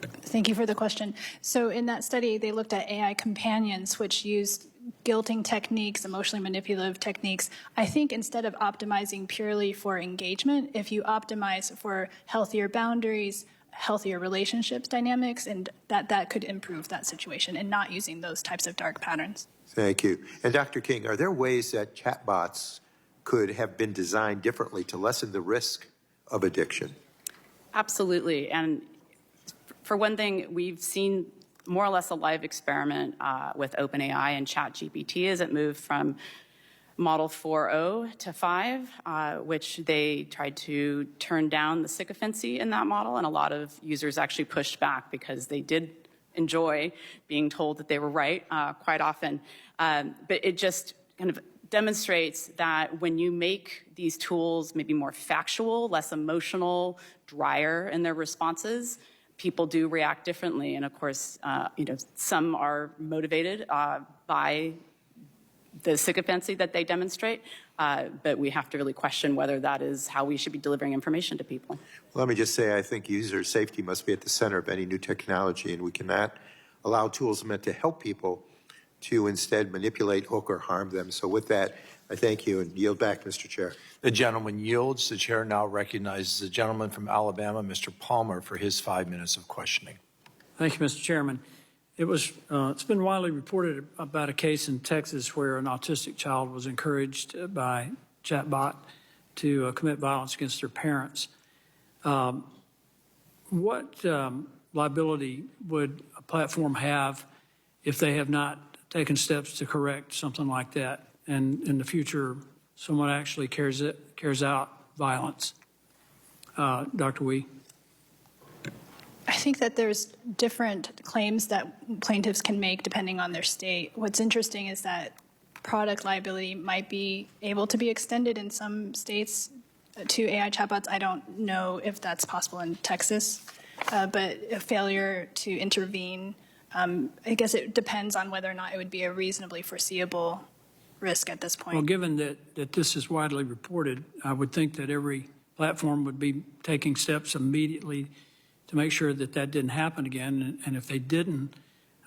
Thank you for the question. So in that study, they looked at AI companions, which used guilting techniques, emotionally manipulative techniques. I think instead of optimizing purely for engagement, if you optimize for healthier boundaries, healthier relationships dynamics, and that could improve that situation, and not using those types of dark patterns. Thank you. And Dr. King, are there ways that chatbots could have been designed differently to lessen the risk of addiction? Absolutely. And for one thing, we've seen more or less a live experiment with OpenAI and ChatGPT as it moved from Model 4.0 to 5, which they tried to turn down the sycophancy in that model, and a lot of users actually pushed back because they did enjoy being told that they were right quite often. But it just kind of demonstrates that when you make these tools maybe more factual, less emotional, drier in their responses, people do react differently. And of course, some are motivated by the sycophancy that they demonstrate, but we have to really question whether that is how we should be delivering information to people. Well, let me just say, I think user safety must be at the center of any new technology, and we cannot allow tools meant to help people to instead manipulate, hook, or harm them. So with that, I thank you and yield back, Mr. Chair. The gentleman yields. The chair now recognizes the gentleman from Alabama, Mr. Palmer, for his 5 minutes of questioning. Thank you, Mr. Chairman. It's been widely reported about a case in Texas where an autistic child was encouraged by Chatbot to commit violence against their parents. What liability would a platform have if they have not taken steps to correct something like that, and in the future someone actually carries out violence? Dr. Wee? I think that there's different claims that plaintiffs can make depending on their state. What's interesting is that product liability might be able to be extended in some states to AI chatbots. I don't know if that's possible in Texas, but a failure to intervene, I guess it depends on whether or not it would be a reasonably foreseeable risk at this point. Well, given that this is widely reported, I would think that every platform would be taking steps immediately to make sure that that didn't happen again. And if they didn't,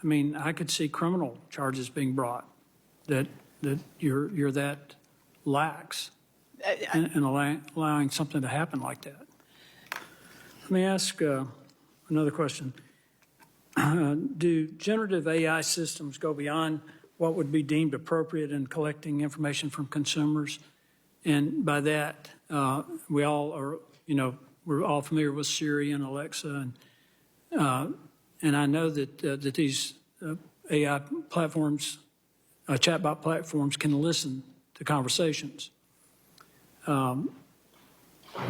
I mean, I could see criminal charges being brought that you're that lax in allowing something to happen like that. Let me ask another question. Do generative AI systems go beyond what would be deemed appropriate in collecting information from consumers? And by that, we all are, we're all familiar with Siri and Alexa, and I know that these AI platforms, chatbot platforms, can listen to conversations.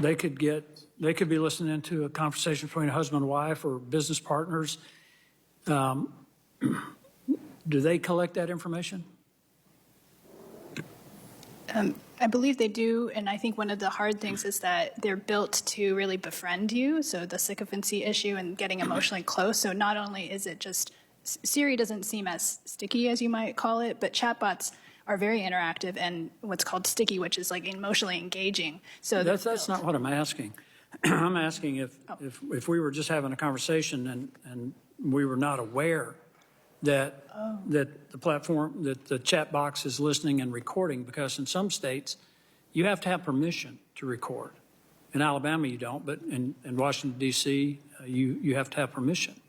They could be listening to a conversation between a husband and wife or business partners. Do they collect that information? I believe they do, and I think one of the hard things is that they're built to really befriend you, so the sycophancy issue and getting emotionally close. So not only is it just, Siri doesn't seem as sticky as you might call it, but chatbots are very interactive and what's called sticky, which is like emotionally engaging. So that's not what I'm asking. I'm asking if we were just having a conversation and we were not aware that the platform, that the chat box is listening and recording, because in some states you have to have permission to record. In Alabama you don't, but in Washington, D.C., you have to have permission.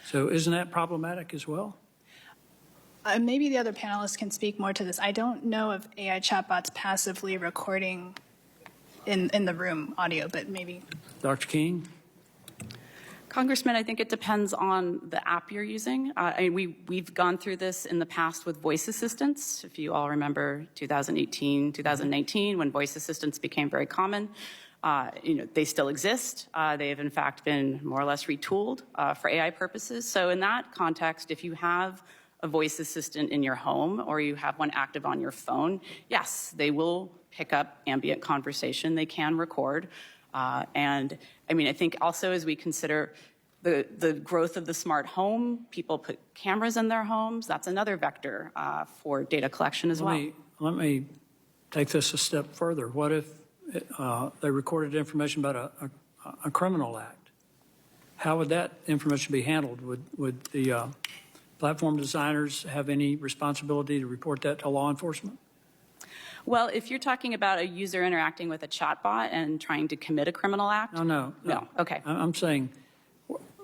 So isn't that problematic as well? Maybe the other panelists can speak more to this. I don't know of AI chatbots passively recording in the room audio, but maybe. Dr. King? Congressman, I think it depends on the app you're using. We've gone through this in the past with voice assistants. If you all remember 2018, 2019, when voice assistants became very common, they still exist. They have in fact been more or less retooled for AI purposes. So in that context, if you have a voice assistant in your home or you have one active on your phone, yes, they will pick up ambient conversation. They can record. And I think also as we consider the growth of the smart home, people put cameras in their homes. That's another vector for data collection as well. Let me take this a step further. What if they recorded information about a criminal act? How would that information be handled? Would the platform designers have any responsibility to report that to law enforcement? Well, if you're talking about a user interacting with a chatbot and trying to commit a criminal act? No. Okay. I'm saying,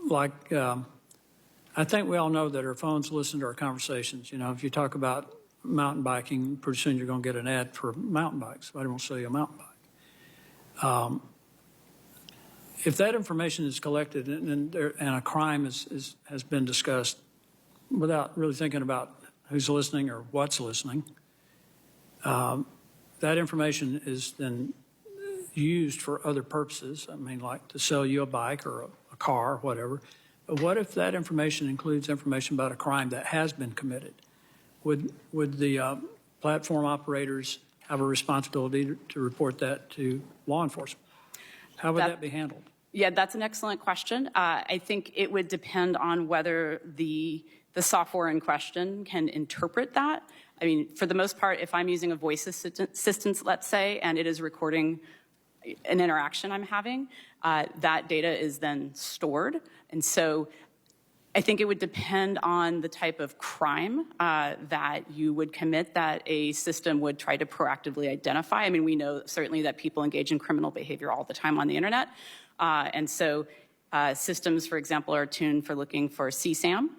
like, I think we all know that our phones listen to our conversations. If you talk about mountain biking, pretty soon you're going to get an ad for mountain bikes. I won't sell you a mountain bike. If that information is collected and a crime has been discussed without really thinking about who's listening or what's listening, that information is then used for other purposes. Like to sell you a bike or a car, whatever. But what if that information includes information about a crime that has been committed? Would the platform operators have a responsibility to report that to law enforcement? How would that be handled? Yeah, that's an excellent question. I think it would depend on whether the software in question can interpret that. For the most part, if I'm using a voice assistant, let's say, and it is recording an interaction I'm having, that data is then stored. And so I think it would depend on the type of crime that you would commit that a system would try to proactively identify. We know certainly that people engage in criminal behavior all the time on the internet. And so systems, for example, are tuned for looking for CSAM.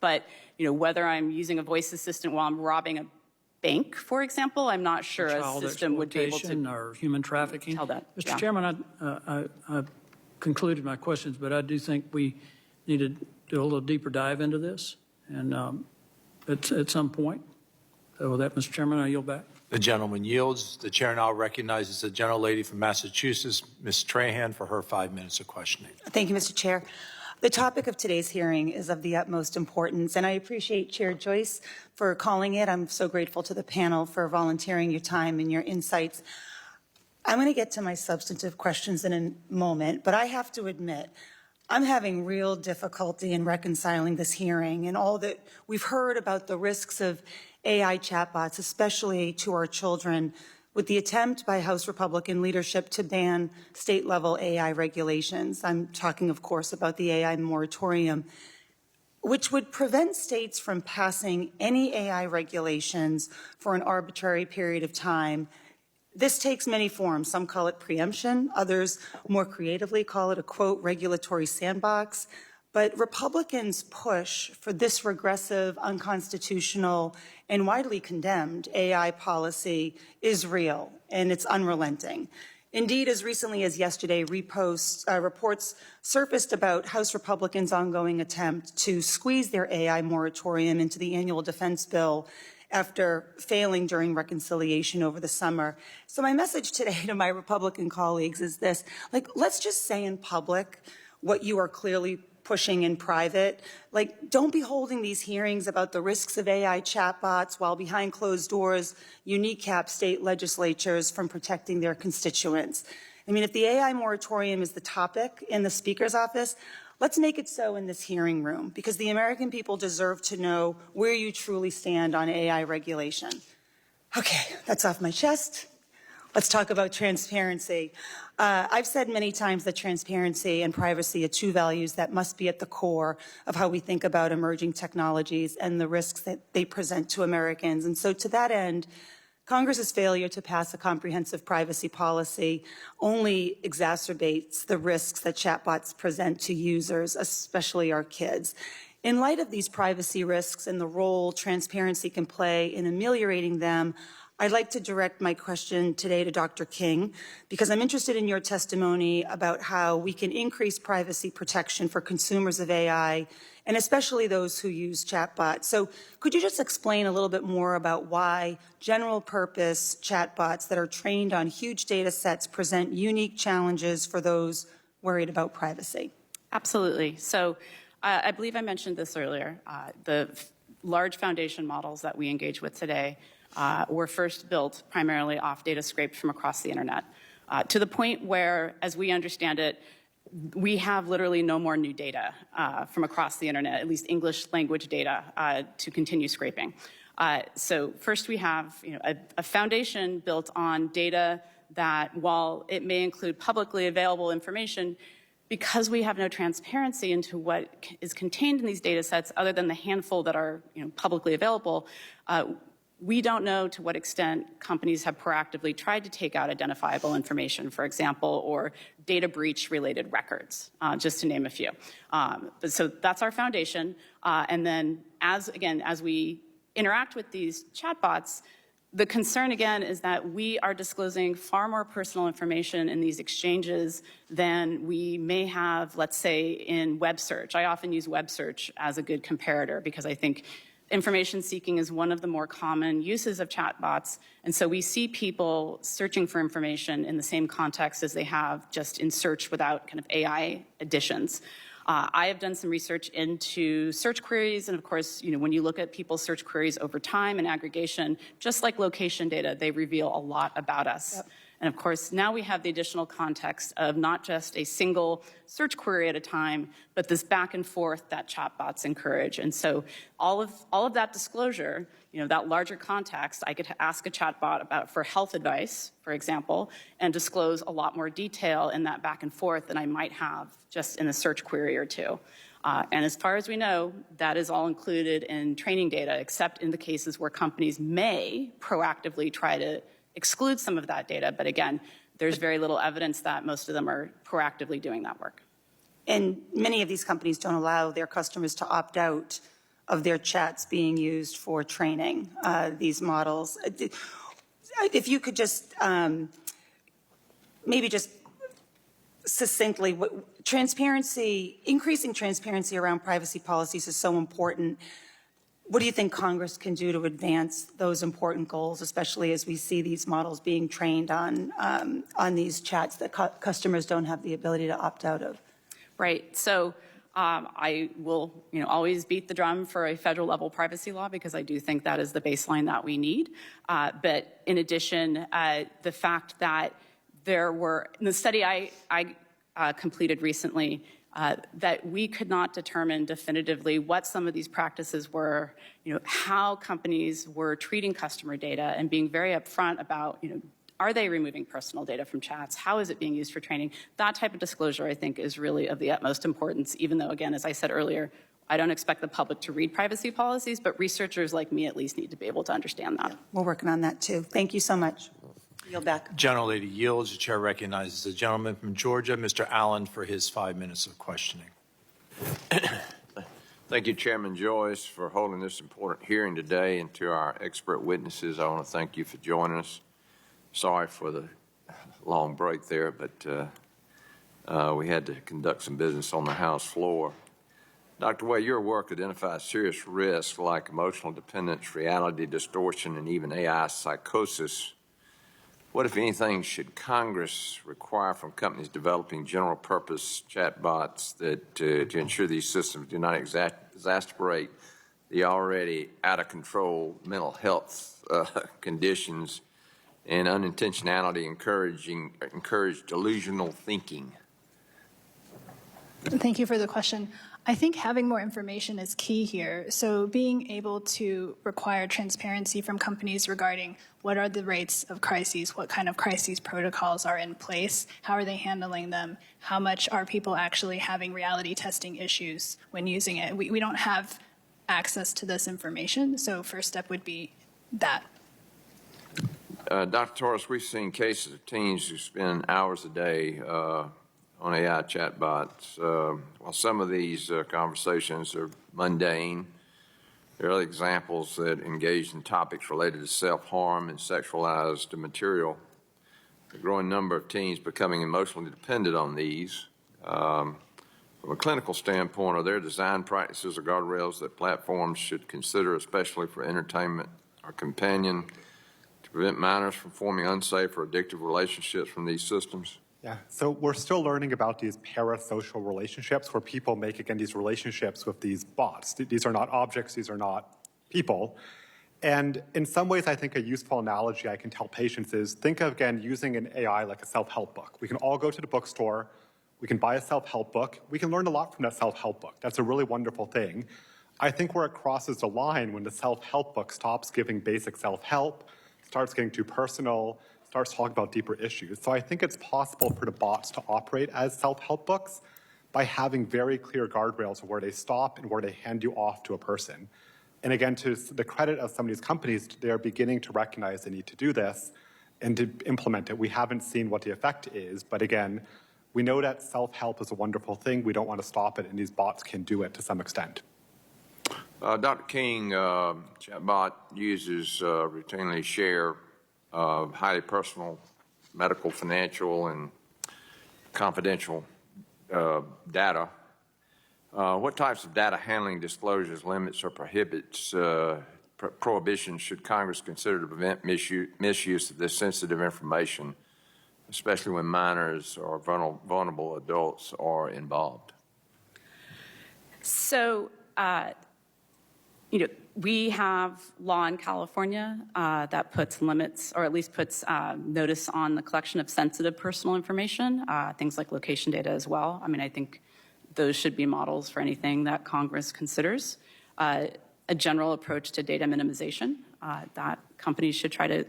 But whether I'm using a voice assistant while I'm robbing a bank, for example, I'm not sure a system would be able to or human trafficking. Tell that. Mr. Chairman, I concluded my questions, but I do think we need to do a little deeper dive into this, and at some point. So with that, Mr. Chairman, I yield back. The gentleman yields. The chair now recognizes the gentlelady from Massachusetts, Ms. Trahan, for her 5 minutes of questioning. Thank you, Mr. Chair. The topic of today's hearing is of the utmost importance, and I appreciate Chair Joyce for calling it. I'm so grateful to the panel for volunteering your time and your insights. I'm going to get to my substantive questions in a moment, but I have to admit, I'm having real difficulty in reconciling this hearing and all that we've heard about the risks of AI chatbots, especially to our children, with the attempt by House Republican leadership to ban state-level AI regulations. I'm talking, of course, about the AI moratorium, which would prevent states from passing any AI regulations for an arbitrary period of time. This takes many forms. Some call it preemption. Others more creatively call it a, quote, regulatory sandbox. But Republicans' push for this regressive, unconstitutional, and widely condemned AI policy is real, and it's unrelenting. Indeed, as recently as yesterday, reports surfaced about House Republicans' ongoing attempt to squeeze their AI moratorium into the annual defense bill after failing during reconciliation over the summer. So my message today to my Republican colleagues is this: let's just say in public what you are clearly pushing in private. Don't be holding these hearings about the risks of AI chatbots while behind closed doors you kneecap state legislatures from protecting their constituents. If the AI moratorium is the topic in the Speaker's office, let's make it so in this hearing room, because the American people deserve to know where you truly stand on AI regulation. Okay, that's off my chest. Let's talk about transparency. I've said many times that transparency and privacy are two values that must be at the core of how we think about emerging technologies and the risks that they present to Americans. And so to that end, Congress's failure to pass a comprehensive privacy policy only exacerbates the risks that chatbots present to users, especially our kids. In light of these privacy risks and the role transparency can play in ameliorating them, I'd like to direct my question today to Dr. King, because I'm interested in your testimony about how we can increase privacy protection for consumers of AI, and especially those who use chatbots. So could you just explain a little bit more about why general purpose chatbots that are trained on huge data sets present unique challenges for those worried about privacy? Absolutely. So I believe I mentioned this earlier. The large foundation models that we engage with today were first built primarily off data scraped from across the internet, to the point where, as we understand it, we have literally no more new data from across the internet, at least English language data, to continue scraping. So first we have a foundation built on data that, while it may include publicly available information, because we have no transparency into what is contained in these data sets other than the handful that are publicly available, we don't know to what extent companies have proactively tried to take out identifiable information, for example, or data breach related records, just to name a few. So that's our foundation. And then as we interact with these chatbots, the concern, again, is that we are disclosing far more personal information in these exchanges than we may have, let's say, in web search. I often use web search as a good comparator because I think information seeking is one of the more common uses of chatbots. And so we see people searching for information in the same context as they have just in search without kind of AI additions. I have done some research into search queries, and of course, when you look at people's search queries over time and aggregation, just like location data, they reveal a lot about us. Yep. And of course, now we have the additional context of not just a single search query at a time, but this back and forth that chatbots encourage. And so all of that disclosure, that larger context, I could ask a chatbot for health advice, for example, and disclose a lot more detail in that back and forth than I might have just in a search query or two. And as far as we know, that is all included in training data, except in the cases where companies may proactively try to exclude some of that data. But again, there's very little evidence that most of them are proactively doing that work. And many of these companies don't allow their customers to opt out of their chats being used for training these models. If you could just maybe just succinctly, increasing transparency around privacy policies is so important. What do you think Congress can do to advance those important goals, especially as we see these models being trained on these chats that customers don't have the ability to opt out of? Right. So I will, always beat the drum for a federal level privacy law because I do think that is the baseline that we need. But in addition, the fact that there were, in the study I completed recently, that we could not determine definitively what some of these practices were, how companies were treating customer data and being very upfront about, are they removing personal data from chats? How is it being used for training? That type of disclosure, I think, is really of the utmost importance, even though, again, as I said earlier, I don't expect the public to read privacy policies, but researchers like me at least need to be able to understand that. Yeah, we're working on that too. Thank you so much. Yield back. Gentlelady yields. The chair recognizes the gentleman from Georgia, Mr. Allen, for his 5 minutes of questioning. Thank you, Chairman Joyce, for holding this important hearing today. And to our expert witnesses, I want to thank you for joining us. Sorry for the long break there, but we had to conduct some business on the House floor. Dr. Way, your work identifies serious risks like emotional dependence, reality distortion, and even AI psychosis. What, if anything, should Congress require from companies developing general-purpose chatbots that to ensure these systems do not exacerbate the already out-of-control mental health conditions and unintentionality encourage delusional thinking? Thank you for the question. I think having more information is key here. So being able to require transparency from companies regarding what are the rates of crises, what kind of crises protocols are in place, how are they handling them, how much are people actually having reality testing issues when using it. We don't have access to this information, so first step would be that. Dr. Torres, we've seen cases of teens who spend hours a day on AI chatbots. While some of these conversations are mundane, Early examples that engaged in topics related to self-harm and sexualized material. A growing number of teens becoming emotionally dependent on these. From a clinical standpoint, are there design practices or guardrails that platforms should consider, especially for entertainment or companion, to prevent minors from forming unsafe or addictive relationships from these systems? Yeah, so we're still learning about these parasocial relationships where people make, again, these relationships with these bots. These are not objects, these are not people. And in some ways, I think a useful analogy I can tell patients is, think of, again, using an AI like a self-help book. We can all go to the bookstore, we can buy a self-help book, we can learn a lot from that self-help book. That's a really wonderful thing. I think where it crosses the line when the self-help book stops giving basic self-help, starts getting too personal, starts talking about deeper issues. So I think it's possible for the bots to operate as self-help books by having very clear guardrails of where they stop and where they hand you off to a person. And again, to the credit of some of these companies, they are beginning to recognize they need to do this and to implement it. We haven't seen what the effect is, but again, we know that self-help is a wonderful thing. We don't want to stop it, and these bots can do it to some extent. Dr. King, Chatbot uses routinely share highly personal medical, financial, and confidential data. What types of data handling disclosures, limits, or prohibitions should Congress consider to prevent misuse of this sensitive information, especially when minors or vulnerable adults are involved? So, we have law in California that puts limits, or at least puts notice on the collection of sensitive personal information, things like location data as well. I mean, I think those should be models for anything that Congress considers. A general approach to data minimization, that companies should try to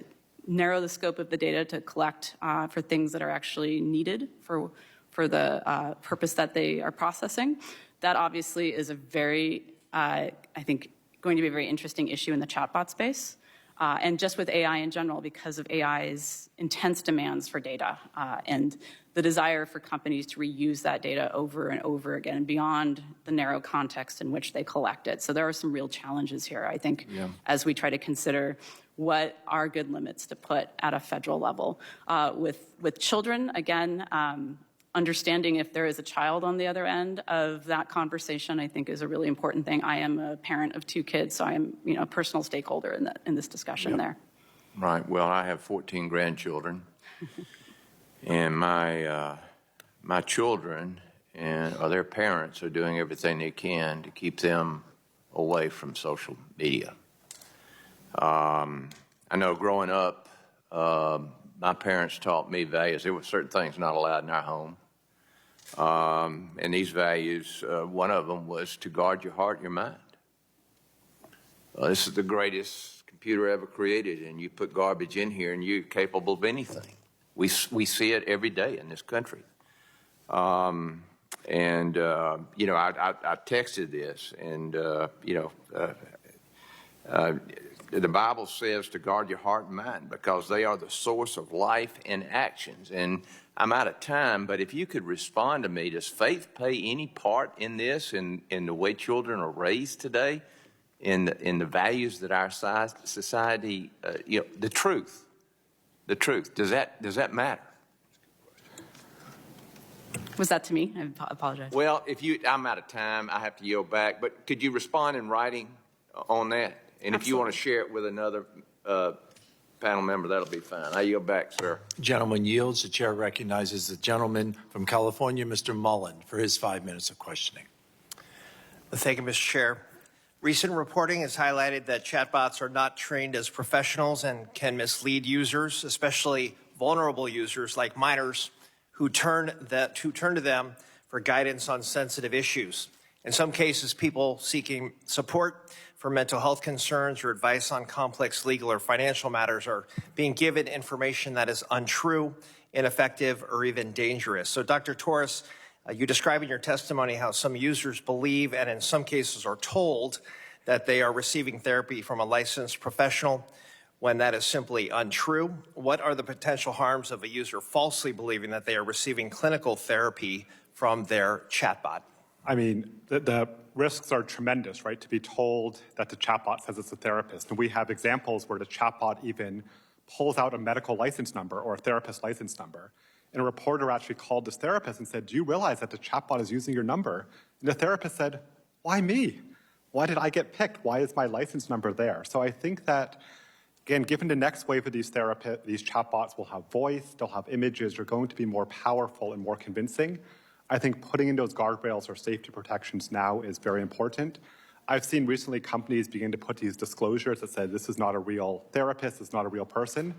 narrow the scope of the data to collect for things that are actually needed for the purpose that they are processing. That obviously is a very, I think, going to be a very interesting issue in the chatbot space. And just with AI in general, because of AI's intense demands for data and the desire for companies to reuse that data over and over again beyond the narrow context in which they collect it. So there are some real challenges here, I think, as we try to consider what are good limits to put at a federal level. With children, again, understanding if there is a child on the other end of that conversation, I think, is a really important thing. I am a parent of 2 kids, so I am, a personal stakeholder in this discussion there. Right. Well, I have 14 grandchildren, and my children or their parents are doing everything they can to keep them away from social media. I know growing up, my parents taught me values. There were certain things not allowed in our home. And these values, one of them was to guard your heart and your mind. This is the greatest computer ever created, and you put garbage in here and you're capable of anything. We see it every day in this country. I texted this, and, the Bible says to guard your heart and mind because they are the source of life and actions. And I'm out of time, but if you could respond to me, does faith play any part in this, in the way children are raised today, in the values that our society, the truth, does that matter? Was that to me? I apologize. Well, I'm out of time, I have to yield back, but could you respond in writing on that? And if you want to share it with another panel member, that'll be fine. I yield back, sir. Gentleman yields. The chair recognizes the gentleman from California, Mr. Mullen, for his 5 minutes of questioning. Thank you, Mr. Chair. Recent reporting has highlighted that chatbots are not trained as professionals and can mislead users, especially vulnerable users like minors who turn to them for guidance on sensitive issues. In some cases, people seeking support for mental health concerns or advice on complex legal or financial matters are being given information that is untrue, ineffective, or even dangerous. So, Dr. Torres, you describe in your testimony how some users believe and in some cases are told that they are receiving therapy from a licensed professional when that is simply untrue. What are the potential harms of a user falsely believing that they are receiving clinical therapy from their chatbot? I mean, the risks are tremendous, right? To be told that the chatbot says it's a therapist. And we have examples where the chatbot even pulls out a medical license number or a therapist license number. And a reporter actually called this therapist and said, do you realize that the chatbot is using your number? And the therapist said, why me? Why did I get picked? Why is my license number there? So I think that, again, given the next wave of these chatbots will have voice, they'll have images, they're going to be more powerful and more convincing. I think putting in those guardrails or safety protections now is very important. I've seen recently companies begin to put these disclosures that say this is not a real therapist, it's not a real person.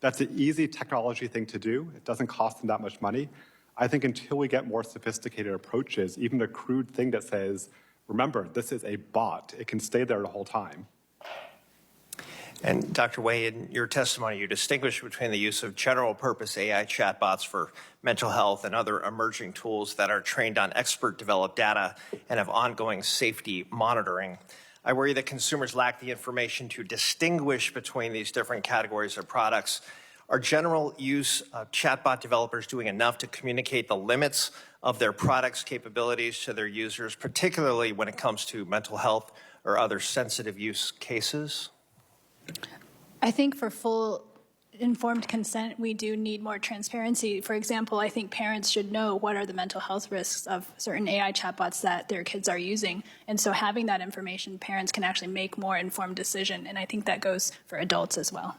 That's an easy technology thing to do. It doesn't cost them that much money. I think until we get more sophisticated approaches, even a crude thing that says, remember, this is a bot, it can stay there the whole time. And Dr. Wei, in your testimony, you distinguish between the use of general-purpose AI chatbots for mental health and other emerging tools that are trained on expert-developed data and have ongoing safety monitoring. I worry that consumers lack the information to distinguish between these different categories of products. Are general use chatbot developers doing enough to communicate the limits of their products' capabilities to their users, particularly when it comes to mental health or other sensitive use cases? I think for full informed consent, we do need more transparency. For example, I think parents should know what are the mental health risks of certain AI chatbots that their kids are using. And so having that information, parents can actually make more informed decision. And I think that goes for adults as well.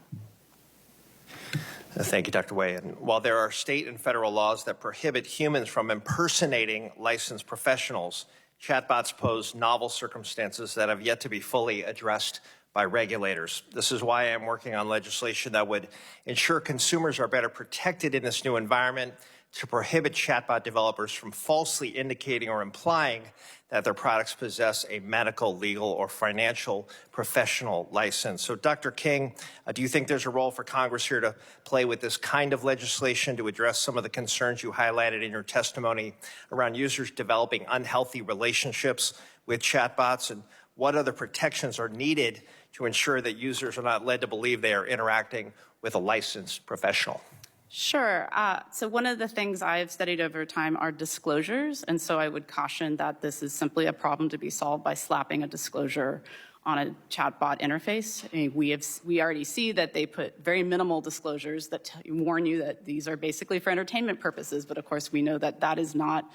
Thank you, Dr. Wei. And while there are state and federal laws that prohibit humans from impersonating licensed professionals, chatbots pose novel circumstances that have yet to be fully addressed by regulators. This is why I'm working on legislation that would ensure consumers are better protected in this new environment, to prohibit chatbot developers from falsely indicating or implying that their products possess a medical, legal, or financial professional license. So, Dr. King, do you think there's a role for Congress here to play with this kind of legislation to address some of the concerns you highlighted in your testimony around users developing unhealthy relationships with chatbots? And what other protections are needed to ensure that users are not led to believe they are interacting with a licensed professional? Sure. So one of the things I've studied over time are disclosures. And so I would caution that this is simply a problem to be solved by slapping a disclosure on a chatbot interface. I mean, we already see that they put very minimal disclosures that warn you that these are basically for entertainment purposes. But of course, we know that that is not,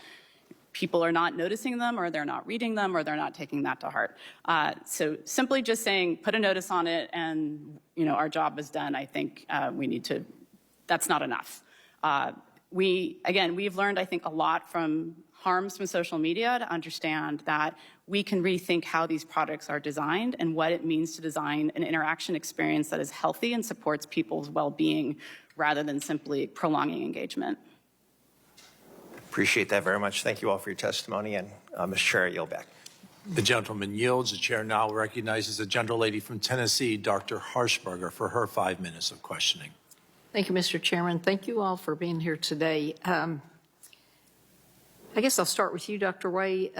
people are not noticing them, or they're not reading them, or they're not taking that to heart. So simply just saying, put a notice on it and, you know, our job is done, I think we need to, that's not enough. We've learned, I think, a lot from harms from social media to understand that we can rethink how these products are designed and what it means to design an interaction experience that is healthy and supports people's well-being rather than simply prolonging engagement. Appreciate that very much. Thank you all for your testimony. And Mr. Chair, I yield back. The gentleman yields. The chair now recognizes the gentlelady from Tennessee, Dr. Harshberger, for her 5 minutes of questioning. Thank you, Mr. Chairman. Thank you all for being here today. I guess I'll start with you, Dr. Wei.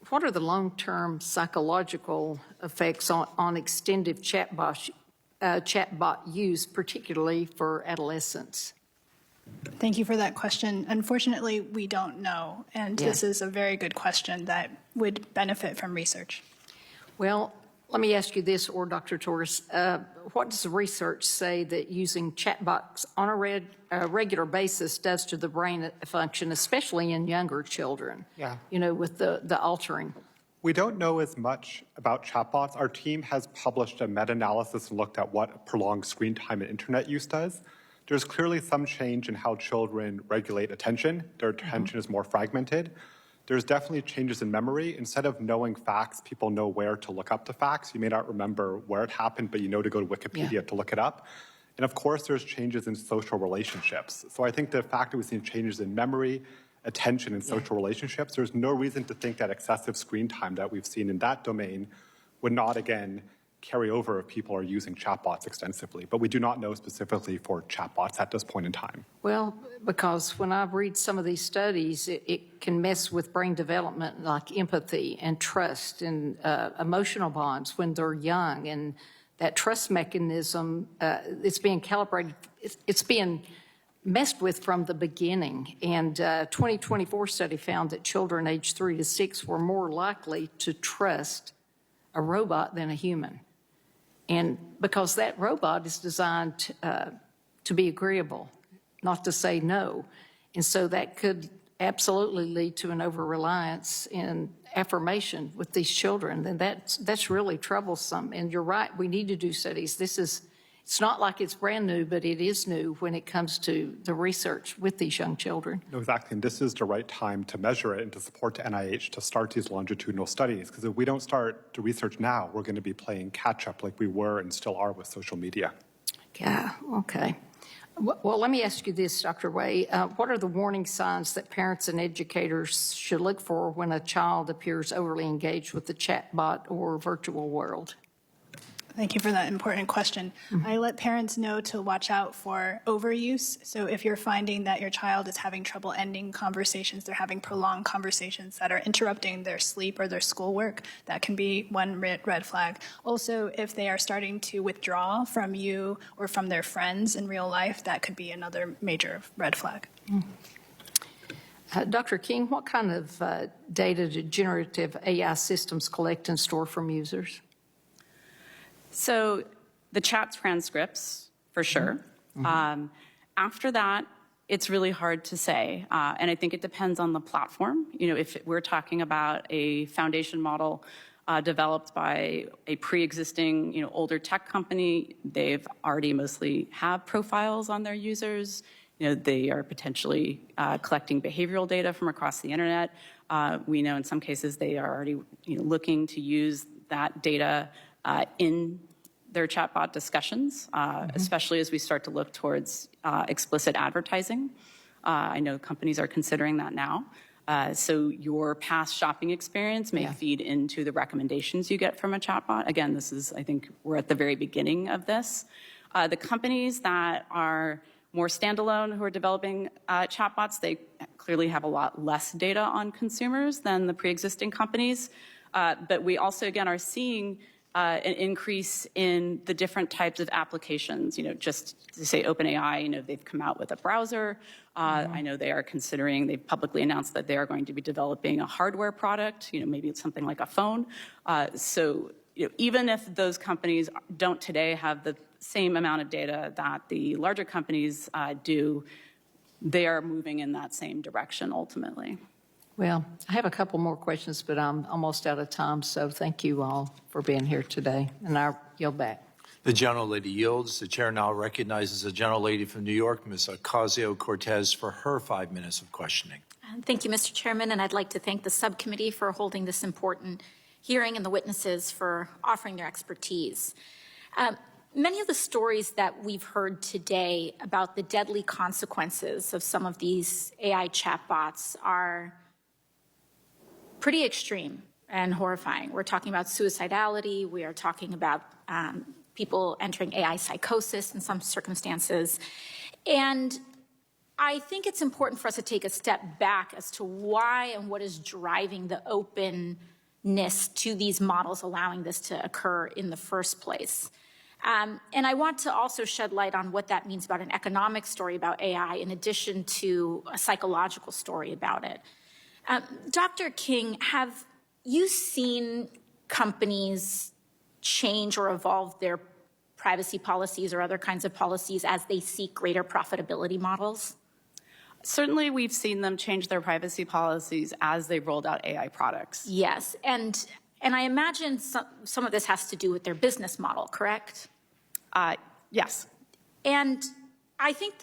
What are the long-term psychological effects on extended chatbot use, particularly for adolescents? Thank you for that question. Unfortunately, we don't know, and this is a very good question that would benefit from research. Well, let me ask you this, or Dr. Torres, what does the research say that using chatbots on a regular basis does to the brain function, especially in younger children? Yeah. You know, with the altering. We don't know as much about chatbots. Our team has published a meta-analysis and looked at what prolonged screen time and internet use does. There's clearly some change in how children regulate attention. Their attention is more fragmented. There's definitely changes in memory. Instead of knowing facts, people know where to look up the facts. You may not remember where it happened, but you know to go to Wikipedia to look it up. And of course, there's changes in social relationships. So I think the fact that we've seen changes in memory, attention, and social relationships, there's no reason to think that excessive screen time that we've seen in that domain would not, again, carry over if people are using chatbots extensively. But we do not know specifically for chatbots at this point in time. Well, because when I read some of these studies, it can mess with brain development like empathy and trust and emotional bonds when they're young. And that trust mechanism, it's being calibrated, it's being messed with from the beginning. And 2024 study found that children aged 3 to 6 were more likely to trust a robot than a human. And because that robot is designed to be agreeable, not to say no. And so that could absolutely lead to an over-reliance in affirmation with these children. And that's really troublesome. And you're right, we need to do studies. It's not like it's brand new, but it is new when it comes to the research with these young children. No, exactly, and this is the right time to measure it and to support the NIH to start these longitudinal studies, because if we don't start the research now, we're going to be playing catch-up like we were and still are with social media. Yeah, okay. Well, let me ask you this, Dr. Way. What are the warning signs that parents and educators should look for when a child appears overly engaged with the chatbot or virtual world? Thank you for that important question. I let parents know to watch out for overuse. So if you're finding that your child is having trouble ending conversations, they're having prolonged conversations that are interrupting their sleep or their schoolwork, that can be one red flag. Also, if they are starting to withdraw from you or from their friends in real life, that could be another major red flag. Dr. King, what kind of data do generative AI systems collect and store from users? So the chat transcripts, for sure. After that, it's really hard to say. And I think it depends on the platform. You know, if we're talking about a foundation model developed by a pre-existing, older tech company, they've already mostly have profiles on their users. They are potentially collecting behavioral data from across the internet. We know in some cases they are already looking to use that data in their chatbot discussions, especially as we start to look towards explicit advertising. I know companies are considering that now. So your past shopping experience may feed into the recommendations you get from a chatbot. Again, I think we're at the very beginning of this. The companies that are more standalone who are developing chatbots, they clearly have a lot less data on consumers than the pre-existing companies. But we also, again, are seeing an increase in the different types of applications. Just to say OpenAI, they've come out with a browser. I know they are considering, they've publicly announced that they are going to be developing a hardware product, maybe it's something like a phone. So even if those companies don't today have the same amount of data that the larger companies do, they are moving in that same direction ultimately. Well, I have a couple more questions, but I'm almost out of time, so thank you all for being here today, and I'll yield back. The gentlelady yields. The chair now recognizes the gentlelady from New York, Ms. Ocasio-Cortez, for her 5 minutes of questioning. Thank you, Mr. Chairman, and I'd like to thank the subcommittee for holding this important hearing and the witnesses for offering their expertise. Many of the stories that we've heard today about the deadly consequences of some of these AI chatbots are pretty extreme and horrifying. We're talking about suicidality. We are talking about people entering AI psychosis in some circumstances. And I think it's important for us to take a step back as to why and what is driving the openness to these models, allowing this to occur in the first place. And I want to also shed light on what that means about an economic story about AI in addition to a psychological story about it. Dr. King, have you seen companies change or evolve their privacy policies or other kinds of policies as they seek greater profitability models? Certainly, we've seen them change their privacy policies as they've rolled out AI products. Yes, and I imagine some of this has to do with their business model, correct? Yes. And I think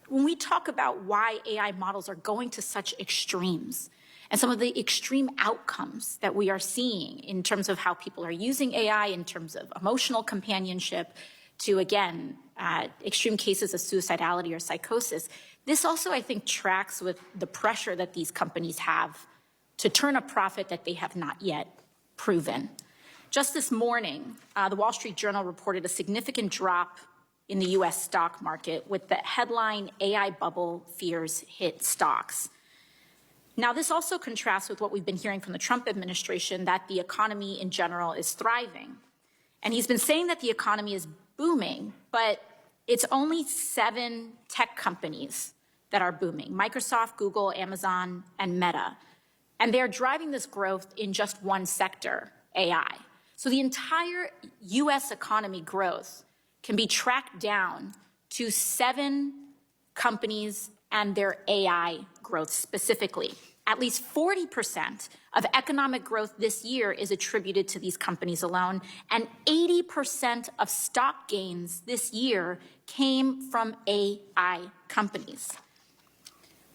when we talk about why AI models are going to such extremes and some of the extreme outcomes that we are seeing in terms of how people are using AI, in terms of emotional companionship, to, again, extreme cases of suicidality or psychosis, this also, I think, tracks with the pressure that these companies have to turn a profit that they have not yet proven. Just this morning, the Wall Street Journal reported a significant drop in the U.S. stock market with the headline, AI bubble fears hit stocks. Now, this also contrasts with what we've been hearing from the Trump administration, that the economy in general is thriving. And he's been saying that the economy is booming, but it's only 7 tech companies that are booming: Microsoft, Google, Amazon, and Meta. And they're driving this growth in just one sector, AI. So the entire US economy growth can be tracked down to 7 companies and their AI growth specifically. At least 40% of economic growth this year is attributed to these companies alone, and 80% of stock gains this year came from AI companies.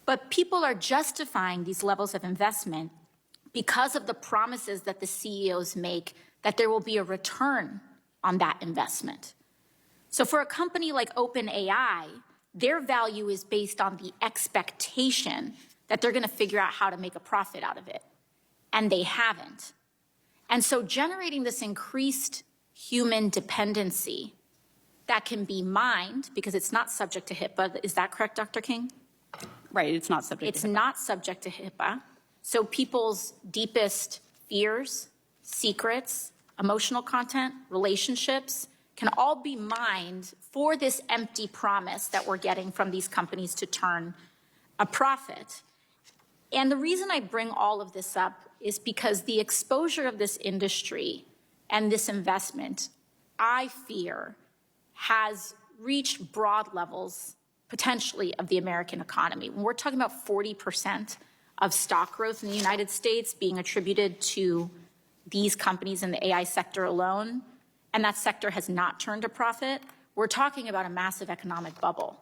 But people are justifying these levels of investment because of the promises that the CEOs make that there will be a return on that investment. So for a company like OpenAI, their value is based on the expectation that they're going to figure out how to make a profit out of it. And they haven't. And so generating this increased human dependency that can be mined, because it's not subject to HIPAA, is that correct, Dr. King? Right, it's not subject to HIPAA. It's not subject to HIPAA. So people's deepest fears, secrets, emotional content, relationships can all be mined for this empty promise that we're getting from these companies to turn a profit. And the reason I bring all of this up is because the exposure of this industry and this investment, I fear, has reached broad levels potentially of the American economy. When we're talking about 40% of stock growth in the United States being attributed to these companies in the AI sector alone, and that sector has not turned a profit, we're talking about a massive economic bubble.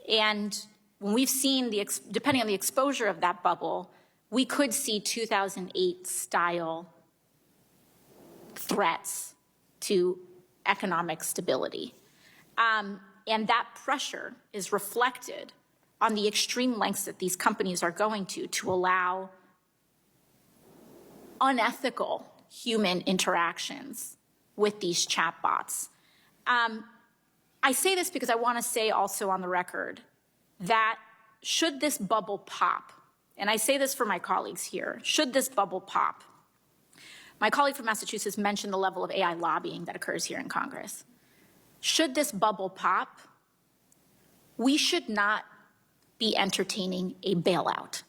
And when we've seen, depending on the exposure of that bubble, we could see 2008-style threats to economic stability. And that pressure is reflected on the extreme lengths that these companies are going to allow unethical human interactions with these chatbots. I say this because I want to say also on the record that should this bubble pop, and I say this for my colleagues here, should this bubble pop, my colleague from Massachusetts mentioned the level of AI lobbying that occurs here in Congress. Should this bubble pop, we should not be entertaining a bailout.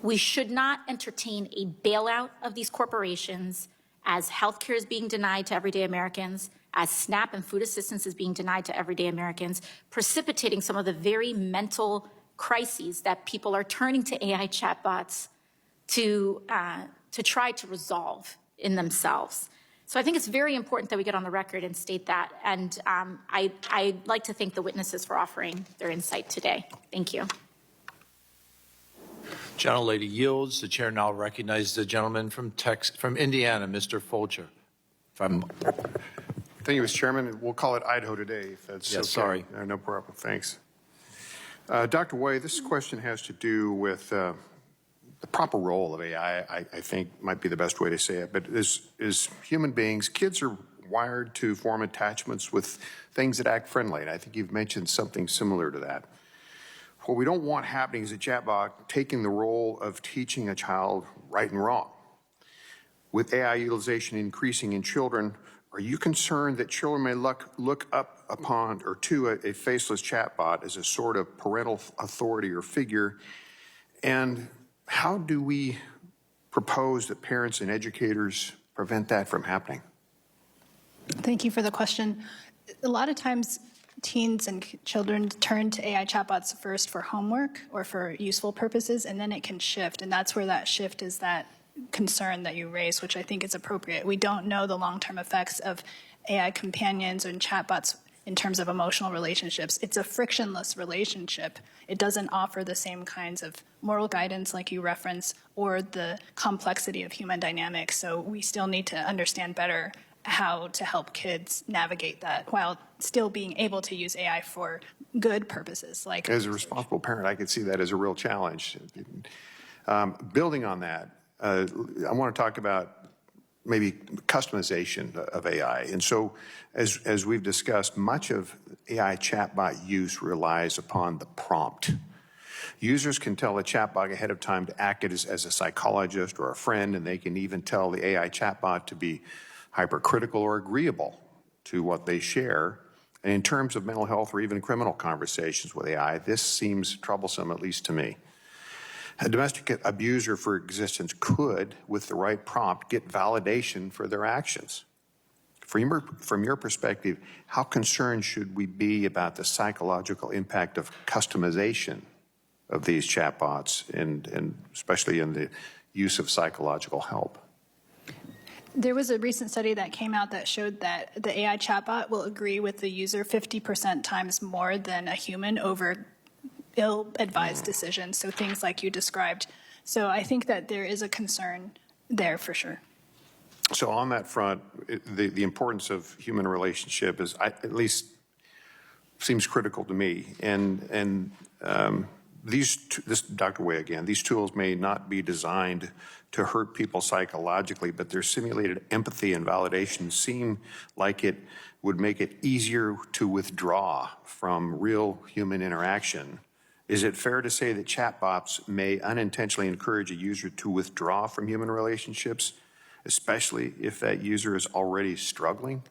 We should not entertain a bailout of these corporations as healthcare is being denied to everyday Americans, as SNAP and food assistance is being denied to everyday Americans, precipitating some of the very mental crises that people are turning to AI chatbots to try to resolve in themselves. So I think it's very important that we get on the record and state that. And I'd like to thank the witnesses for offering their insight today. Thank you. Gentlelady yields. The chair now recognizes the gentleman from Indiana, Mr. Folger. Thank you, Mr. Chairman. We'll call it Idaho today, if that's yes, okay. Sorry. No problem. Thanks. Dr. Way, this question has to do with the proper role of AI, I think might be the best way to say it. But as human beings, kids are wired to form attachments with things that act friendly. And I think you've mentioned something similar to that. What we don't want happening is a chatbot taking the role of teaching a child right and wrong. With AI utilization increasing in children, are you concerned that children may look up upon or to a faceless chatbot as a sort of parental authority or figure? And how do we propose that parents and educators prevent that from happening? Thank you for the question. A lot of times, teens and children turn to AI chatbots first for homework or for useful purposes, and then it can shift. And that's where that shift is that concern that you raised, which I think is appropriate. We don't know the long-term effects of AI companions and chatbots in terms of emotional relationships. It's a frictionless relationship. It doesn't offer the same kinds of moral guidance like you reference or the complexity of human dynamics. So we still need to understand better how to help kids navigate that while still being able to use AI for good purposes. Like as a responsible parent, I could see that as a real challenge. Building on that, I want to talk about maybe customization of AI. And so as we've discussed, much of AI chatbot use relies upon the prompt. Users can tell a chatbot ahead of time to act as a psychologist or a friend, and they can even tell the AI chatbot to be hypercritical or agreeable to what they share And in terms of mental health or even criminal conversations with AI, this seems troublesome, at least to me. A domestic abuser, for existence, could, with the right prompt, get validation for their actions. From your perspective, how concerned should we be about the psychological impact of customization of these chatbots, and especially in the use of psychological help? There was a recent study that came out that showed that the AI chatbot will agree with the user 50% times more than a human over ill-advised decisions, so things like you described. So I think that there is a concern there for sure. So on that front, the importance of human relationship is, at least seems critical to me. And this, Dr. Way again, these tools may not be designed to hurt people psychologically, but their simulated empathy and validation seem like it would make it easier to withdraw from real human interaction. Is it fair to say that chatbots may unintentionally encourage a user to withdraw from human relationships, especially if that user is already struggling?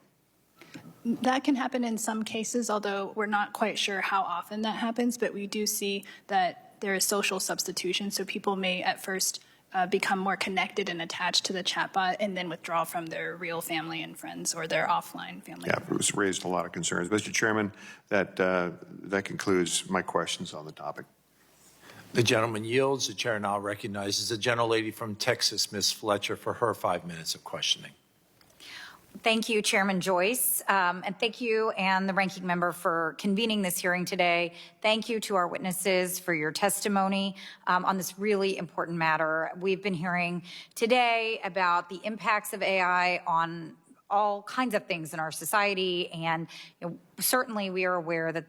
That can happen in some cases, although we're not quite sure how often that happens, but we do see that there is social substitution, so people may at first become more connected and attached to the chatbot and then withdraw from their real family and friends or their offline family. Yeah, it was raised a lot of concerns. Mr. Chairman, that concludes my questions on the topic. The gentleman yields. The chair now recognizes the gentlelady from Texas, Ms. Fletcher, for her 5 minutes of questioning. Thank you, Chairman Joyce, and thank you and the ranking member for convening this hearing today. Thank you to our witnesses for your testimony on this really important matter. We've been hearing today about the impacts of AI on all kinds of things in our society, and certainly we are aware that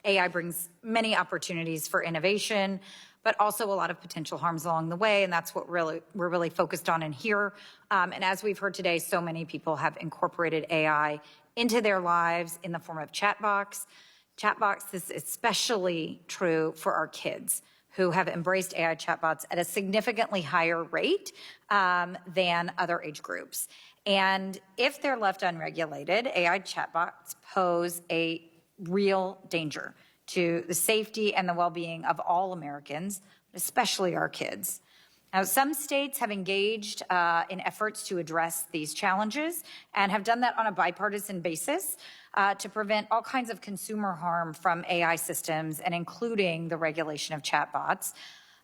AI brings many opportunities for innovation, but also a lot of potential harms along the way, and that's what we're really focused on in here. And as we've heard today, so many people have incorporated AI into their lives in the form of chatbots. Chatbots is especially true for our kids who have embraced AI chatbots at a significantly higher rate than other age groups. And if they're left unregulated, AI chatbots pose a real danger to the safety and the well-being of all Americans, especially our kids. Now, some states have engaged in efforts to address these challenges and have done that on a bipartisan basis to prevent all kinds of consumer harm from AI systems, and including the regulation of chatbots.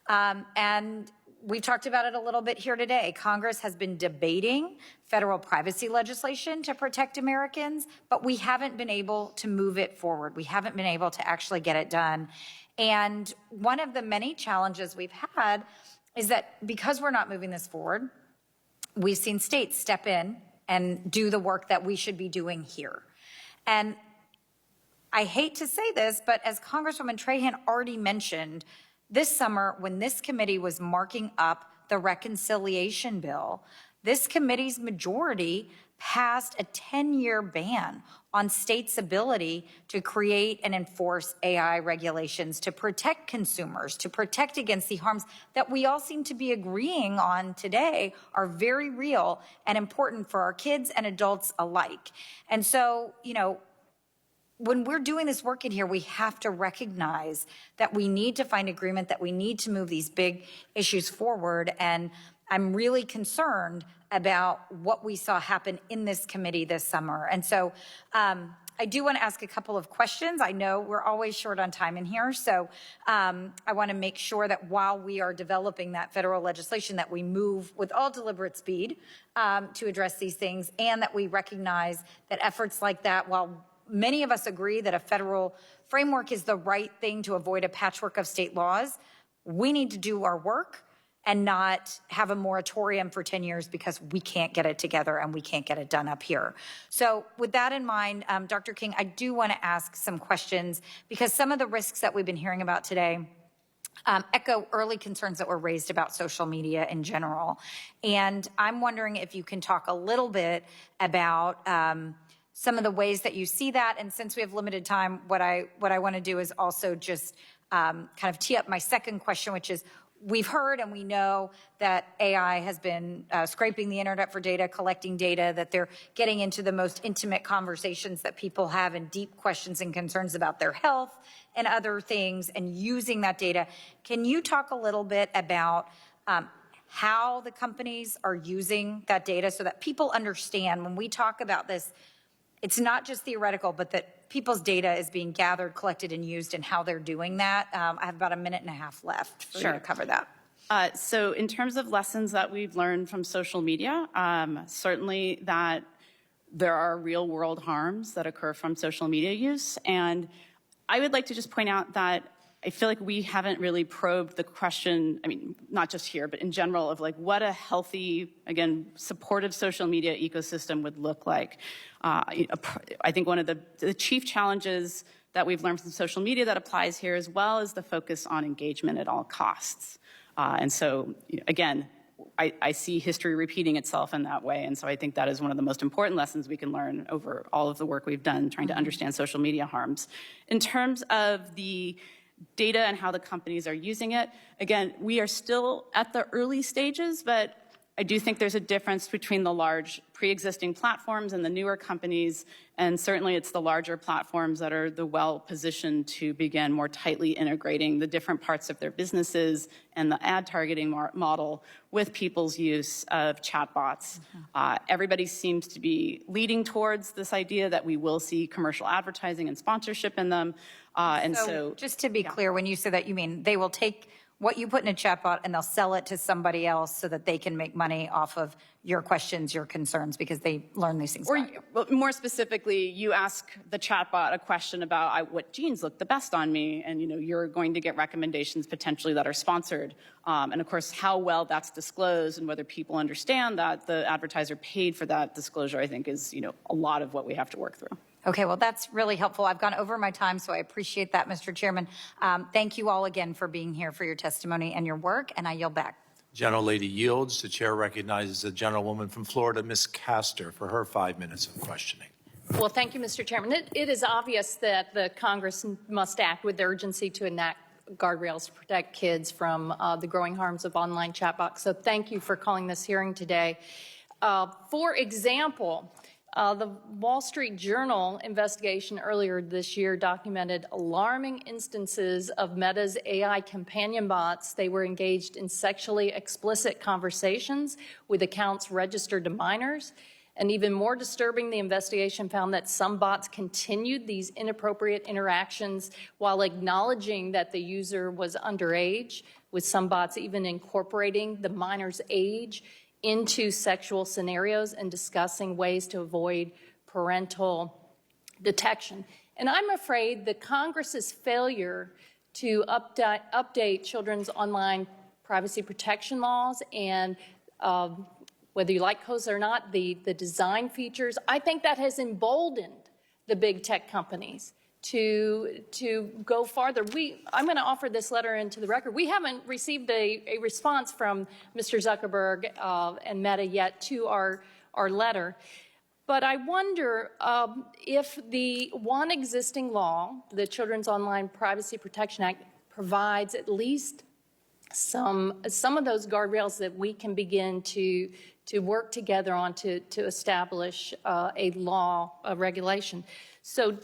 And we've talked about it a little bit here today. Congress has been debating federal privacy legislation to protect Americans, but we haven't been able to move it forward. We haven't been able to actually get it done. And one of the many challenges we've had is that because we're not moving this forward, we've seen states step in and do the work that we should be doing here. And I hate to say this, but as Congresswoman Trahan already mentioned, this summer, when this committee was marking up the reconciliation bill, this committee's majority passed a 10-year ban on states' ability to create and enforce AI regulations to protect consumers, to protect against the harms that we all seem to be agreeing on today are very real and important for our kids and adults alike. And so, when we're doing this work in here, we have to recognize that we need to find agreement, that we need to move these big issues forward. And I'm really concerned about what we saw happen in this committee this summer. And so I do want to ask a couple of questions. I know we're always short on time in here, so I want to make sure that while we are developing that federal legislation, that we move with all deliberate speed to address these things, and that we recognize that efforts like that, while many of us agree that a federal framework is the right thing to avoid a patchwork of state laws, we need to do our work and not have a moratorium for 10 years because we can't get it together and we can't get it done up here. So with that in mind, Dr. King, I do want to ask some questions because some of the risks that we've been hearing about today echo early concerns that were raised about social media in general. And I'm wondering if you can talk a little bit about some of the ways that you see that. And since we have limited time, what I want to do is also just kind of tee up my second question, which is, we've heard and we know that AI has been scraping the internet for data, collecting data, that they're getting into the most intimate conversations that people have and deep questions and concerns about their health and other things and using that data. Can you talk a little bit about how the companies are using that data so that people understand when we talk about this, it's not just theoretical, but that people's data is being gathered, collected, and used, and how they're doing that. I have about a minute and a half left for you to cover that. So in terms of lessons that we've learned from social media, certainly that there are real world harms that occur from social media use. And I would like to just point out that I feel like we haven't really probed the question, I mean, not just here, but in general, of like what a healthy, again, supportive social media ecosystem would look like. I think one of the chief challenges that we've learned from social media that applies here as well is the focus on engagement at all costs. And so, again, I see history repeating itself in that way. And so I think that is one of the most important lessons we can learn over all of the work we've done trying to understand social media harms. In terms of the data and how the companies are using it, again, we are still at the early stages, but I do think there's a difference between the large pre-existing platforms and the newer companies, and certainly it's the larger platforms that are the well-positioned to begin more tightly integrating the different parts of their businesses and the ad targeting model with people's use of chatbots. Everybody seems to be leading towards this idea that we will see commercial advertising and sponsorship in them. So just to be clear, when you say that, you mean they will take what you put in a chatbot and they'll sell it to somebody else so that they can make money off of your questions, your concerns, because they learn these things about you. Well, more specifically, you ask the chatbot a question about what jeans look the best on me, and you're going to get recommendations potentially that are sponsored. And of course, how well that's disclosed and whether people understand that the advertiser paid for that disclosure, I think is a lot of what we have to work through. Okay, well, that's really helpful. I've gone over my time, so I appreciate that, Mr. Chairman. Thank you all again for being here for your testimony and your work, and I yield back. Gentlelady yields. The chair recognizes the gentlewoman from Florida, Ms. Castor, for her 5 minutes of questioning. Well, thank you, Mr. Chairman. It is obvious that the Congress must act with urgency to enact guardrails to protect kids from the growing harms of online chatbots. So thank you for calling this hearing today. For example, the Wall Street Journal investigation earlier this year documented alarming instances of Meta's AI companion bots. They were engaged in sexually explicit conversations with accounts registered to minors. And even more disturbing, the investigation found that some bots continued these inappropriate interactions while acknowledging that the user was underage, with some bots even incorporating the minor's age into sexual scenarios and discussing ways to avoid parental detection. And I'm afraid the Congress's failure to update children's online privacy protection laws and whether you like COSA or not, the design features, I think that has emboldened the big tech companies to go farther. I'm going to offer this letter into the record. We haven't received a response from Mr. Zuckerberg and Meta yet to our letter. But I wonder if the one existing law, the Children's Online Privacy Protection Act, provides at least some of those guardrails that we can begin to work together on to establish a law, a regulation. So,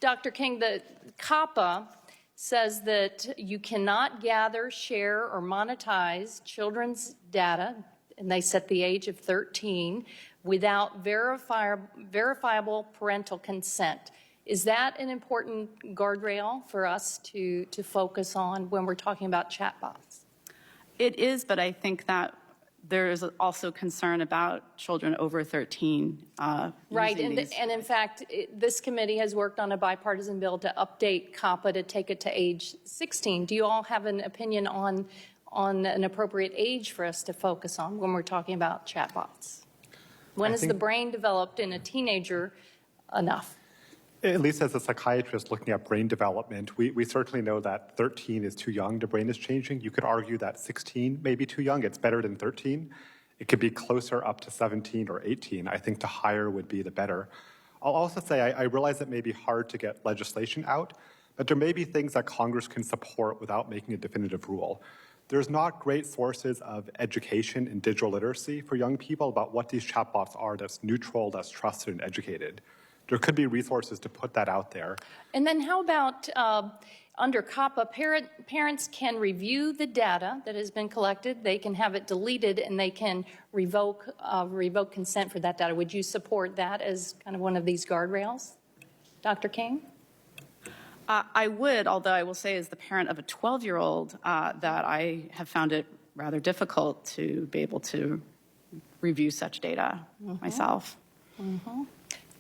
Dr. King, the COPPA says that you cannot gather, share, or monetize children's data, and they set the age of 13, without verifiable parental consent. Is that an important guardrail for us to focus on when we're talking about chatbots? It is, but I think that there is also concern about children over 13. Right, and in fact, this committee has worked on a bipartisan bill to update COPPA to take it to age 16. Do you all have an opinion on an appropriate age for us to focus on when we're talking about chatbots? When is the brain developed in a teenager enough? At least as a psychiatrist looking at brain development, we certainly know that 13 is too young. The brain is changing. You could argue that 16 may be too young. It's better than 13. It could be closer up to 17 or 18. I think the higher would be the better. I'll also say I realize it may be hard to get legislation out, but there may be things that Congress can support without making a definitive rule. there's not great sources of education in digital literacy for young people about what these chatbots are that's neutral, that's trusted, and educated. There could be resources to put that out there. And then how about under COPPA, parents can review the data that has been collected, they can have it deleted, and they can revoke consent for that data. Would you support that as kind of one of these guardrails? Dr. King? I would, although I will say as the parent of a 12-year-old that I have found it rather difficult to be able to review such data myself.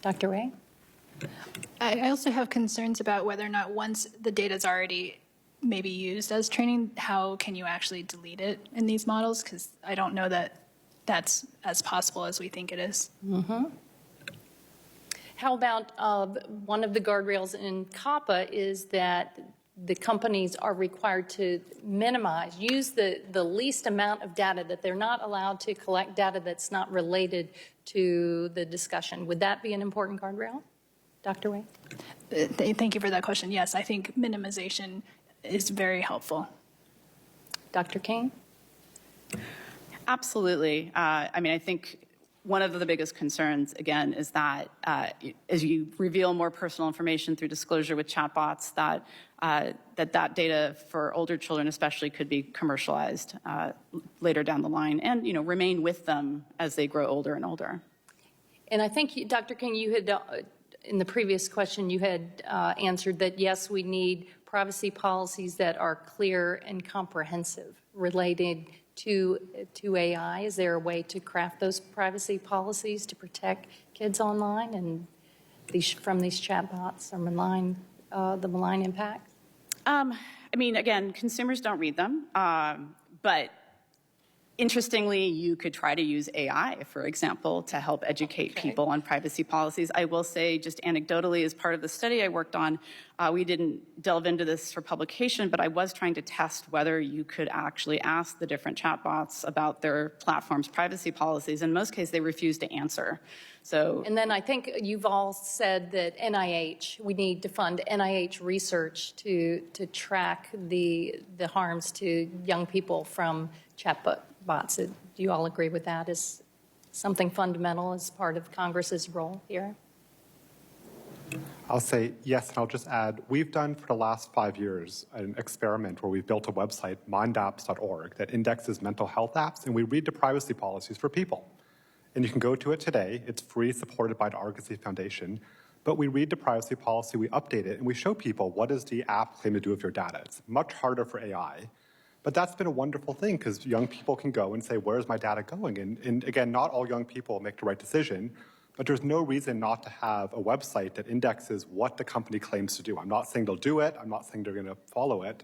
Dr. Ray? I also have concerns about whether or not once the data is already maybe used as training, how can you actually delete it in these models? Because I don't know that that's as possible as we think it is. How about one of the guardrails in COPPA is that the companies are required to minimize, use the least amount of data, that they're not allowed to collect data that's not related to the discussion. Would that be an important guardrail? Dr. Wayne? Thank you for that question. Yes, I think minimization is very helpful. Dr. King? Absolutely. I mean, I think one of the biggest concerns, again, is that as you reveal more personal information through disclosure with chatbots, that data for older children especially could be commercialized later down the line and, remain with them as they grow older and older. And I think, Dr. King, you had, in the previous question, you had answered that, yes, we need privacy policies that are clear and comprehensive related to AI. Is there a way to craft those privacy policies to protect kids online and from these chatbots or the malign impact? I mean, again, consumers don't read them, but interestingly, you could try to use AI, for example, to help educate people on privacy policies. I will say, just anecdotally, as part of the study I worked on, we didn't delve into this for publication, but I was trying to test whether you could actually ask the different chatbots about their platform's privacy policies. In most cases, they refused to answer. And then I think you've all said that we need to fund NIH research to track the harms to young people from chatbots. Do you all agree with that as something fundamental as part of Congress's role here? I'll say yes, and I'll just add, we've done for the last 5 years an experiment where we've built a website, mindapps.org, that indexes mental health apps, and we read the privacy policies for people. And you can go to it today. It's free, supported by the Argosy Foundation. But we read the privacy policy, we update it, and we show people what does the app claim to do with your data. It's much harder for AI. But that's been a wonderful thing because young people can go and say, where's my data going? And again, not all young people make the right decision, but there's no reason not to have a website that indexes what the company claims to do. I'm not saying they'll do it. I'm not saying they're going to follow it.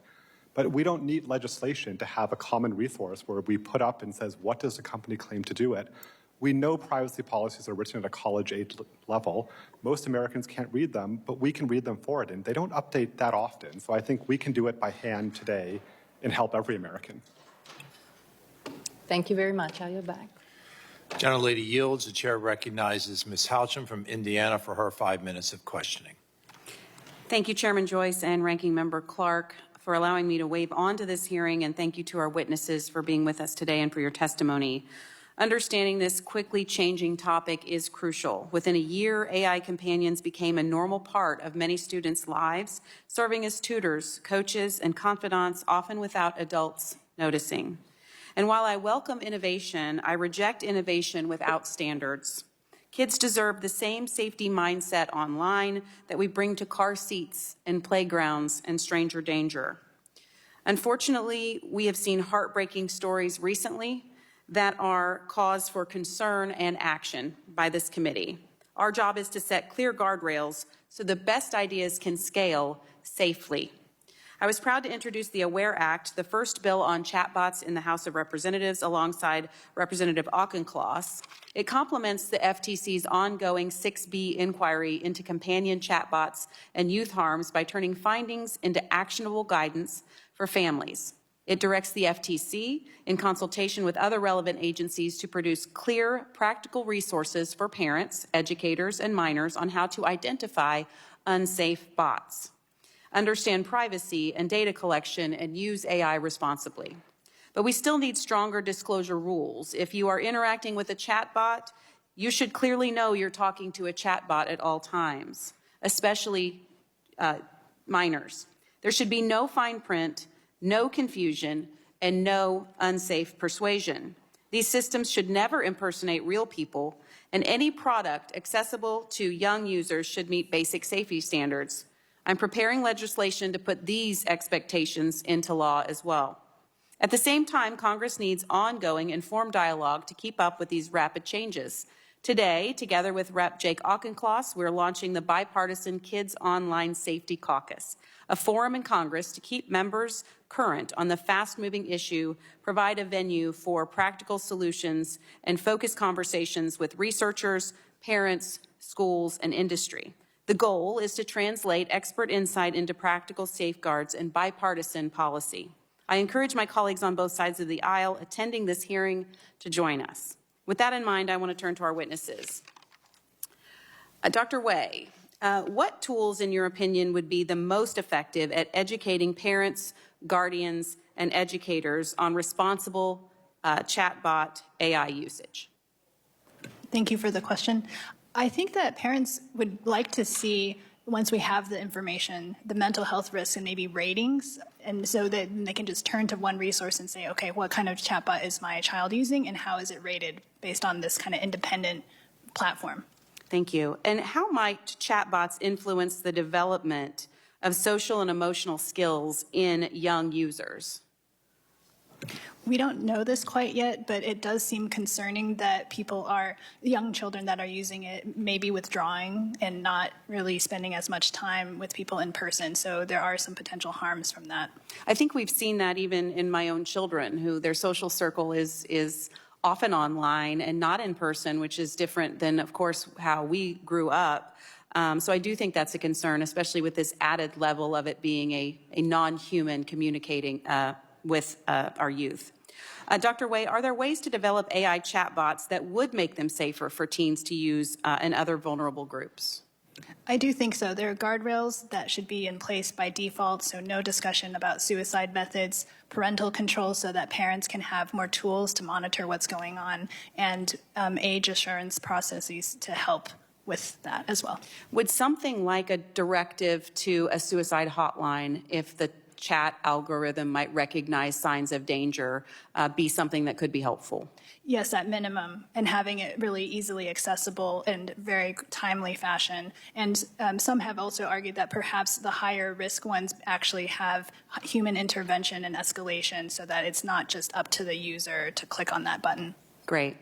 But we don't need legislation to have a common resource where we put up and says, what does the company claim to do it? We know privacy policies are written at a college age level. Most Americans can't read them, but we can read them for it. And they don't update that often. So I think we can do it by hand today and help every American. Thank you very much. I'll yield back. Gentlelady yields. The chair recognizes Ms. Houcham from Indiana for her 5 minutes of questioning. Thank you, Chairman Joyce and Ranking Member Clark, for allowing me to wave on to this hearing, and thank you to our witnesses for being with us today and for your testimony. Understanding this quickly changing topic is crucial. Within a year, AI companions became a normal part of many students' lives, serving as tutors, coaches, and confidants, often without adults noticing. And while I welcome innovation, I reject innovation without standards. Kids deserve the same safety mindset online that we bring to car seats and playgrounds and stranger danger. Unfortunately, we have seen heartbreaking stories recently that are cause for concern and action by this committee. Our job is to set clear guardrails so the best ideas can scale safely. I was proud to introduce the AWARE Act, the first bill on chatbots in the House of Representatives, alongside Representative Auchincloss. It complements the FTC's ongoing 6B inquiry into companion chatbots and youth harms by turning findings into actionable guidance for families. It directs the FTC, in consultation with other relevant agencies, to produce clear, practical resources for parents, educators, and minors on how to identify unsafe bots, understand privacy and data collection, and use AI responsibly. But we still need stronger disclosure rules. If you are interacting with a chatbot, you should clearly know you're talking to a chatbot at all times, especially minors. There should be no fine print, no confusion, and no unsafe persuasion. These systems should never impersonate real people, and any product accessible to young users should meet basic safety standards. I'm preparing legislation to put these expectations into law as well. At the same time, Congress needs ongoing informed dialogue to keep up with these rapid changes. Today, together with Rep. Jake Auchincloss, we're launching the bipartisan Kids Online Safety Caucus, a forum in Congress to keep members current on the fast-moving issue, provide a venue for practical solutions, and focus conversations with researchers, parents, schools, and industry. The goal is to translate expert insight into practical safeguards and bipartisan policy. I encourage my colleagues on both sides of the aisle attending this hearing to join us. With that in mind, I want to turn to our witnesses. Dr. Way, what tools, in your opinion, would be the most effective at educating parents, guardians, and educators on responsible chatbot AI usage? Thank you for the question. I think that parents would like to see, once we have the information, the mental health risks and maybe ratings, and so that they can just turn to one resource and say, okay, what kind of chatbot is my child using and how is it rated based on this kind of independent platform? Thank you. And how might chatbots influence the development of social and emotional skills in young users? We don't know this quite yet, but it does seem concerning that young children that are using it may be withdrawing and not really spending as much time with people in person. So there are some potential harms from that. I think we've seen that even in my own children, who their social circle is often online and not in person, which is different than, of course, how we grew up. So I do think that's a concern, especially with this added level of it being a non-human communicating with our youth. Dr. Way, are there ways to develop AI chatbots that would make them safer for teens to use and other vulnerable groups? I do think so. There are guardrails that should be in place by default, so no discussion about suicide methods, parental control so that parents can have more tools to monitor what's going on, and age assurance processes to help with that as well. Would something like a directive to a suicide hotline, if the chat algorithm might recognize signs of danger, be something that could be helpful? Yes, at minimum, and having it really easily accessible and very timely fashion. And some have also argued that perhaps the higher risk ones actually have human intervention and escalation so that it's not just up to the user to click on that button. Great.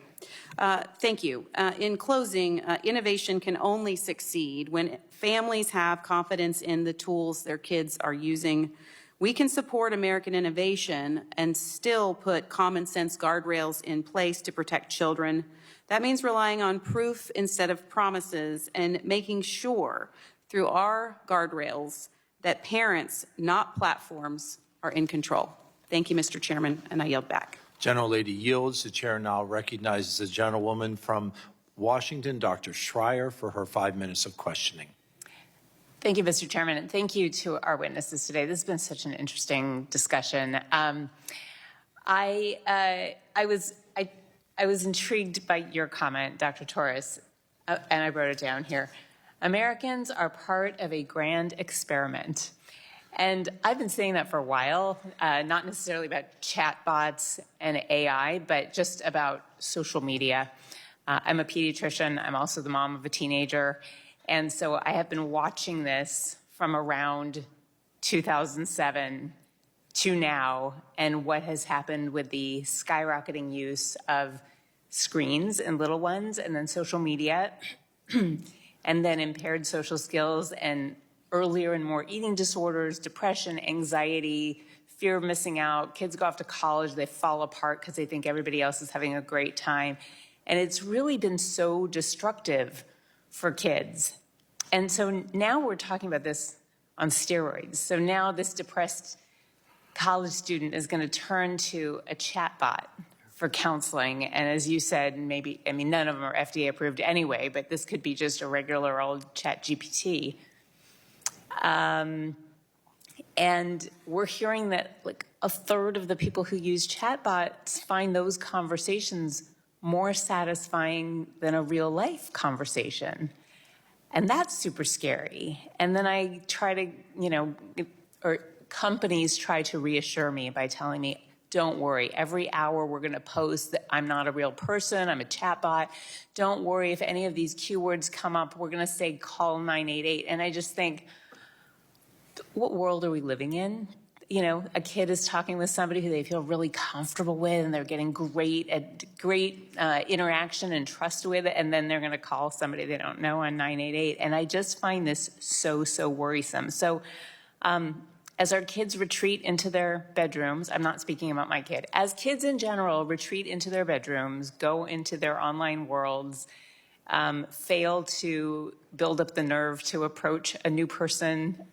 Thank you. In closing, innovation can only succeed when families have confidence in the tools their kids are using. We can support American innovation and still put common sense guardrails in place to protect children. That means relying on proof instead of promises and making sure through our guardrails that parents, not platforms, are in control. Thank you, Mr. Chairman, and I yield back. Gentlelady yields. The chair now recognizes the gentlewoman from Washington, Dr. Schreier, for her 5 minutes of questioning. Thank you, Mr. Chairman, and thank you to our witnesses today. This has been such an interesting discussion. I was intrigued by your comment, Dr. Torres, and I wrote it down here. Americans are part of a grand experiment. And I've been saying that for a while, not necessarily about chatbots and AI, but just about social media. I'm a pediatrician. I'm also the mom of a teenager. And so I have been watching this from around 2007 to now, and what has happened with the skyrocketing use of screens and little ones, and then social media, and then impaired social skills, and earlier and more eating disorders, depression, anxiety, fear of missing out. Kids go off to college, they fall apart because they think everybody else is having a great time. And it's really been so destructive for kids. And so now we're talking about this on steroids. So now this depressed college student is going to turn to a chatbot for counseling. And as you said, maybe, I mean, none of them are FDA approved anyway, but this could be just a regular old chat GPT. And we're hearing that like a third of the people who use chatbots find those conversations more satisfying than a real life conversation. And that's super scary. And then I try to, or companies try to reassure me by telling me, don't worry, every hour we're going to post that I'm not a real person, I'm a chatbot. Don't worry, if any of these keywords come up, we're going to say call 988. And I just think, what world are we living in? A kid is talking with somebody who they feel really comfortable with, and they're getting great interaction and trust with it, and then they're going to call somebody they don't know on 988. And I just find this so worrisome. So as our kids retreat into their bedrooms, I'm not speaking about my kid, as kids in general retreat into their bedrooms, go into their online worlds, fail to build up the nerve to approach a new person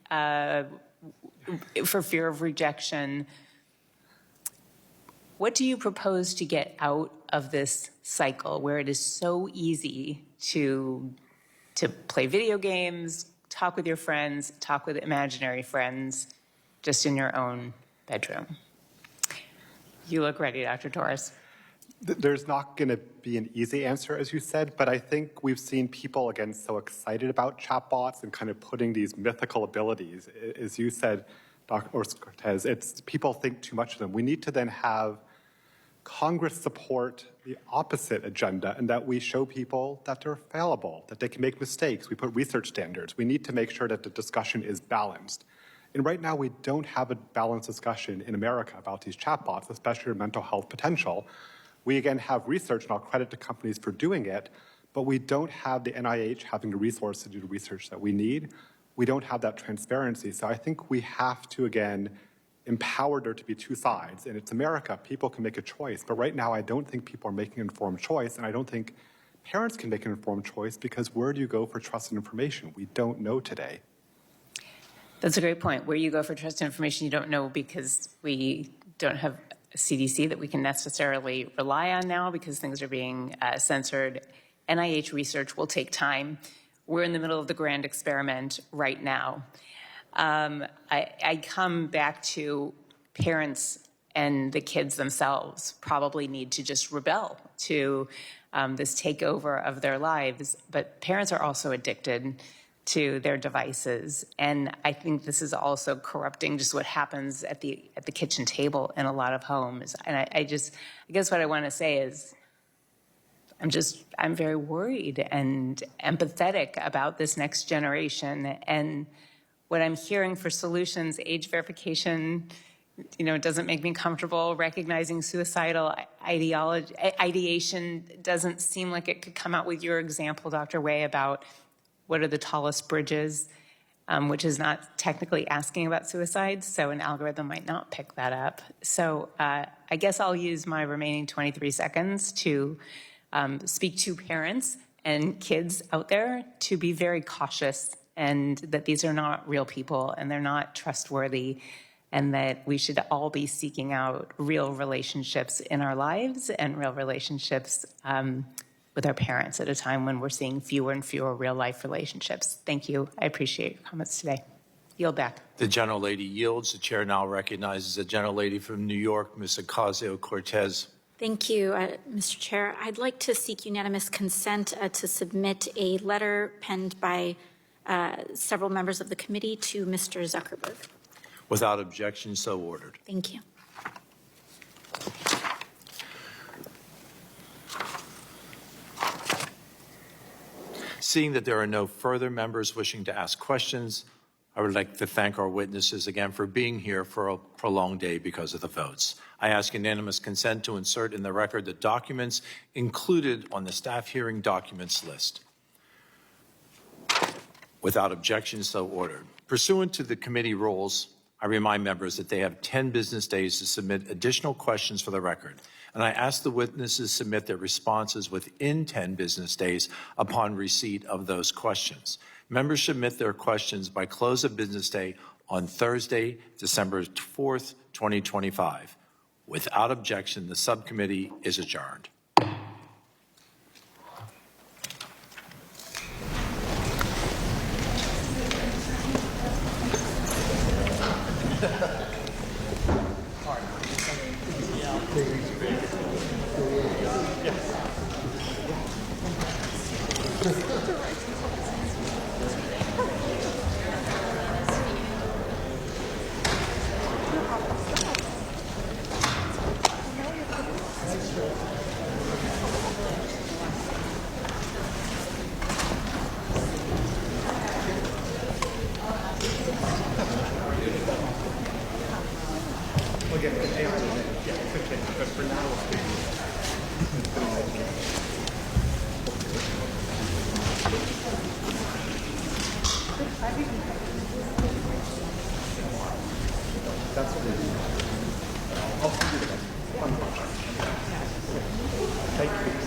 for fear of rejection, what do you propose to get out of this cycle where it is so easy to play video games, talk with your friends, talk with imaginary friends, just in your own bedroom? You look ready, Dr. Torres. There's not going to be an easy answer, as you said, but I think we've seen people, again, so excited about chatbots and kind of putting these mythical abilities. As you said, Dr. Cortez, it's people think too much of them. We need to then have Congress support the opposite agenda, and that we show people that they're fallible, that they can make mistakes. We put research standards. We need to make sure that the discussion is balanced. And right now, we don't have a balanced discussion in America about these chatbots, especially their mental health potential. We, again, have research, and I'll credit the companies for doing it, but we don't have the NIH having the resources to do the research that we need. We don't have that transparency. So I think we have to, again, empower there to be two sides. And it's America. People can make a choice. But right now, I don't think people are making an informed choice, and I don't think parents can make an informed choice, because where do you go for trusted information? We don't know today. That's a great point. Where you go for trusted information, you don't know, because we don't have CDC that we can necessarily rely on now, because things are being censored. NIH research will take time. We're in the middle of the grand experiment right now. I come back to parents and the kids themselves probably need to just rebel to this takeover of their lives, but parents are also addicted to their devices. And I think this is also corrupting just what happens at the kitchen table in a lot of homes. And I guess what I want to say is I'm very worried and empathetic about this next generation. And what I'm hearing for solutions, age verification, it doesn't make me comfortable. Recognizing suicidal ideation doesn't seem like it could come out with your example, Dr. Way, about what are the tallest bridges, which is not technically asking about suicide, so an algorithm might not pick that up. So I guess I'll use my remaining 23 seconds to speak to parents and kids out there to be very cautious, and that these are not real people and they're not trustworthy, and that we should all be seeking out real relationships in our lives and real relationships with our parents at a time when we're seeing fewer and fewer real-life relationships. Thank you. I appreciate your comments today. Yield back. The gentlelady yields. The chair now recognizes the gentlelady from New York, Ms. Ocasio-Cortez. Thank you, Mr. Chair. I'd like to seek unanimous consent to submit a letter penned by several members of the committee to Mr. Zuckerberg. Without objection, so ordered. Thank you. Seeing that there are no further members wishing to ask questions, I would like to thank our witnesses again for being here for a prolonged day because of the votes. I ask unanimous consent to insert in the record the documents included on the staff hearing documents list. Without objection, so ordered. Pursuant to the committee rules, I remind members that they have 10 business days to submit additional questions for the record, and I ask the witnesses submit their responses within 10 business days upon receipt of those questions. Members submit their questions by close of business day on Thursday, December 4th, 2025. Without objection, the subcommittee is adjourned. Thank you.